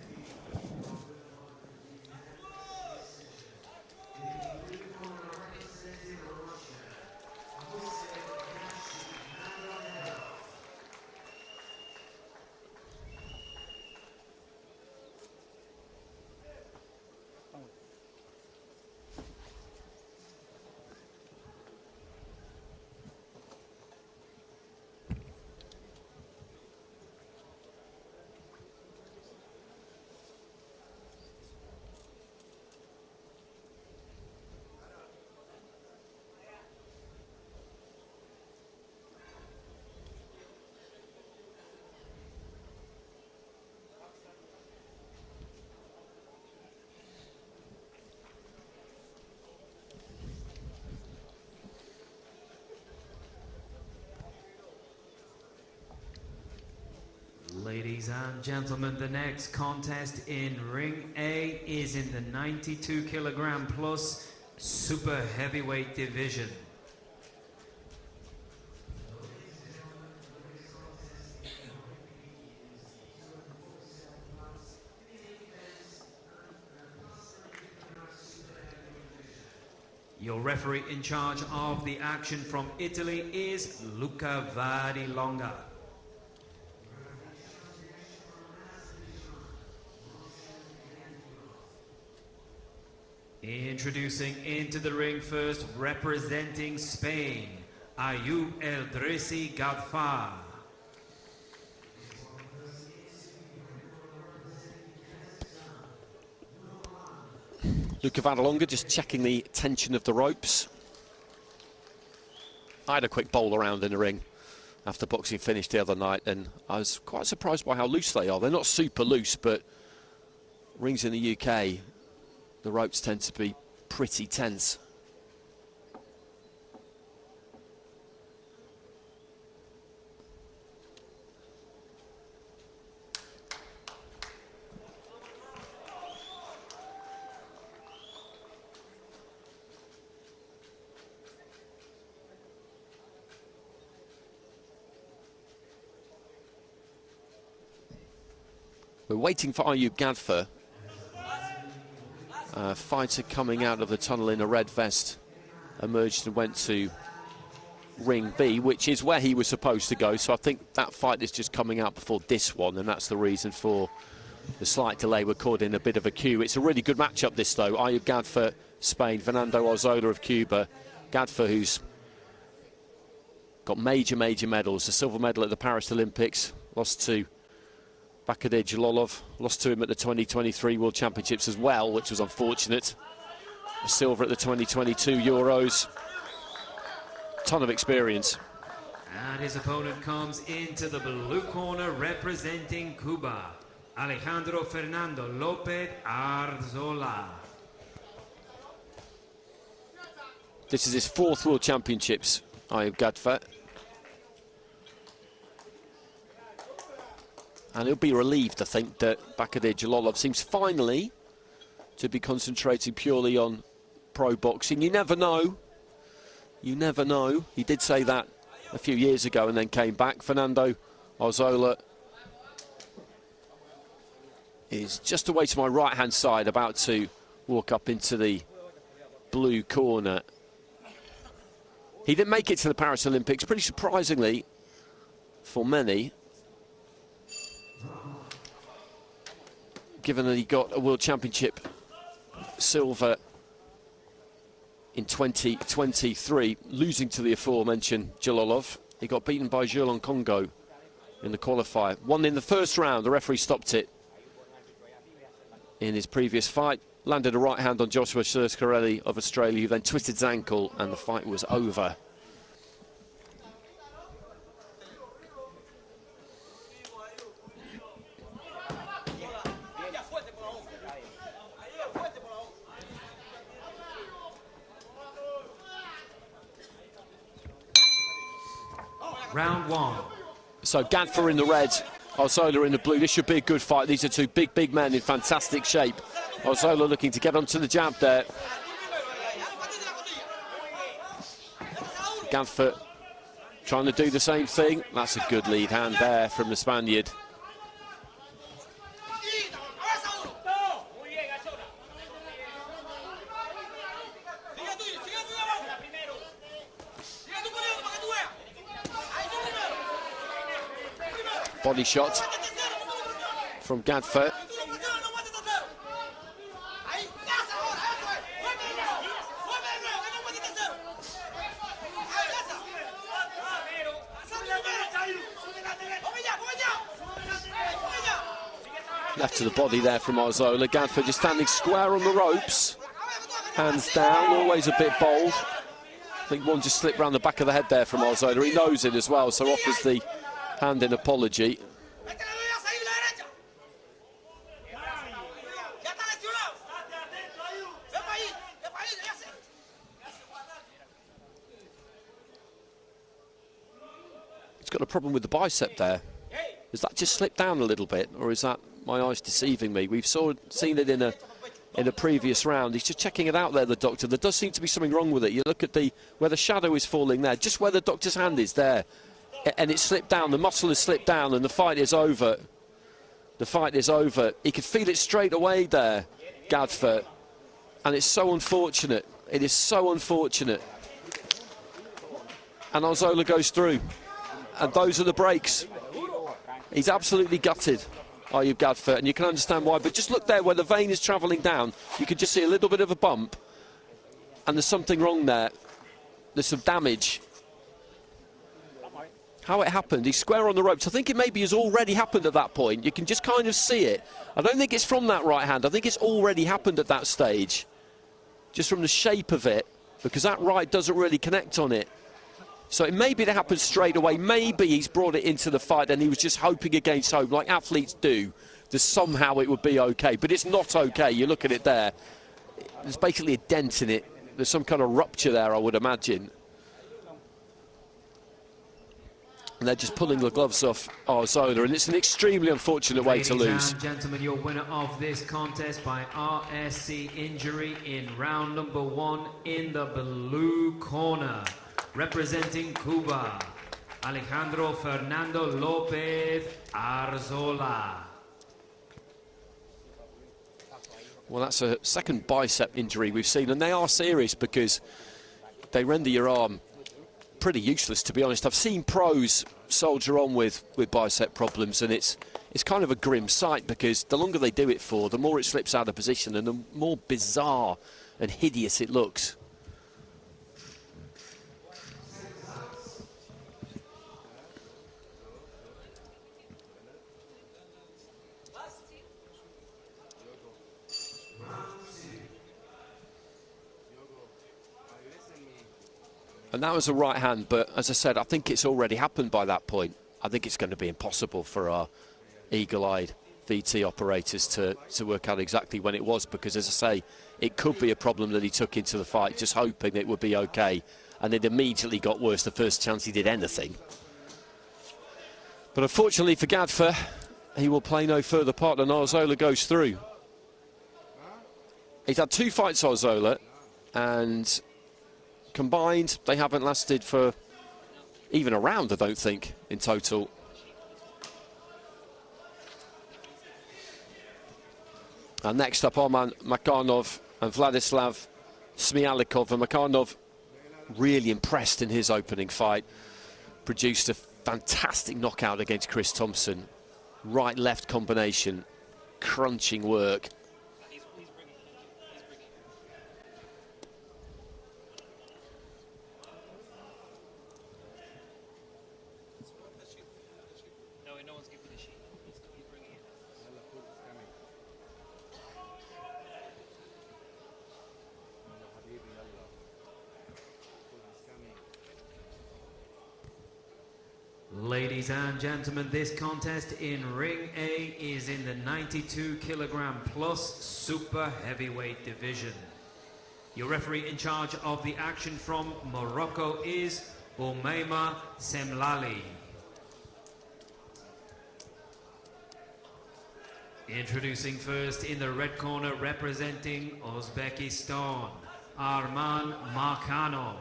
Ladies and gentlemen, the next contest in Ring A is in the 92 kilogram plus super heavyweight division. Your referee in charge of the action from Italy is Luca Varilonga. Introducing into the ring first, representing Spain, Ayub El-Drisi Gadfar. Luca Varilonga just checking the tension of the ropes. I had a quick bowl around in the ring after boxing finished the other night, and I was quite surprised by how loose they are. They're not super loose, but rings in the UK, the ropes tend to be pretty tense. We're waiting for Ayub Gadfar, a fighter coming out of the tunnel in a red vest, emerged and went to Ring B, which is where he was supposed to go. So I think that fight is just coming out before this one, and that's the reason for the slight delay. We're caught in a bit of a queue. It's a really good matchup, this, though. Ayub Gadfar, Spain, Fernando Arzola of Cuba. Gadfar, who's got major medals, a silver medal at the Paris Olympics, lost to Bekzhigit, lost to him at the 2023 World Championships as well, which was unfortunate. A silver at the 2022 Euros. Ton of experience. And his opponent comes into the blue corner representing Cuba, Alejandro Fernando Lopez Arzola. This is his 4th World Championships, Ayub Gadfar. And he'll be relieved, I think, that Bekzhigit seems finally to be concentrating purely on pro boxing. You never know. You never know. He did say that a few years ago and then came back. Fernando Arzola is just away to my right-hand side, about to walk up into the blue corner. He didn't make it to the Paris Olympics, pretty surprisingly for many, given that he got a World Championship silver in 2023, losing to the aforementioned Jalolov. He got beaten by Gerald Congo in the qualifier. Won in the first round, the referee stopped it in his previous fight. Landed a right hand on Joshua Zakaria of Australia, who then twisted his ankle, and the fight was over. Round 1. So Gadfar in the red, Arzola in the blue. This should be a good fight. These are two big men in fantastic shape. Arzola looking to get onto the jab there. Gadfar trying to do the same thing. That's a good lead hand there from the Spaniard. Body shot from Gadfar. Left to the body there from Arzola. Gadfar just standing square on the ropes. Hands down, always a bit bold. I think one just slipped round the back of the head there from Arzola. He knows it as well, so offers the hand in apology. He's got a problem with the bicep there. Has that just slipped down a little bit, or is that my eyes deceiving me? We've seen it in a previous round. He's just checking it out there, the doctor. There does seem to be something wrong with it. You look at where the shadow is falling there, just where the doctor's hand is there, and it slipped down. The muscle has slipped down, and the fight is over. The fight is over. He could feel it straight away there, Gadfer, and it's so unfortunate. It is so unfortunate. And Arzola goes through, and those are the breaks. He's absolutely gutted, Ayub Gadfer, and you can understand why. But just look there where the vein is travelling down. You could just see a little bit of a bump, and there's something wrong there. There's some damage. How it happened, he's square on the ropes. I think it maybe has already happened at that point. You can just kind of see it. I don't think it's from that right hand. I think it's already happened at that stage, just from the shape of it, because that right doesn't really connect on it. So it may be that happened straight away. Maybe he's brought it into the fight and he was just hoping against hope, like athletes do, that somehow it would be okay. But it's not okay. You look at it there. There's basically a dent in it. There's some kind of rupture there, I would imagine. And they're just pulling the gloves off Arzola, and it's an extremely unfortunate way to lose. Ladies and gentlemen, your winner of this contest by RSC injury in round number 1 in the blue corner, representing Cuba, Alejandro Fernando Lopez Arzola. Well, that's a second bicep injury we've seen, and they are serious because they render your arm pretty useless, to be honest. I've seen pros soldier on with bicep problems, and it's kind of a grim sight, because the longer they do it for, the more it slips out of position and the more bizarre and hideous it looks. And that was a right hand, but as I said, I think it's already happened by that point. I think it's going to be impossible for our eagle-eyed VT operators to work out exactly when it was, because, as I say, it could be a problem that he took into the fight, just hoping it would be okay, and it immediately got worse the first chance he did anything. But unfortunately for Gadfer, he will play no further part, and Arzola goes through. He's had 2 fights, Arzola, and combined, they haven't lasted for even a round, I don't think, in total. And next up, Armen Makhanov and Vladislav Smialikov. And Makhanov really impressed in his opening fight. Produced a fantastic knockout against Chris Thompson. Right-left combination, crunching work. Ladies and gentlemen, this contest in Ring A is in the 92 kilogram plus super heavyweight division. Your referee in charge of the action from Morocco is Oumeima Semlali. Introducing first in the red corner, representing Uzbekistan, Armen Makhanov.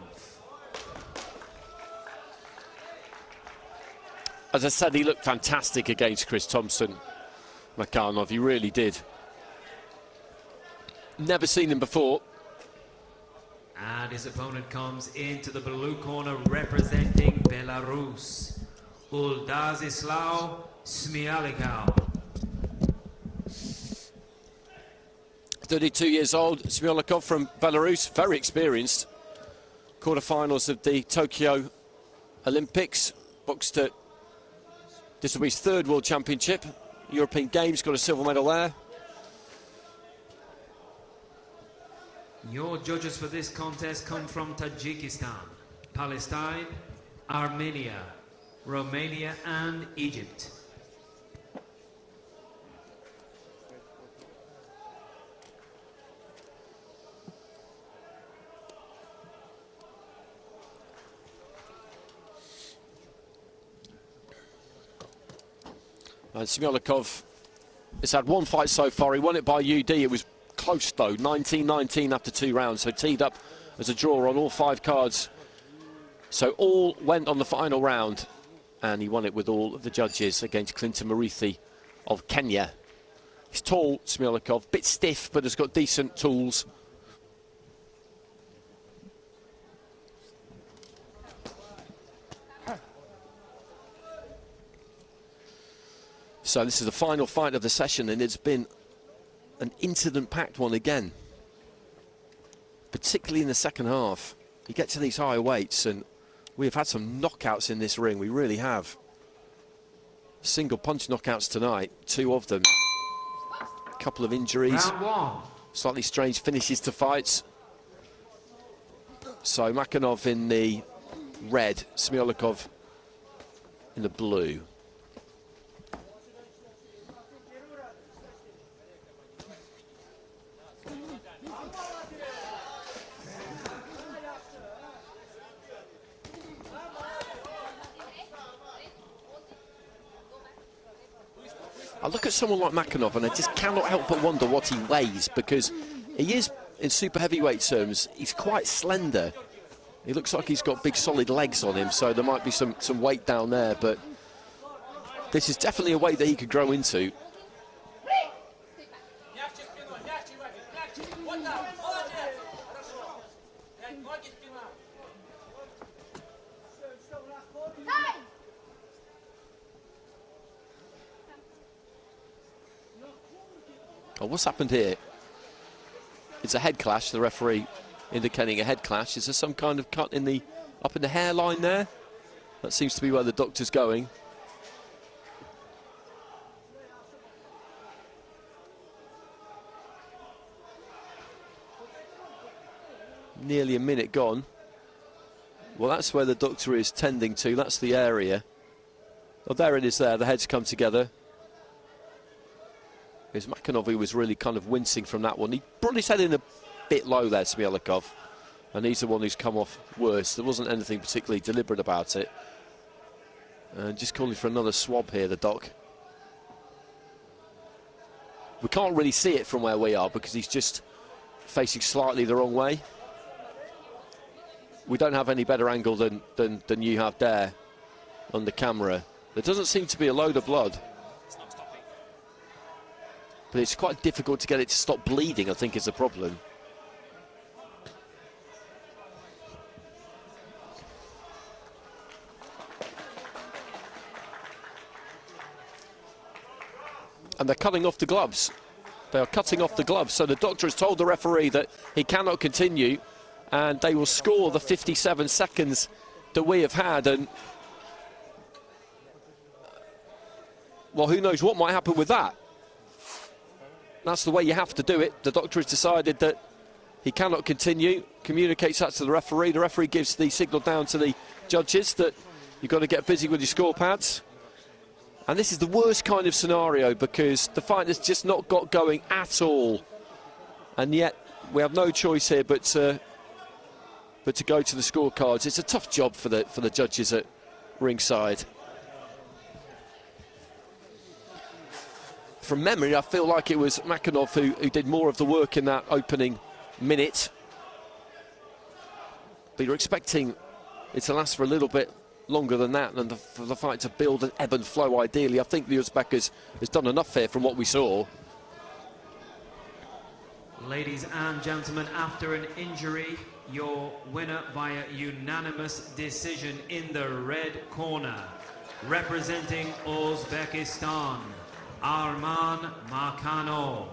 As I said, he looked fantastic against Chris Thompson, Makhanov. He really did. Never seen him before. And his opponent comes into the blue corner, representing Belarus, Uldazislav Smialikov. 32 years old, Smialikov from Belarus, very experienced. Quarterfinals of the Tokyo Olympics, boxed at, this will be his 3rd World Championship, European Games, got a silver medal there. Your judges for this contest come from Tajikistan, Palestine, Armenia, Romania and Egypt. And Smolakov has had one fight so far. He won it by UD. It was close though, 19-19 after 2 rounds. So teed up as a draw on all 5 cards. So all went on the final round. And he won it with all of the judges against Clinton Murithi of Kenya. He's tall, Smolakov, bit stiff, but has got decent tools. So this is the final fight of the session, and it's been an incident-packed one again, particularly in the second half. You get to these higher weights, and we have had some knockouts in this ring. We really have. Single punch knockouts tonight, 2 of them. A couple of injuries. Slightly strange finishes to fights. So Makanov in the red, Smolakov in the blue. I look at someone like Makanov and I just cannot help but wonder what he weighs, because he is, in super heavyweight terms, he's quite slender. He looks like he's got big solid legs on him, so there might be some weight down there, but this is definitely a weight that he could grow into. Oh, what's happened here? It's a head clash, the referee indicating a head clash. Is there some kind of cut in the up in the hairline there? That seems to be where the doctor's going. Nearly a minute gone. Well, that's where the doctor is tending to. That's the area. Oh, there it is there. The heads come together. Because Makanov, was really kind of wincing from that one. He brought his head in a bit low there, Smolakov. And he's the one who's come off worse. There wasn't anything particularly deliberate about it. Just calling for another swab here, the doc. We can't really see it from where we are because he's just facing slightly the wrong way. We don't have any better angle than you have there on the camera. There doesn't seem to be a load of blood. But it's quite difficult to get it to stop bleeding, I think, is the problem. And they're cutting off the gloves. They are cutting off the gloves. So the doctor has told the referee that he cannot continue, and they will score the 57 seconds that we have had. And well, who knows what might happen with that? That's the way you have to do it. The doctor has decided that he cannot continue, communicates that to the referee. The referee gives the signal down to the judges that you've got to get busy with your score pads. And this is the worst kind of scenario because the fight has just not got going at all. And yet we have no choice here but to go to the scorecards. It's a tough job for the judges at ringside. From memory, I feel like it was Makanov who did more of the work in that opening minute. But you're expecting it to last for a little bit longer than that and for the fight to build and ebb and flow ideally. I think the Uzbek has done enough here from what we saw. Ladies and gentlemen, after an injury, your winner via unanimous decision in the red corner, representing Uzbekistan, Armen Makanov.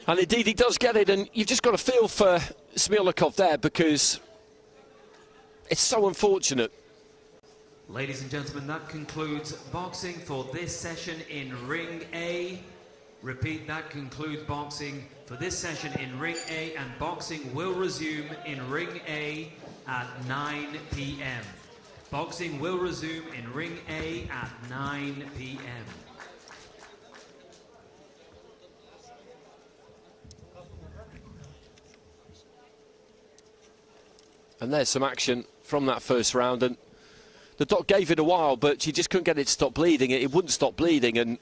And indeed he does get it, and you've just got to feel for Smolakov there because it's so unfortunate. Ladies and gentlemen, that concludes boxing for this session in Ring A. Repeat, that concludes boxing for this session in Ring A, and boxing will resume in Ring A at 9 p.m. Boxing will resume in Ring A at 9 p.m. And there's some action from that first round, and the doc gave it a while, but she just couldn't get it to stop bleeding. It wouldn't stop bleeding, and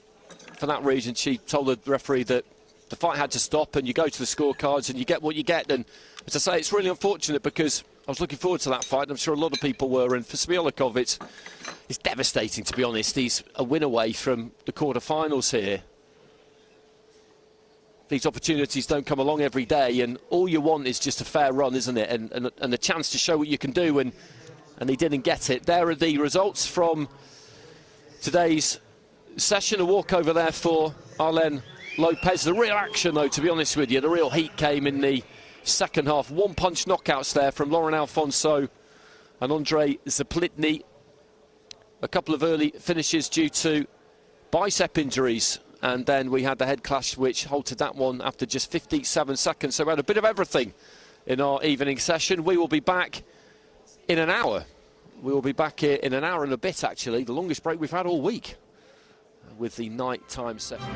for that reason, she told the referee that the fight had to stop, and you go to the scorecards and you get what you get. And as I say, it's really unfortunate because I was looking forward to that fight, and I'm sure a lot of people were. And for Smolakov, it's devastating, to be honest. He's a win away from the quarterfinals here. These opportunities don't come along every day, and all you want is just a fair run, isn't it? And a chance to show what you can do, and he didn't get it. There are the results from today's session. A walkover there for Arlen LOPEZ. The real action, though, to be honest with you, the real heat came in the second half. One-punch knockouts there from Lauren Alfonso and Andre Zaplitny. A couple of early finishes due to bicep injuries. And then we had the head clash, which halted that one after just 57 seconds. So we had a bit of everything in our evening session. We will be back in an hour. We will be back here in an hour and a bit, actually. The longest break we've had all week with the night-time session.